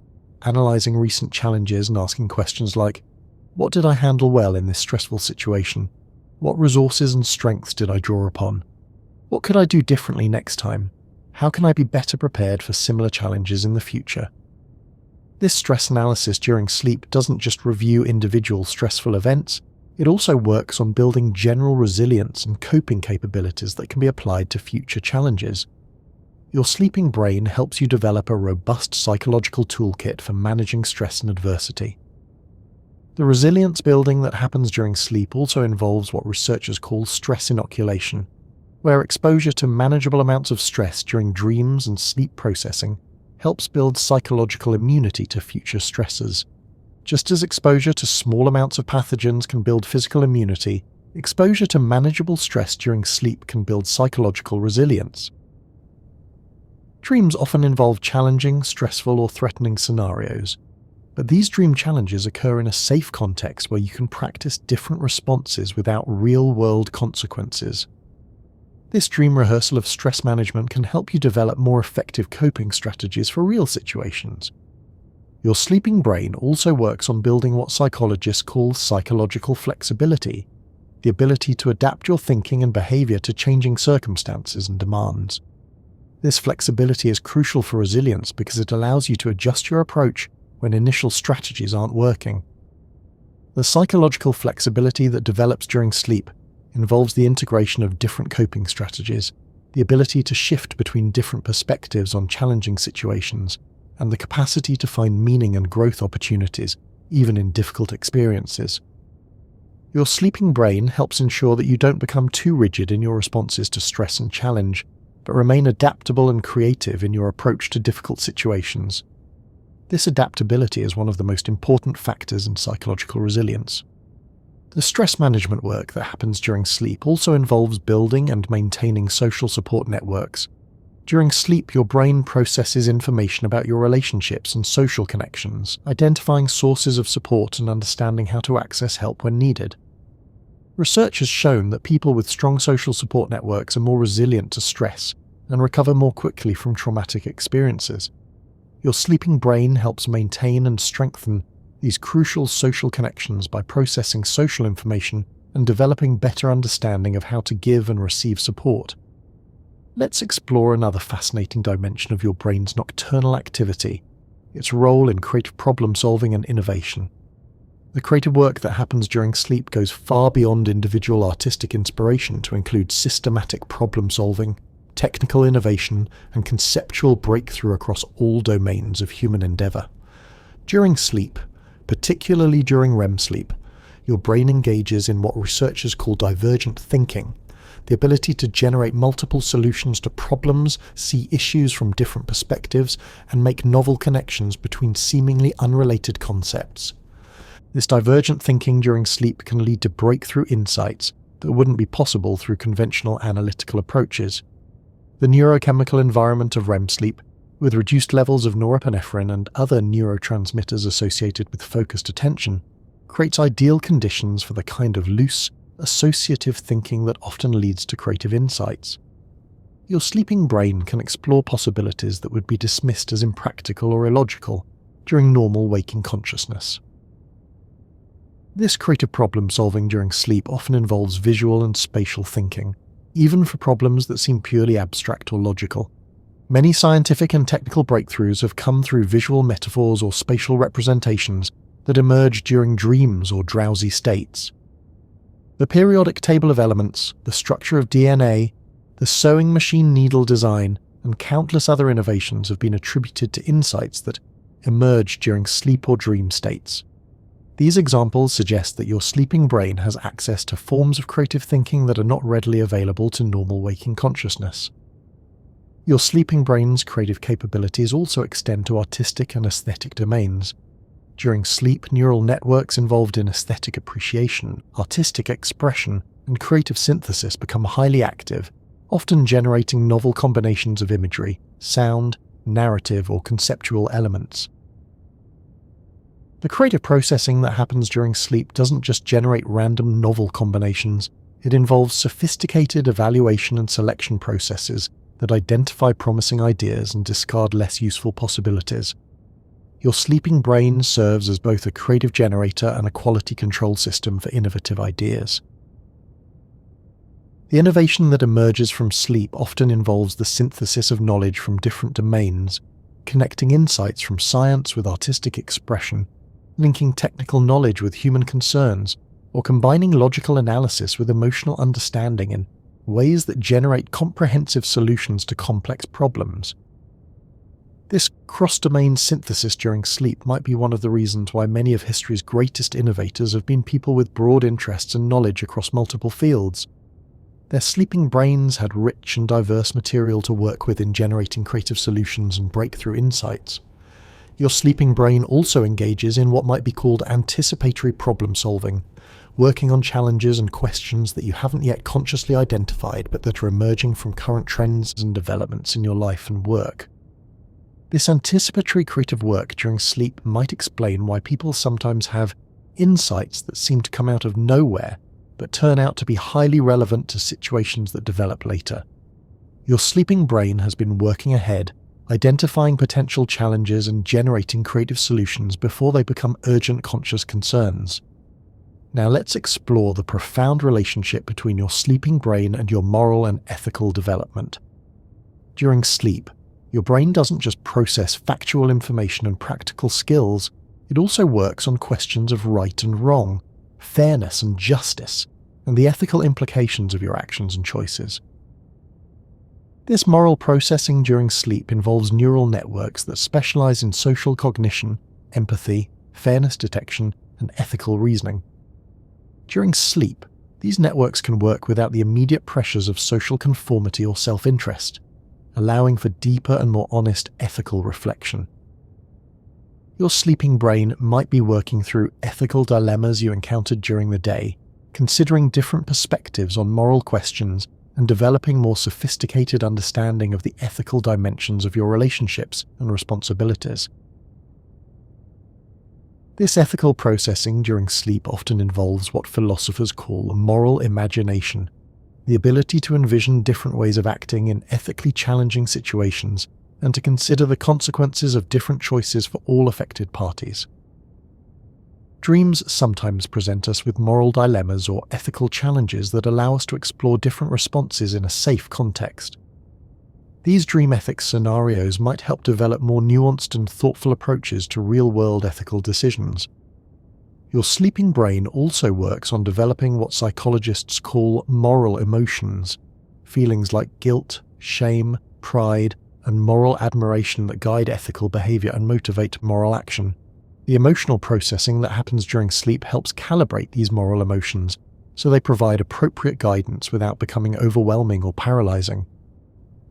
Speaker 1: analyzing recent challenges and asking questions like, what did I handle well in this stressful situation? What resources and strengths did I draw upon? What could I do differently next time? How can I be better prepared for similar challenges in the future? This stress analysis during sleep doesn't just review individual stressful events, it also works on building general resilience and coping capabilities that can be applied to future challenges. Your sleeping brain helps you develop a robust psychological toolkit for managing stress and adversity. The resilience building that happens during sleep also involves what researchers call stress inoculation, where exposure to manageable amounts of stress during dreams and sleep processing helps build psychological immunity to future stressors. Just as exposure to small amounts of pathogens can build physical immunity, exposure to manageable stress during sleep can build psychological resilience. Dreams often involve challenging, stressful, or threatening scenarios, but these dream challenges occur in a safe context where you can practice different responses without real-world consequences. This dream rehearsal of stress management can help you develop more effective coping strategies for real situations. Your sleeping brain also works on building what psychologists call psychological flexibility, the ability to adapt your thinking and behavior to changing circumstances and demands. This flexibility is crucial for resilience because it allows you to adjust your approach when initial strategies aren't working. The psychological flexibility that develops during sleep involves the integration of different coping strategies, the ability to shift between different perspectives on challenging situations, and the capacity to find meaning and growth opportunities, even in difficult experiences. Your sleeping brain helps ensure that you don't become too rigid in your responses to stress and challenge, but remain adaptable and creative in your approach to difficult situations. This adaptability is one of the most important factors in psychological resilience. The stress management work that happens during sleep also involves building and maintaining social support networks. During sleep, your brain processes information about your relationships and social connections, identifying sources of support and understanding how to access help when needed. Research has shown that people with strong social support networks are more resilient to stress and recover more quickly from traumatic experiences. Your sleeping brain helps maintain and strengthen these crucial social connections by processing social information and developing better understanding of how to give and receive support. Let's explore another fascinating dimension of your brain's nocturnal activity, its role in creative problem-solving and innovation. The creative work that happens during sleep goes far beyond individual artistic inspiration to include systematic problem-solving, technical innovation, and conceptual breakthrough across all domains of human endeavor. During sleep, particularly during REM sleep, your brain engages in what researchers call divergent thinking, the ability to generate multiple solutions to problems, see issues from different perspectives, and make novel connections between seemingly unrelated concepts. This divergent thinking during sleep can lead to breakthrough insights that wouldn't be possible through conventional analytical approaches. The neurochemical environment of REM sleep, with reduced levels of norepinephrine and other neurotransmitters associated with focused attention, creates ideal conditions for the kind of loose, associative thinking that often leads to creative insights. Your sleeping brain can explore possibilities that would be dismissed as impractical or illogical during normal waking consciousness. This creative problem-solving during sleep often involves visual and spatial thinking, even for problems that seem purely abstract or logical. Many scientific and technical breakthroughs have come through visual metaphors or spatial representations that emerge during dreams or drowsy states. The periodic table of elements, the structure of DNA, the sewing machine needle design, and countless other innovations have been attributed to insights that emerge during sleep or dream states. These examples suggest that your sleeping brain has access to forms of creative thinking that are not readily available to normal waking consciousness. Your sleeping brain's creative capabilities also extend to artistic and aesthetic domains. During sleep, neural networks involved in aesthetic appreciation, artistic expression, and creative synthesis become highly active, often generating novel combinations of imagery, sound, narrative, or conceptual elements. The creative processing that happens during sleep doesn't just generate random novel combinations, it involves sophisticated evaluation and selection processes that identify promising ideas and discard less useful possibilities. Your sleeping brain serves as both a creative generator and a quality control system for innovative ideas. The innovation that emerges from sleep often involves the synthesis of knowledge from different domains, connecting insights from science with artistic expression, linking technical knowledge with human concerns, or combining logical analysis with emotional understanding in ways that generate comprehensive solutions to complex problems. This cross-domain synthesis during sleep might be one of the reasons why many of history's greatest innovators have been people with broad interests and knowledge across multiple fields. Their sleeping brains had rich and diverse material to work with in generating creative solutions and breakthrough insights. Your sleeping brain also engages in what might be called anticipatory problem solving, working on challenges and questions that you haven't yet consciously identified but that are emerging from current trends and developments in your life and work. This anticipatory creative work during sleep might explain why people sometimes have insights that seem to come out of nowhere but turn out to be highly relevant to situations that develop later. Your sleeping brain has been working ahead, identifying potential challenges and generating creative solutions before they become urgent conscious concerns. Now let's explore the profound relationship between your sleeping brain and your moral and ethical development. During sleep, your brain doesn't just process factual information and practical skills, it also works on questions of right and wrong, fairness and justice, and the ethical implications of your actions and choices. This moral processing during sleep involves neural networks that specialize in social cognition, empathy, fairness detection, and ethical reasoning. During sleep, these networks can work without the immediate pressures of social conformity or self-interest, allowing for deeper and more honest ethical reflection. Your sleeping brain might be working through ethical dilemmas you encountered during the day, considering different perspectives on moral questions and developing more sophisticated understanding of the ethical dimensions of your relationships and responsibilities. This ethical processing during sleep often involves what philosophers call moral imagination, the ability to envision different ways of acting in ethically challenging situations and to consider the consequences of different choices for all affected parties. Dreams sometimes present us with moral dilemmas or ethical challenges that allow us to explore different responses in a safe context. These dream ethics scenarios might help develop more nuanced and thoughtful approaches to real-world ethical decisions. Your sleeping brain also works on developing what psychologists call moral emotions, feelings like guilt, shame, pride, and moral admiration that guide ethical behavior and motivate moral action. The emotional processing that happens during sleep helps calibrate these moral emotions, so they provide appropriate guidance without becoming overwhelming or paralyzing.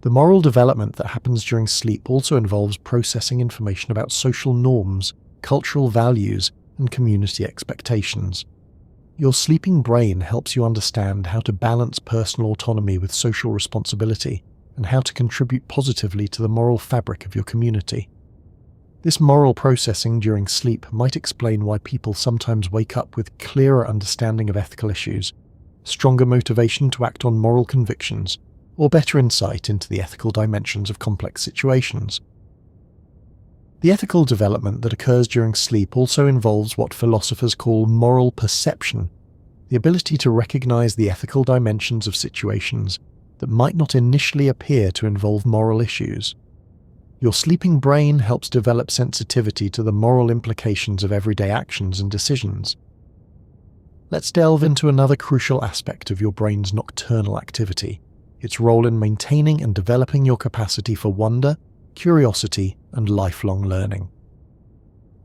Speaker 1: The moral development that happens during sleep also involves processing information about social norms, cultural values, and community expectations. Your sleeping brain helps you understand how to balance personal autonomy with social responsibility, and how to contribute positively to the moral fabric of your community. This moral processing during sleep might explain why people sometimes wake up with clearer understanding of ethical issues, stronger motivation to act on moral convictions, or better insight into the ethical dimensions of complex situations. The ethical development that occurs during sleep also involves what philosophers call moral perception, the ability to recognize the ethical dimensions of situations that might not initially appear to involve moral issues. Your sleeping brain helps develop sensitivity to the moral implications of everyday actions and decisions. Let's delve into another crucial aspect of your brain's nocturnal activity, its role in maintaining and developing your capacity for wonder, curiosity, and lifelong learning.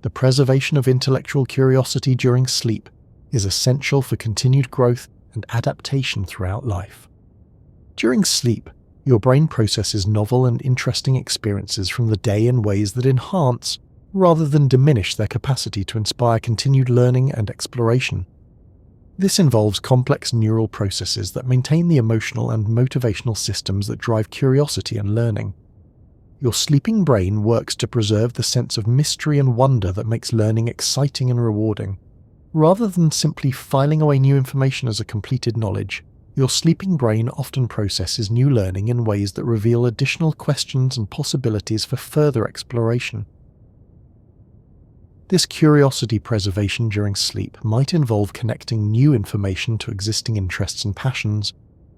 Speaker 1: The preservation of intellectual curiosity during sleep is essential for continued growth and adaptation throughout life. During sleep, your brain processes novel and interesting experiences from the day in ways that enhance, rather than diminish, their capacity to inspire continued learning and exploration. This involves complex neural processes that maintain the emotional and motivational systems that drive curiosity and learning. Your sleeping brain works to preserve the sense of mystery and wonder that makes learning exciting and rewarding. Rather than simply filing away new information as a completed knowledge, your sleeping brain often processes new learning in ways that reveal additional questions and possibilities for further exploration. This curiosity preservation during sleep might involve connecting new information to existing interests and passions,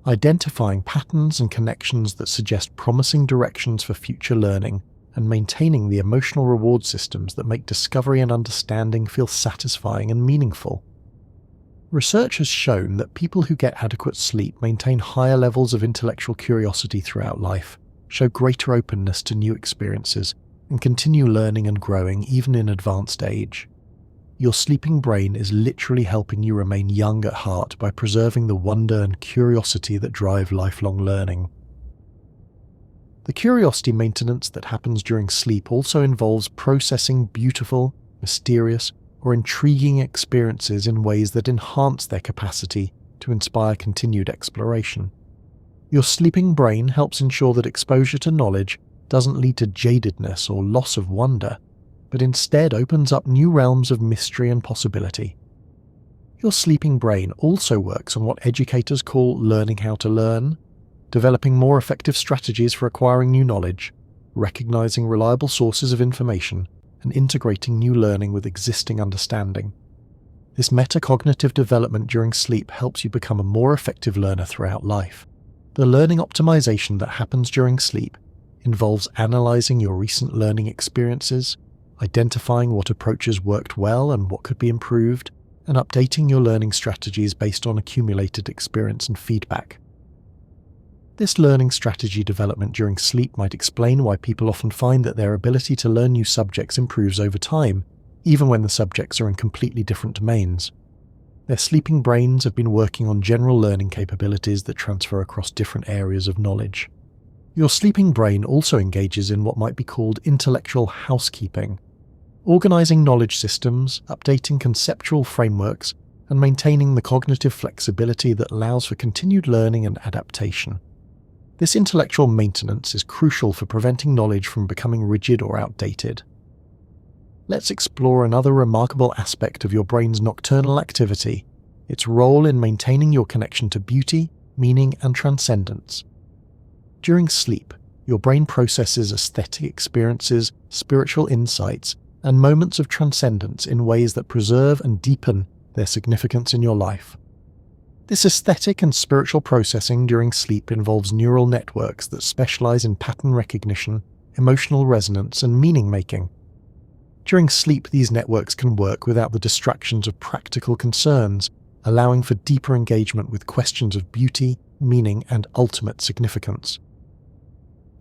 Speaker 1: identifying patterns and connections that suggest promising directions for future learning, and maintaining the emotional reward systems that make discovery and understanding feel satisfying and meaningful. Research has shown that people who get adequate sleep maintain higher levels of intellectual curiosity throughout life, show greater openness to new experiences, and continue learning and growing even in advanced age. your sleeping brain is literally helping you remain young at heart by preserving the wonder and curiosity that drive lifelong learning. The curiosity maintenance that happens during sleep also involves processing beautiful, mysterious, or intriguing experiences in ways that enhance their capacity to inspire continued exploration. Your sleeping brain helps ensure that exposure to knowledge doesn't lead to jadedness or loss of wonder, but instead opens up new realms of mystery and possibility. Your sleeping brain also works on what educators call learning how to learn, developing more effective strategies for acquiring new knowledge, recognizing reliable sources of information, and integrating new learning with existing understanding. This metacognitive development during sleep helps you become a more effective learner throughout life. The learning optimization that happens during sleep involves analyzing your recent learning experiences, identifying what approaches worked well and what could be improved, and updating your learning strategies based on accumulated experience and feedback. This learning strategy development during sleep might explain why people often find that their ability to learn new subjects improves over time, even when the subjects are in completely different domains. Their sleeping brains have been working on general learning capabilities that transfer across different areas of knowledge. Your sleeping brain also engages in what might be called intellectual housekeeping, organizing knowledge systems, updating conceptual frameworks, and maintaining the cognitive flexibility that allows for continued learning and adaptation. This intellectual maintenance is crucial for preventing knowledge from becoming rigid or outdated. Let's explore another remarkable aspect of your brain's nocturnal activity, its role in maintaining your connection to beauty, meaning, and transcendence. During sleep, your brain processes aesthetic experiences, spiritual insights, and moments of transcendence in ways that preserve and deepen their significance in your life. This aesthetic and spiritual processing during sleep involves neural networks that specialize in pattern recognition, emotional resonance, and meaning-making. During sleep, these networks can work without the distractions of practical concerns, allowing for deeper engagement with questions of beauty, meaning, and ultimate significance.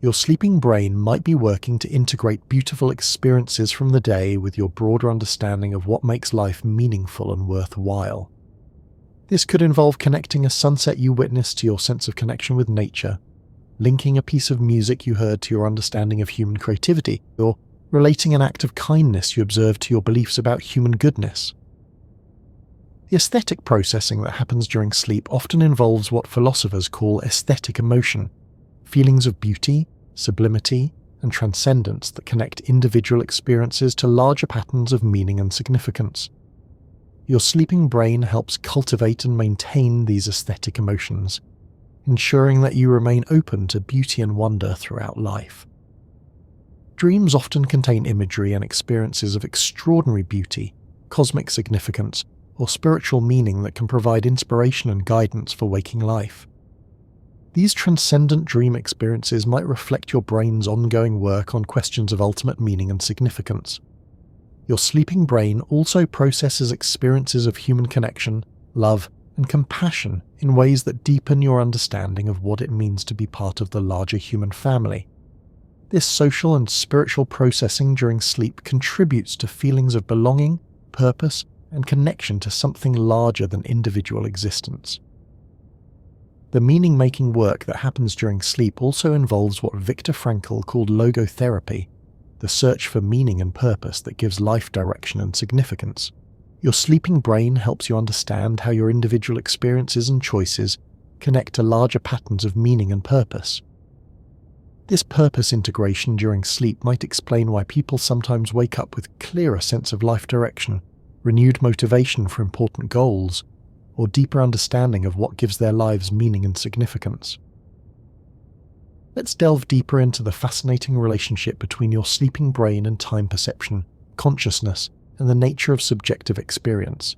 Speaker 1: Your sleeping brain might be working to integrate beautiful experiences from the day with your broader understanding of what makes life meaningful and worthwhile. This could involve connecting a sunset you witnessed to your sense of connection with nature, linking a piece of music you heard to your understanding of human creativity, or relating an act of kindness you observed to your beliefs about human goodness. The aesthetic processing that happens during sleep often involves what philosophers call aesthetic emotion, feelings of beauty, sublimity, and transcendence that connect individual experiences to larger patterns of meaning and significance. Your sleeping brain helps cultivate and maintain these aesthetic emotions, ensuring that you remain open to beauty and wonder throughout life. Dreams often contain imagery and experiences of extraordinary beauty, cosmic significance, or spiritual meaning that can provide inspiration and guidance for waking life. These transcendent dream experiences might reflect your brain's ongoing work on questions of ultimate meaning and significance. Your sleeping brain also processes experiences of human connection, love, and compassion in ways that deepen your understanding of what it means to be part of the larger human family. This social and spiritual processing during sleep contributes to feelings of belonging, purpose, and connection to something larger than individual existence. The meaning-making work that happens during sleep also involves what Viktor Frankl called logotherapy, the search for meaning and purpose that gives life direction and significance. Your sleeping brain helps you understand how your individual experiences and choices connect to larger patterns of meaning and purpose. This purpose integration during sleep might explain why people sometimes wake up with a clearer sense of life direction, renewed motivation for important goals, or deeper understanding of what gives their lives meaning and significance. Let's delve deeper into the fascinating relationship between your sleeping brain and time perception, consciousness, and the nature of subjective experience.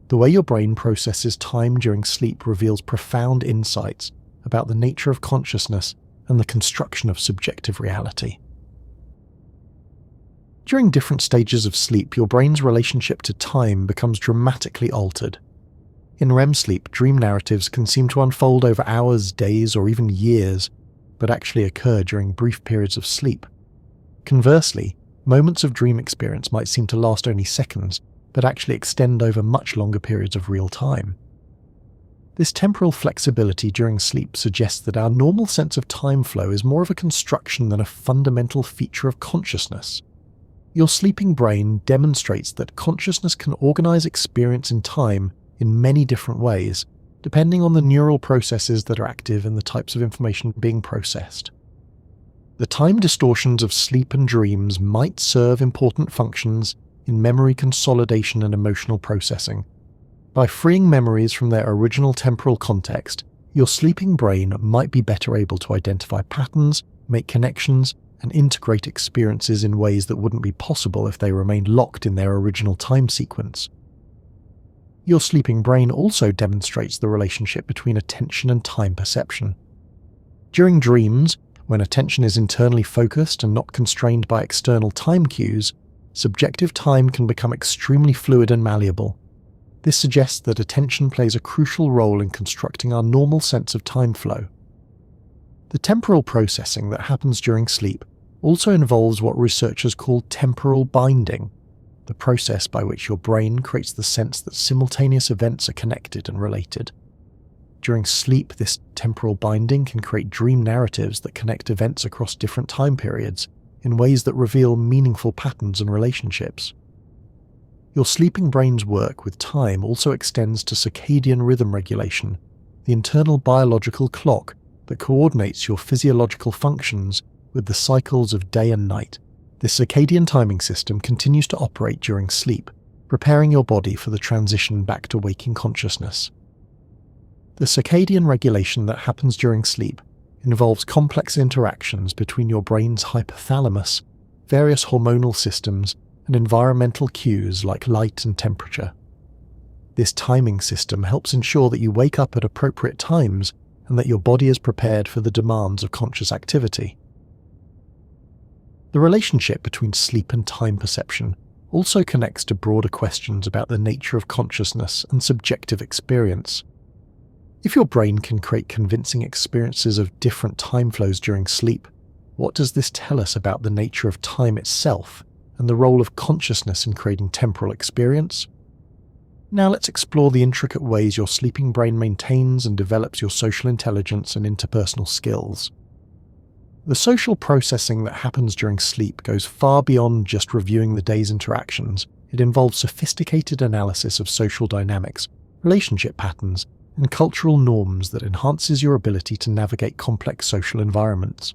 Speaker 1: The way your brain processes time during sleep reveals profound insights about the nature of consciousness and the construction of subjective reality. During different stages of sleep, your brain's relationship to time becomes dramatically altered. In REM sleep, dream narratives can seem to unfold over hours, days, or even years, but actually occur during brief periods of sleep. Conversely, moments of dream experience might seem to last only seconds, but actually extend over much longer periods of real time. This temporal flexibility during sleep suggests that our normal sense of time flow is more of a construction than a fundamental feature of consciousness. Your sleeping brain demonstrates that consciousness can organize experience in time in many different ways, depending on the neural processes that are active and the types of information being processed. The time distortions of sleep and dreams might serve important functions in memory consolidation and emotional processing. By freeing memories from their original temporal context, your sleeping brain might be better able to identify patterns, make connections, and integrate experiences in ways that wouldn't be possible if they remained locked in their original time sequence. Your sleeping brain also demonstrates the relationship between attention and time perception. During dreams, when attention is internally focused and not constrained by external time cues, subjective time can become extremely fluid and malleable. This suggests that attention plays a crucial role in constructing our normal sense of time flow. The temporal processing that happens during sleep also involves what researchers call temporal binding, the process by which your brain creates the sense that simultaneous events are connected and related. During sleep, this temporal binding can create dream narratives that connect events across different time periods in ways that reveal meaningful patterns and relationships. Your sleeping brain's work with time also extends to circadian rhythm regulation, the internal biological clock that coordinates your physiological functions with the cycles of day and night. This circadian timing system continues to operate during sleep, preparing your body for the transition back to waking consciousness. The circadian regulation that happens during sleep involves complex interactions between your brain's hypothalamus, various hormonal systems, and environmental cues like light and temperature. This timing system helps ensure that you wake up at appropriate times and that your body is prepared for the demands of conscious activity. The relationship between sleep and time perception also connects to broader questions about the nature of consciousness and subjective experience. If your brain can create convincing experiences of different time flows during sleep, what does this tell us about the nature of time itself and the role of consciousness in creating temporal experience? Now let's explore the intricate ways your sleeping brain maintains and develops your social intelligence and interpersonal skills. The social processing that happens during sleep goes far beyond just reviewing the day's interactions. It involves sophisticated analysis of social dynamics, relationship patterns, and cultural norms that enhances your ability to navigate complex social environments.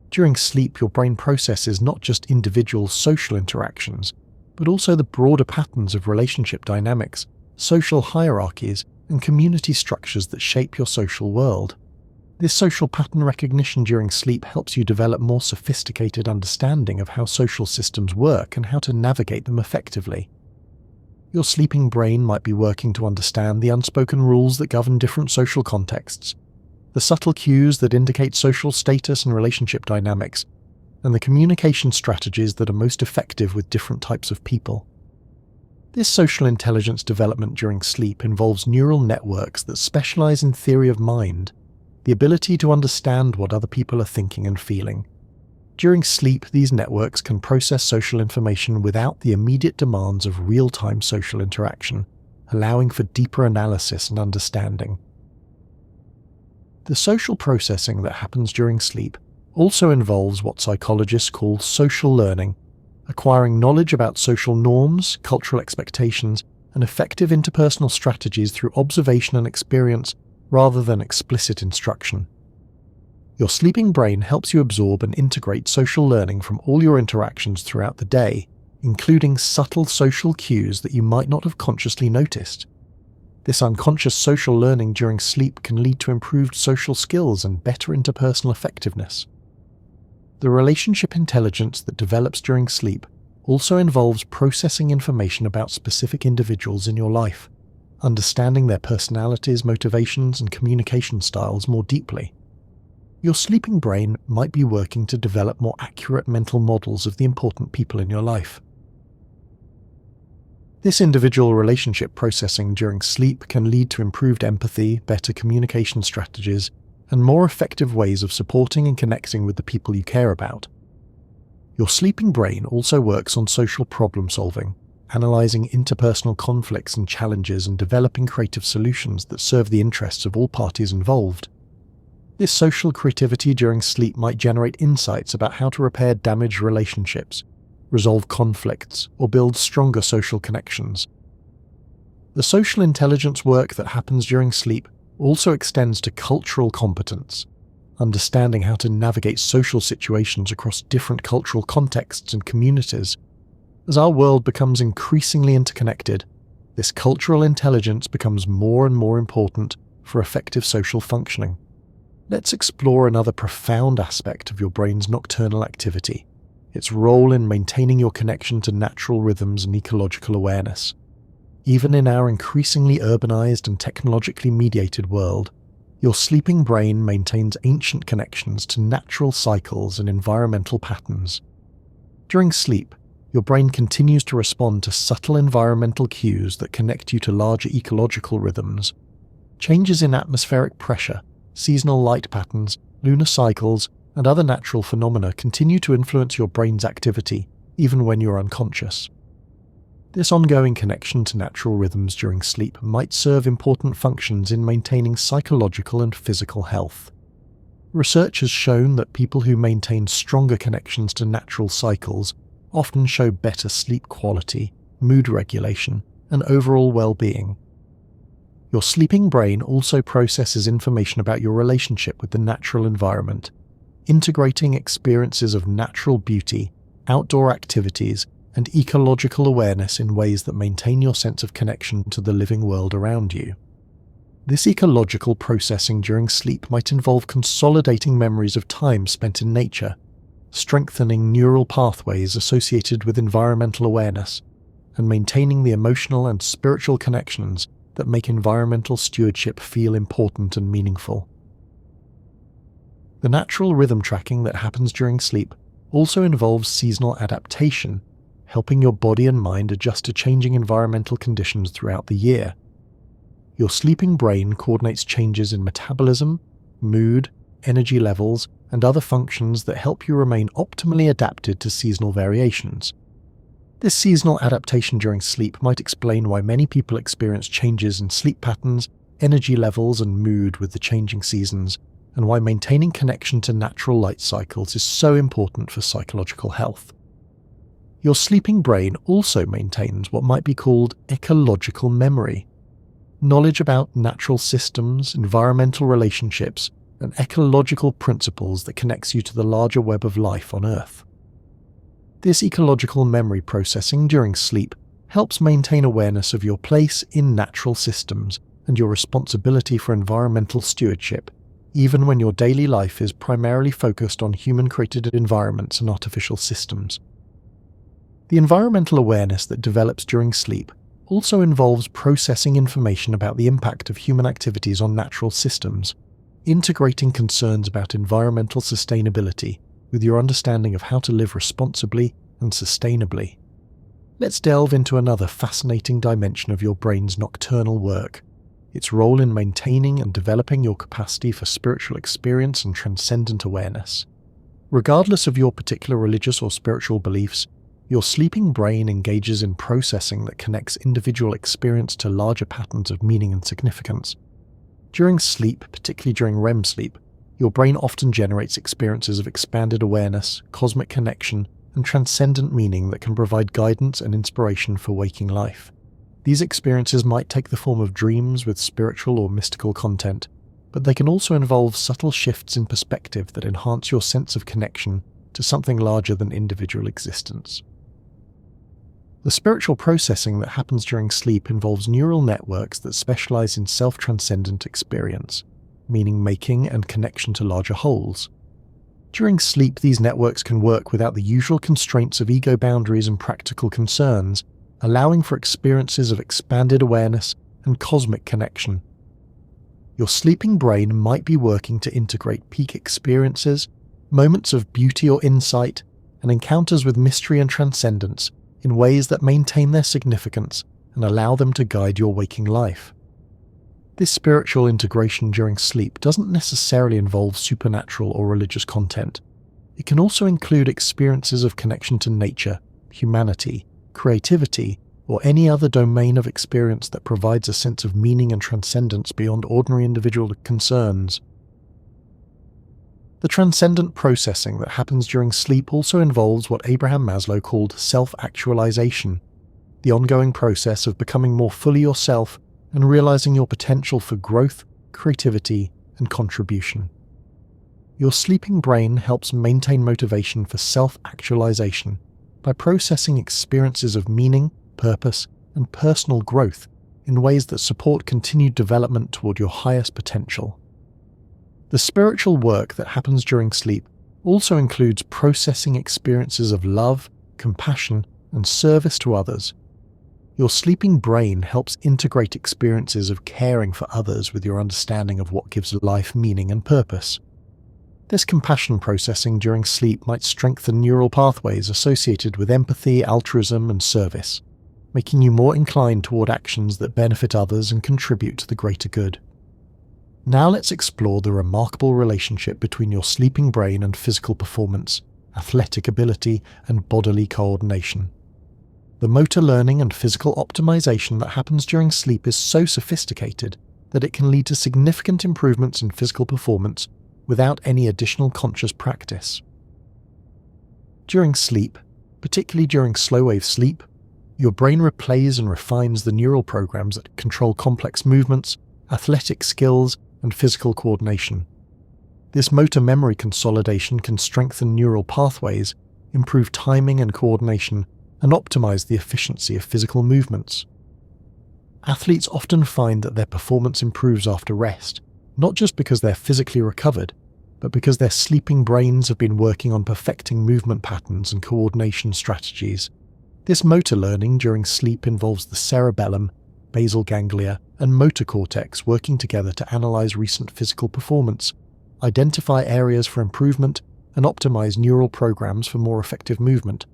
Speaker 1: During sleep, your brain processes not just individual social interactions, but also the broader patterns of relationship dynamics, social hierarchies, and community structures that shape your social world. This social pattern recognition during sleep helps you develop more sophisticated understanding of how social systems work and how to navigate them effectively. Your sleeping brain might be working to understand the unspoken rules that govern different social contexts, the subtle cues that indicate social status and relationship dynamics, and the communication strategies that are most effective with different types of people. This social intelligence development during sleep involves neural networks that specialize in theory of mind, the ability to understand what other people are thinking and feeling. During sleep, these networks can process social information without the immediate demands of real-time social interaction, allowing for deeper analysis and understanding. The social processing that happens during sleep also involves what psychologists call social learning, acquiring knowledge about social norms, cultural expectations, and effective interpersonal strategies through observation and experience rather than explicit instruction. Your sleeping brain helps you absorb and integrate social learning from all your interactions throughout the day, including subtle social cues that you might not have consciously noticed. This unconscious social learning during sleep can lead to improved social skills and better interpersonal effectiveness. The relationship intelligence that develops during sleep also involves processing information about specific individuals in your life, understanding their personalities, motivations, and communication styles more deeply. Your sleeping brain might be working to develop more accurate mental models of the important people in your life. This individual relationship processing during sleep can lead to improved empathy, better communication strategies, and more effective ways of supporting and connecting with the people you care about. Your sleeping brain also works on social problem solving, analysing interpersonal conflicts and challenges and developing creative solutions that serve the interests of all parties involved. This social creativity during sleep might generate insights about how to repair damaged relationships, resolve conflicts, or build stronger social connections. The social intelligence work that happens during sleep also extends to cultural competence, understanding how to navigate social situations across different cultural contexts and communities. As our world becomes increasingly interconnected, this cultural intelligence becomes more and more important for effective social functioning. Let's explore another profound aspect of your brain's nocturnal activity, its role in maintaining your connection to natural rhythms and ecological awareness. Even in our increasingly urbanized and technologically mediated world, your sleeping brain maintains ancient connections to natural cycles and environmental patterns. During sleep, your brain continues to respond to subtle environmental cues that connect you to larger ecological rhythms. Changes in atmospheric pressure, seasonal light patterns, lunar cycles, and other natural phenomena continue to influence your brain's activity, even when you're unconscious. This ongoing connection to natural rhythms during sleep might serve important functions in maintaining psychological and physical health. Research has shown that people who maintain stronger connections to natural cycles often show better sleep quality, mood regulation, and overall well-being. Your sleeping brain also processes information about your relationship with the natural environment, integrating experiences of natural beauty, outdoor activities, and ecological awareness in ways that maintain your sense of connection to the living world around you. This ecological processing during sleep might involve consolidating memories of time spent in nature, strengthening neural pathways associated with environmental awareness, and maintaining the emotional and spiritual connections that make environmental stewardship feel important and meaningful. The natural rhythm tracking that happens during sleep also involves seasonal adaptation, helping your body and mind adjust to changing environmental conditions throughout the year. Your sleeping brain coordinates changes in metabolism, mood, energy levels, and other functions that help you remain optimally adapted to seasonal variations. This seasonal adaptation during sleep might explain why many people experience changes in sleep patterns, energy levels, and mood with the changing seasons, and why maintaining connection to natural light cycles is so important for psychological health. Your sleeping brain also maintains what might be called ecological memory, knowledge about natural systems, environmental relationships, and ecological principles that connects you to the larger web of life on Earth. This ecological memory processing during sleep helps maintain awareness of your place in natural systems and your responsibility for environmental stewardship, even when your daily life is primarily focused on human-created environments and artificial systems. The environmental awareness that develops during sleep also involves processing information about the impact of human activities on natural systems, integrating concerns about environmental sustainability with your understanding of how to live responsibly and sustainably. Let's delve into another fascinating dimension of your brain's nocturnal work, its role in maintaining and developing your capacity for spiritual experience and transcendent awareness. Regardless of your particular religious or spiritual beliefs, your sleeping brain engages in processing that connects individual experience to larger patterns of meaning and significance. During sleep, particularly during REM sleep, your brain often generates experiences of expanded awareness, cosmic connection, and transcendent meaning that can provide guidance and inspiration for waking life. These experiences might take the form of dreams with spiritual or mystical content, but they can also involve subtle shifts in perspective that enhance your sense of connection to something larger than individual existence. The spiritual processing that happens during sleep involves neural networks that specialize in self-transcendent experience, meaning making and connection to larger wholes. During sleep, these networks can work without the usual constraints of ego boundaries and practical concerns, allowing for experiences of expanded awareness and cosmic connection. Your sleeping brain might be working to integrate peak experiences, moments of beauty or insight, and encounters with mystery and transcendence in ways that maintain their significance and allow them to guide your waking life. This spiritual integration during sleep doesn't necessarily involve supernatural or religious content. It can also include experiences of connection to nature, humanity, creativity, or any other domain of experience that provides a sense of meaning and transcendence beyond ordinary individual concerns. The transcendent processing that happens during sleep also involves what Abraham Maslow called self-actualization, the ongoing process of becoming more fully yourself and realizing your potential for growth, creativity, and contribution. Your sleeping brain helps maintain motivation for self-actualization by processing experiences of meaning, purpose, and personal growth in ways that support continued development toward your highest potential. The spiritual work that happens during sleep also includes processing experiences of love, compassion, and service to others. Your sleeping brain helps integrate experiences of caring for others with your understanding of what gives life meaning and purpose. This compassion processing during sleep might strengthen neural pathways associated with empathy, altruism, and service, making you more inclined toward actions that benefit others and contribute to the greater good. Now let's explore the remarkable relationship between your sleeping brain and physical performance, athletic ability, and bodily coordination. The motor learning and physical optimization that happens during sleep is so sophisticated that it can lead to significant improvements in physical performance without any additional conscious practice. During sleep, particularly during slow-wave sleep, your brain replays and refines the neural programs that control complex movements, athletic skills, and physical coordination. This motor memory consolidation can strengthen neural pathways, improve timing and coordination, and optimize the efficiency of physical movements. Athletes often find that their performance improves after rest, not just because they're physically recovered, but because their sleeping brains have been working on perfecting movement patterns and coordination strategies. This motor learning during sleep involves the cerebellum, basal ganglia, and motor cortex working together to analyze recent physical performance, identify areas for improvement, and optimize neural programs for more effective movement.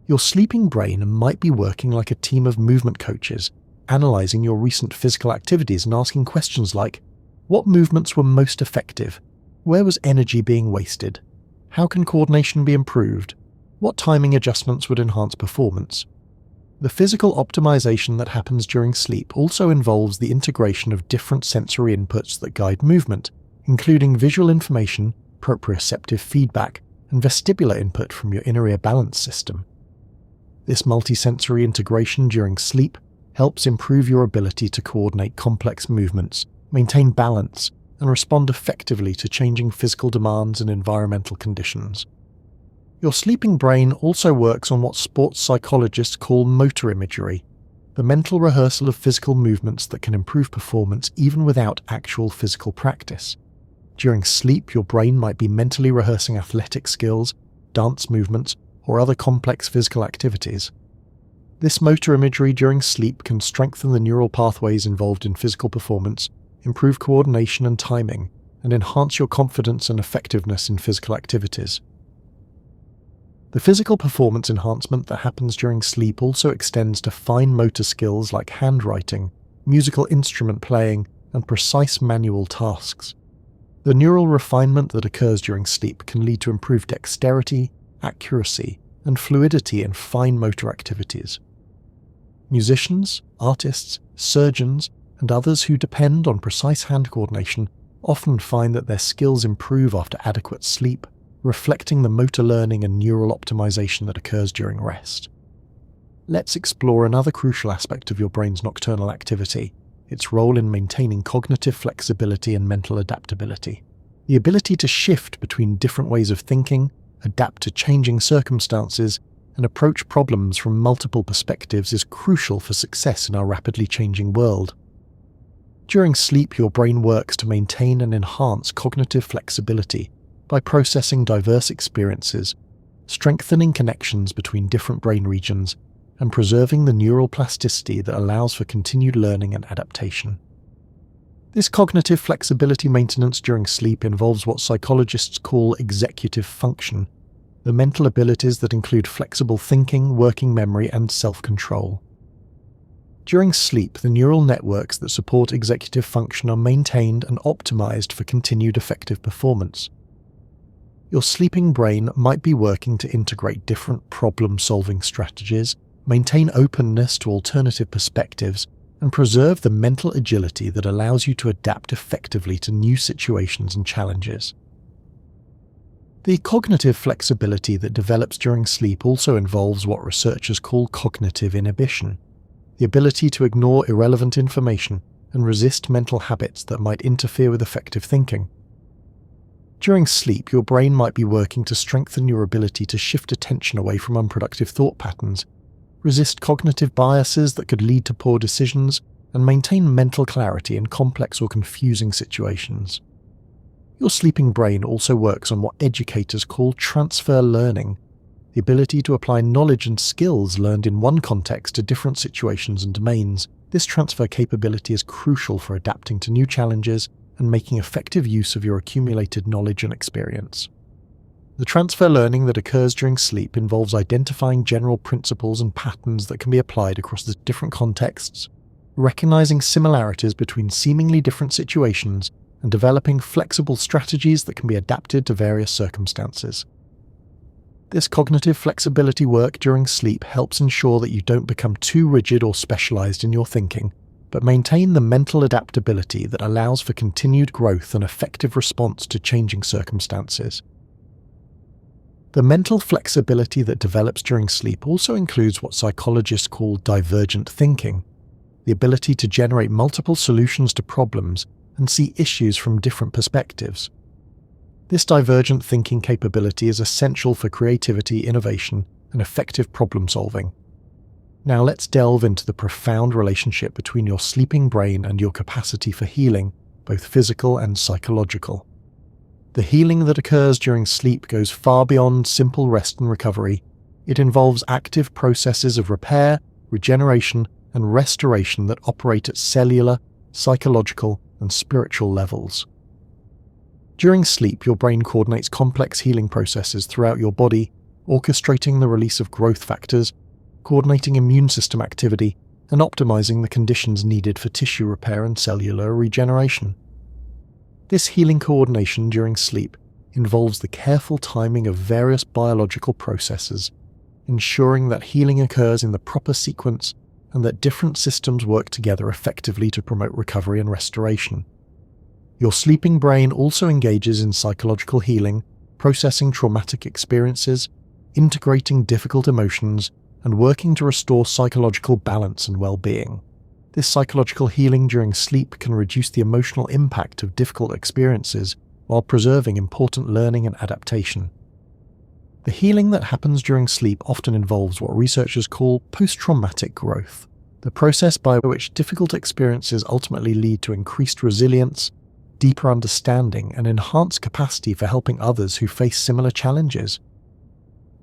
Speaker 1: Your sleeping brain might be working like a team of movement coaches, analyzing your recent physical activities and asking questions like, what movements were most effective? Where was energy being wasted? How can coordination be improved? What timing adjustments would enhance performance? The physical optimization that happens during sleep also involves the integration of different sensory inputs that guide movement, including visual information, proprioceptive feedback, and vestibular input from your inner ear balance system. This multisensory integration during sleep helps improve your ability to coordinate complex movements, maintain balance, and respond effectively to changing physical demands and environmental conditions. Your sleeping brain also works on what sports psychologists call motor imagery, the mental rehearsal of physical movements that can improve performance even without actual physical practice. During sleep, your brain might be mentally rehearsing athletic skills, dance movements, or other complex physical activities. This motor imagery during sleep can strengthen the neural pathways involved in physical performance, improve coordination and timing, and enhance your confidence and effectiveness in physical activities. The physical performance enhancement that happens during sleep also extends to fine motor skills like handwriting, musical instrument playing, and precise manual tasks. The neural refinement that occurs during sleep can lead to improved dexterity, accuracy, and fluidity in fine motor activities. Musicians, artists, surgeons, and others who depend on precise hand coordination often find that their skills improve after adequate sleep, reflecting the motor learning and neural optimization that occurs during rest. Let's explore another crucial aspect of your brain's nocturnal activity, its role in maintaining cognitive flexibility and mental adaptability. The ability to shift between different ways of thinking, adapt to changing circumstances, and approach problems from multiple perspectives is crucial for success in our rapidly changing world. During sleep, your brain works to maintain and enhance cognitive flexibility by processing diverse experiences, strengthening connections between different brain regions, and preserving the neural plasticity that allows for continued learning and adaptation. This cognitive flexibility maintenance during sleep involves what psychologists call executive function, the mental abilities that include flexible thinking, working memory, and self-control. During sleep, the neural networks that support executive function are maintained and optimized for continued effective performance. Your sleeping brain might be working to integrate different problem-solving strategies, maintain openness to alternative perspectives, and preserve the mental agility that allows you to adapt effectively to new situations and challenges. The cognitive flexibility that develops during sleep also involves what researchers call cognitive inhibition, the ability to ignore irrelevant information and resist mental habits that might interfere with effective thinking. During sleep, your brain might be working to strengthen your ability to shift attention away from unproductive thought patterns, resist cognitive biases that could lead to poor decisions, and maintain mental clarity in complex or confusing situations. Your sleeping brain also works on what educators call transfer learning, the ability to apply knowledge and skills learned in one context to different situations and domains. This transfer capability is crucial for adapting to new challenges and making effective use of your accumulated knowledge and experience. The transfer learning that occurs during sleep involves identifying general principles and patterns that can be applied across the different contexts, recognizing similarities between seemingly different situations, and developing flexible strategies that can be adapted to various circumstances. This cognitive flexibility work during sleep helps ensure that you don't become too rigid or specialized in your thinking, but maintain the mental adaptability that allows for continued growth and effective response to changing circumstances. The mental flexibility that develops during sleep also includes what psychologists call divergent thinking, the ability to generate multiple solutions to problems and see issues from different perspectives. This divergent thinking capability is essential for creativity, innovation, and effective problem solving. Now let's delve into the profound relationship between your sleeping brain and your capacity for healing, both physical and psychological. The healing that occurs during sleep goes far beyond simple rest and recovery. It involves active processes of repair, regeneration, and restoration that operate at cellular, psychological, and spiritual levels. During sleep, your brain coordinates complex healing processes throughout your body, orchestrating the release of growth factors, coordinating immune system activity, and optimizing the conditions needed for tissue repair and cellular regeneration. This healing coordination during sleep involves the careful timing of various biological processes, ensuring that healing occurs in the proper sequence and that different systems work together effectively to promote recovery and restoration. Your sleeping brain also engages in psychological healing, processing traumatic experiences, integrating difficult emotions, and working to restore psychological balance and well-being. This psychological healing during sleep can reduce the emotional impact of difficult experiences while preserving important learning and adaptation. The healing that happens during sleep often involves what researchers call post-traumatic growth, the process by which difficult experiences ultimately lead to increased resilience, deeper understanding, and enhanced capacity for helping others who face similar challenges.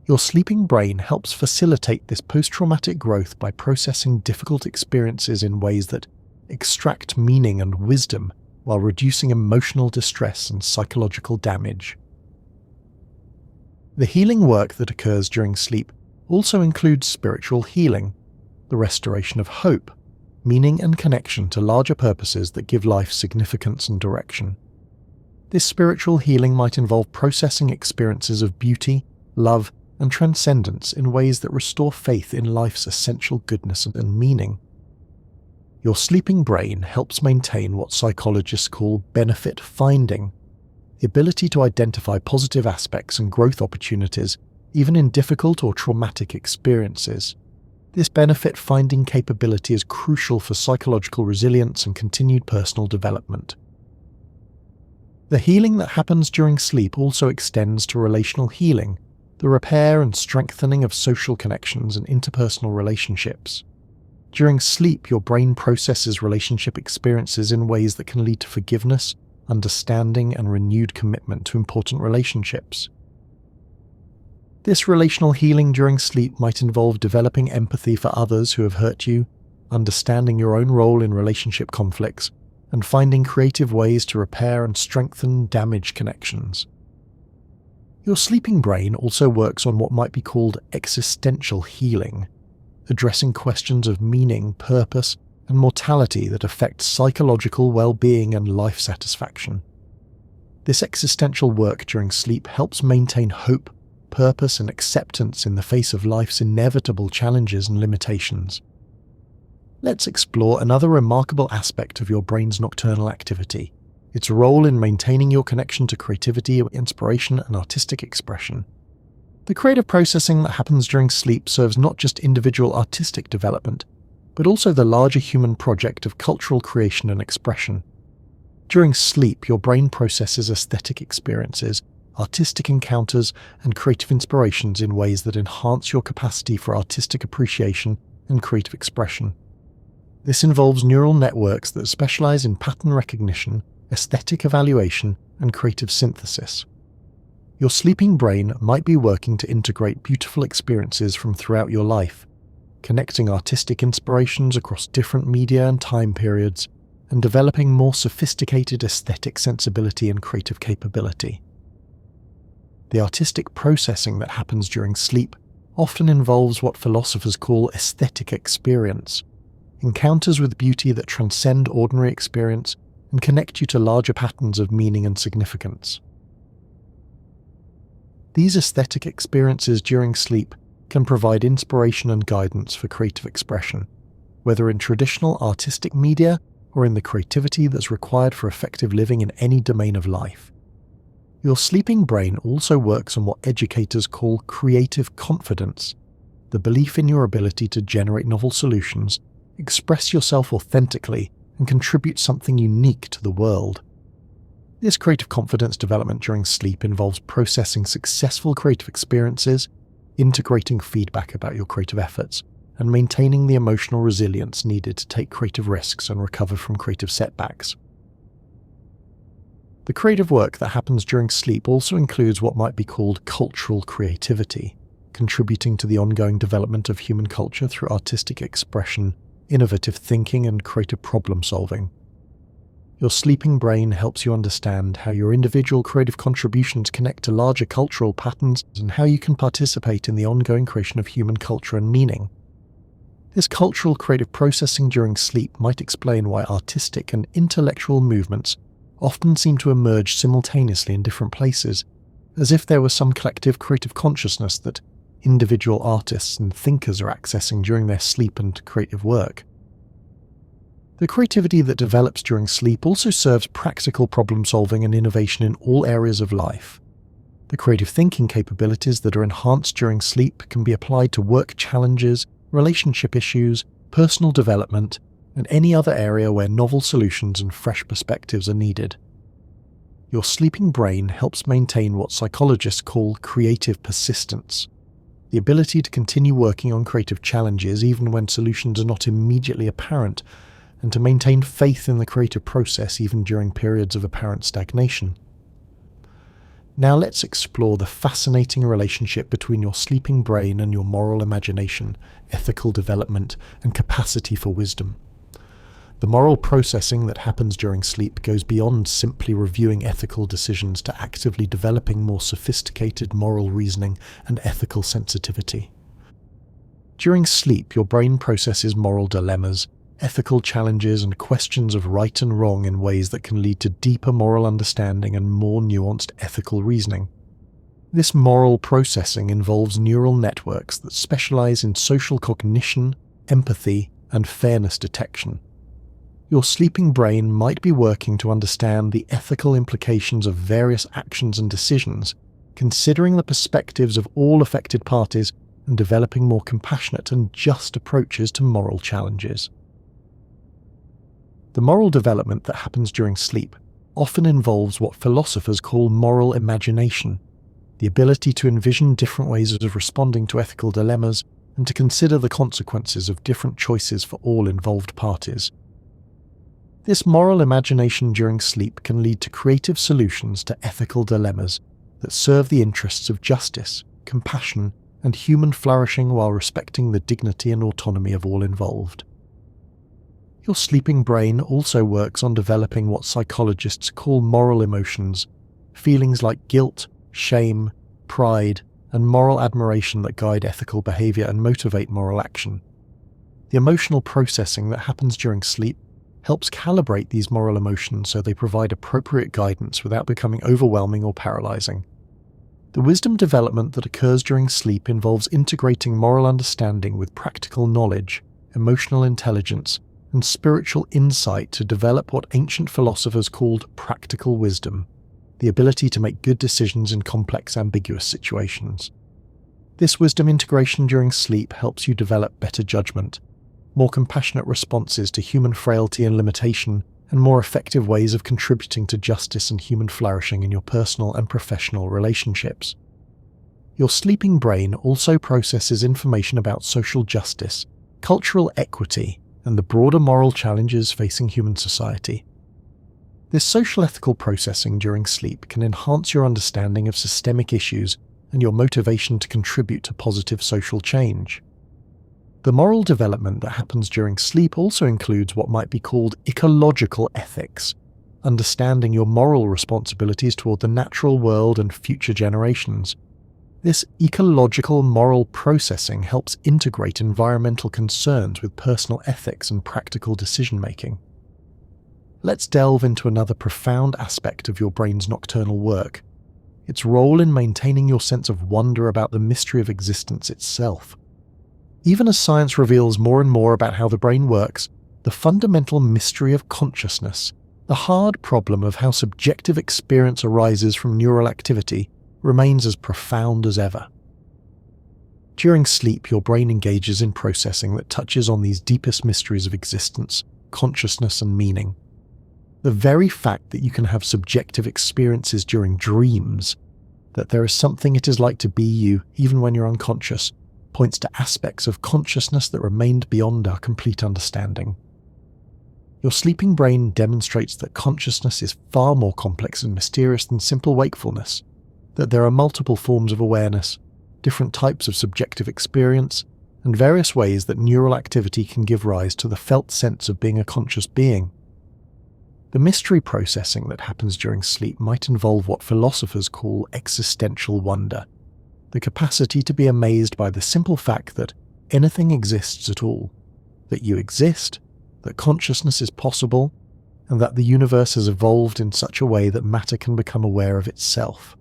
Speaker 1: Your sleeping brain helps facilitate this post-traumatic growth by processing difficult experiences in ways that extract meaning and wisdom while reducing emotional distress and psychological damage. The healing work that occurs during sleep also includes spiritual healing, the restoration of hope, meaning and connection to larger purposes that give life significance and direction. This spiritual healing might involve processing experiences of beauty, love, and transcendence in ways that restore faith in life's essential goodness and meaning. Your sleeping brain helps maintain what psychologists call benefit finding, the ability to identify positive aspects and growth opportunities even in difficult or traumatic experiences. This benefit finding capability is crucial for psychological resilience and continued personal development. The healing that happens during sleep also extends to relational healing, the repair and strengthening of social connections and interpersonal relationships. During sleep, your brain processes relationship experiences in ways that can lead to forgiveness, understanding, and renewed commitment to important relationships. This relational healing during sleep might involve developing empathy for others who have hurt you, understanding your own role in relationship conflicts, and finding creative ways to repair and strengthen damaged connections. Your sleeping brain also works on what might be called existential healing, addressing questions of meaning, purpose, and mortality that affect psychological well-being and life satisfaction. This existential work during sleep helps maintain hope, purpose and acceptance in the face of life's inevitable challenges and limitations. Let's explore another remarkable aspect of your brain's nocturnal activity, its role in maintaining your connection to creativity, inspiration, and artistic expression. The creative processing that happens during sleep serves not just individual artistic development, but also the larger human project of cultural creation and expression. During sleep, your brain processes aesthetic experiences, artistic encounters, and creative inspirations in ways that enhance your capacity for artistic appreciation and creative expression. This involves neural networks that specialize in pattern recognition, aesthetic evaluation, and creative synthesis. Your sleeping brain might be working to integrate beautiful experiences from throughout your life, connecting artistic inspirations across different media and time periods, and developing more sophisticated aesthetic sensibility and creative capability. The artistic processing that happens during sleep often involves what philosophers call aesthetic experience, encounters with beauty that transcend ordinary experience and connect you to larger patterns of meaning and significance. These aesthetic experiences during sleep can provide inspiration and guidance for creative expression, whether in traditional artistic media or in the creativity that's required for effective living in any domain of life. Your sleeping brain also works on what educators call creative confidence, the belief in your ability to generate novel solutions, express yourself authentically, and contribute something unique to the world. This creative confidence development during sleep involves processing successful creative experiences, integrating feedback about your creative efforts, and maintaining the emotional resilience needed to take creative risks and recover from creative setbacks. The creative work that happens during sleep also includes what might be called cultural creativity, contributing to the ongoing development of human culture through artistic expression, innovative thinking, and creative problem solving. Your sleeping brain helps you understand how your individual creative contributions connect to larger cultural patterns and how you can participate in the ongoing creation of human culture and meaning. This cultural creative processing during sleep might explain why artistic and intellectual movements often seem to emerge simultaneously in different places, as if there was some collective creative consciousness that individual artists and thinkers are accessing during their sleep and creative work. The creativity that develops during sleep also serves practical problem solving and innovation in all areas of life. The creative thinking capabilities that are enhanced during sleep can be applied to work challenges, relationship issues, personal development, and any other area where novel solutions and fresh perspectives are needed. Your sleeping brain helps maintain what psychologists call creative persistence, the ability to continue working on creative challenges even when solutions are not immediately apparent, and to maintain faith in the creative process even during periods of apparent stagnation. Now let's explore the fascinating relationship between your sleeping brain and your moral imagination, ethical development, and capacity for wisdom. The moral processing that happens during sleep goes beyond simply reviewing ethical decisions to actively developing more sophisticated moral reasoning and ethical sensitivity. During sleep, your brain processes moral dilemmas, ethical challenges, and questions of right and wrong in ways that can lead to deeper moral understanding and more nuanced ethical reasoning. This moral processing involves neural networks that specialize in social cognition, empathy, and fairness detection. Your sleeping brain might be working to understand the ethical implications of various actions and decisions, considering the perspectives of all affected parties and developing more compassionate and just approaches to moral challenges. The moral development that happens during sleep often involves what philosophers call moral imagination, the ability to envision different ways of responding to ethical dilemmas and to consider the consequences of different choices for all involved parties. This moral imagination during sleep can lead to creative solutions to ethical dilemmas that serve the interests of justice, compassion, and human flourishing while respecting the dignity and autonomy of all involved. Your sleeping brain also works on developing what psychologists call moral emotions, feelings like guilt, shame, pride, and moral admiration that guide ethical behavior and motivate moral action. The emotional processing that happens during sleep helps calibrate these moral emotions so they provide appropriate guidance without becoming overwhelming or paralyzing. The wisdom development that occurs during sleep involves integrating moral understanding with practical knowledge, emotional intelligence, and spiritual insight to develop what ancient philosophers called practical wisdom, the ability to make good decisions in complex, ambiguous situations. This wisdom integration during sleep helps you develop better judgment, more compassionate responses to human frailty and limitation, and more effective ways of contributing to justice and human flourishing in your personal and professional relationships. Your sleeping brain also processes information about social justice, cultural equity, and the broader moral challenges facing human society. This social ethical processing during sleep can enhance your understanding of systemic issues and your motivation to contribute to positive social change. The moral development that happens during sleep also includes what might be called ecological ethics, understanding your moral responsibilities toward the natural world and future generations. This ecological moral processing helps integrate environmental concerns with personal ethics and practical decision-making. Let's delve into another profound aspect of your brain's nocturnal work: its role in maintaining your sense of wonder about the mystery of existence itself. Even as science reveals more and more about how the brain works, the fundamental mystery of consciousness, the hard problem of how subjective experience arises from neural activity, remains as profound as ever. During sleep, your brain engages in processing that touches on these deepest mysteries of existence, consciousness, and meaning. The very fact that you can have subjective experiences during dreams, that there is something it is like to be you even when you're unconscious, points to aspects of consciousness that remained beyond our complete understanding. Your sleeping brain demonstrates that consciousness is far more complex and mysterious than simple wakefulness, that there are multiple forms of awareness, different types of subjective experience, and various ways that neural activity can give rise to the felt sense of being a conscious being. The mystery processing that happens during sleep might involve what philosophers call existential wonder, the capacity to be amazed by the simple fact that anything exists at all, that you exist, that consciousness is possible, and that the universe has evolved in such a way that matter can become aware of itself.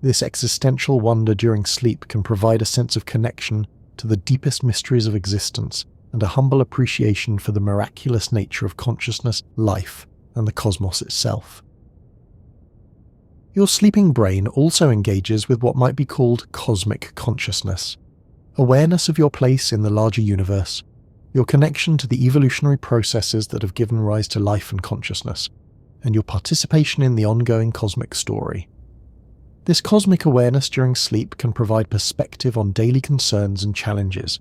Speaker 1: This existential wonder during sleep can provide a sense of connection to the deepest mysteries of existence and a humble appreciation for the miraculous nature of consciousness, life, and the cosmos itself. Your sleeping brain also engages with what might be called cosmic consciousness, awareness of your place in the larger universe, your connection to the evolutionary processes that have given rise to life and consciousness, and your participation in the ongoing cosmic story. This cosmic awareness during sleep can provide perspective on daily concerns and challenges,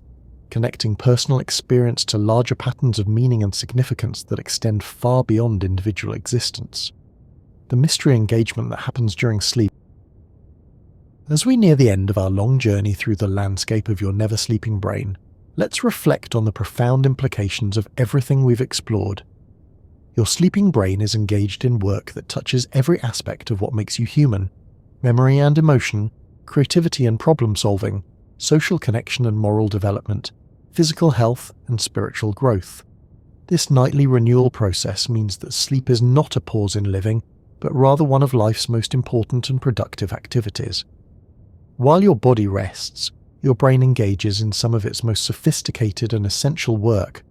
Speaker 1: connecting personal experience to larger patterns of meaning and significance that extend far beyond individual existence. The mystery engagement that happens during sleep. As we near the end of our long journey through the landscape of your never-sleeping brain, let's reflect on the profound implications of everything we've explored. Your sleeping brain is engaged in work that touches every aspect of what makes you human: memory and emotion, creativity and problem-solving, social connection and moral development, physical health and spiritual growth. This nightly renewal process means that sleep is not a pause in living, but rather one of life's most important and productive activities. While your body rests, your brain engages in some of its most sophisticated and essential work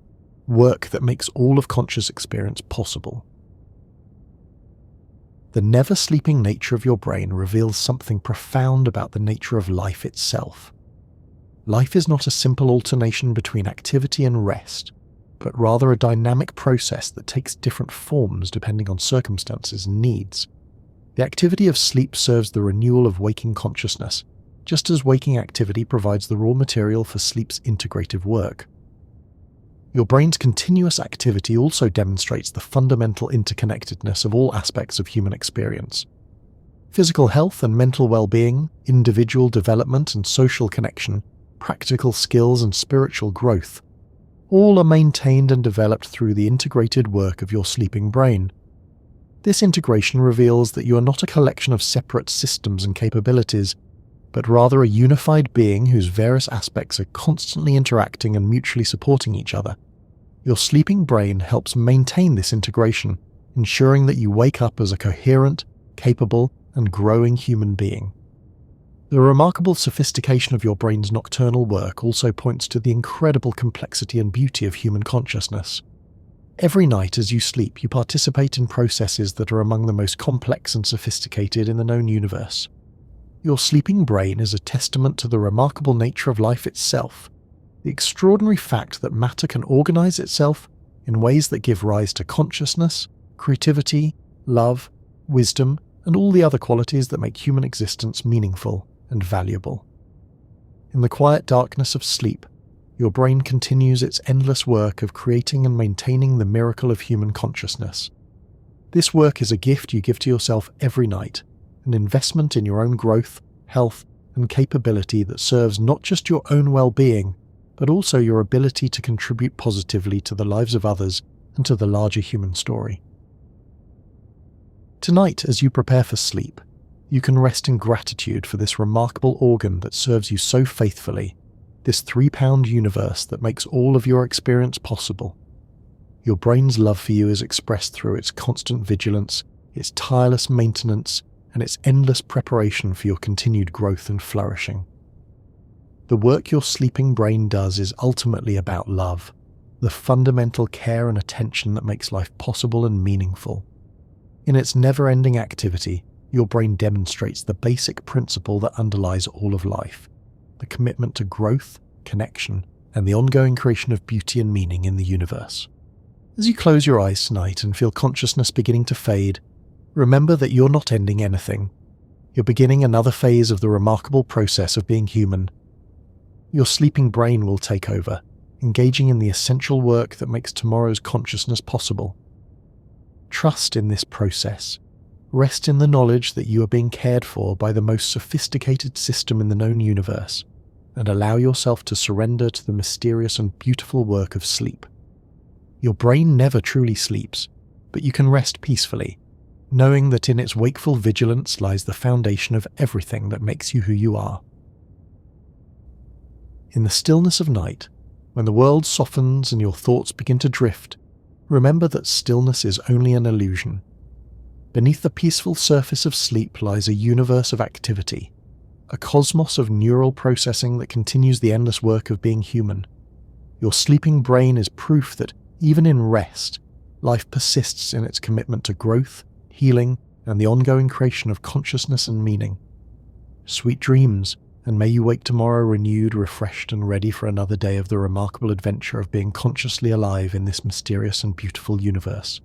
Speaker 1: that makes all of conscious experience possible. The never-sleeping nature of your brain reveals something profound about the nature of life itself. Life is not a simple alternation between activity and rest, but rather a dynamic process that takes different forms depending on circumstances and needs. The activity of sleep serves the renewal of waking consciousness, just as waking activity provides the raw material for sleep's integrative work. Your brain's continuous activity also demonstrates the fundamental interconnectedness of all aspects of human experience. Physical health and mental well-being, individual development and social connection, practical skills and spiritual growth, all are maintained and developed through the integrated work of your sleeping brain. This integration reveals that you are not a collection of separate systems and capabilities, but rather a unified being whose various aspects are constantly interacting and mutually supporting each other. Your sleeping brain helps maintain this integration, ensuring that you wake up as a coherent, capable, and growing human being. The remarkable sophistication of your brain's nocturnal work also points to the incredible complexity and beauty of human consciousness. Every night as you sleep, you participate in processes that are among the most complex and sophisticated in the known universe. Your sleeping brain is a testament to the remarkable nature of life itself, the extraordinary fact that matter can organize itself in ways that give rise to consciousness, creativity, love, wisdom, and all the other qualities that make human existence meaningful and valuable. In the quiet darkness of sleep, your brain continues its endless work of creating and maintaining the miracle of human consciousness. This work is a gift you give to yourself every night, an investment in your own growth, health, and capability that serves not just your own well-being, but also your ability to contribute positively to the lives of others and to the larger human story. Tonight, as you prepare for sleep, you can rest in gratitude for this remarkable organ that serves you so faithfully, this 3-pound universe that makes all of your experience possible. Your brain's love for you is expressed through its constant vigilance, its tireless maintenance, and its endless preparation for your continued growth and flourishing. The work your sleeping brain does is ultimately about love, the fundamental care and attention that makes life possible and meaningful. In its never-ending activity, your brain demonstrates the basic principle that underlies all of life, the commitment to growth, connection, and the ongoing creation of beauty and meaning in the universe. As you close your eyes tonight and feel consciousness beginning to fade, remember that you're not ending anything. You're beginning another phase of the remarkable process of being human. Your sleeping brain will take over, engaging in the essential work that makes tomorrow's consciousness possible. Trust in this process. Rest in the knowledge that you are being cared for by the most sophisticated system in the known universe, and allow yourself to surrender to the mysterious and beautiful work of sleep. Your brain never truly sleeps, but you can rest peacefully, knowing that in its wakeful vigilance lies the foundation of everything that makes you who you are. In the stillness of night, when the world softens and your thoughts begin to drift, remember that stillness is only an illusion. Beneath the peaceful surface of sleep lies a universe of activity, a cosmos of neural processing that continues the endless work of being human. Your sleeping brain is proof that, even in rest, life persists in its commitment to growth, healing, and the ongoing creation of consciousness and meaning. Sweet dreams, and may you wake tomorrow renewed, refreshed, and ready for another day of the remarkable adventure of being consciously alive in this mysterious and beautiful universe.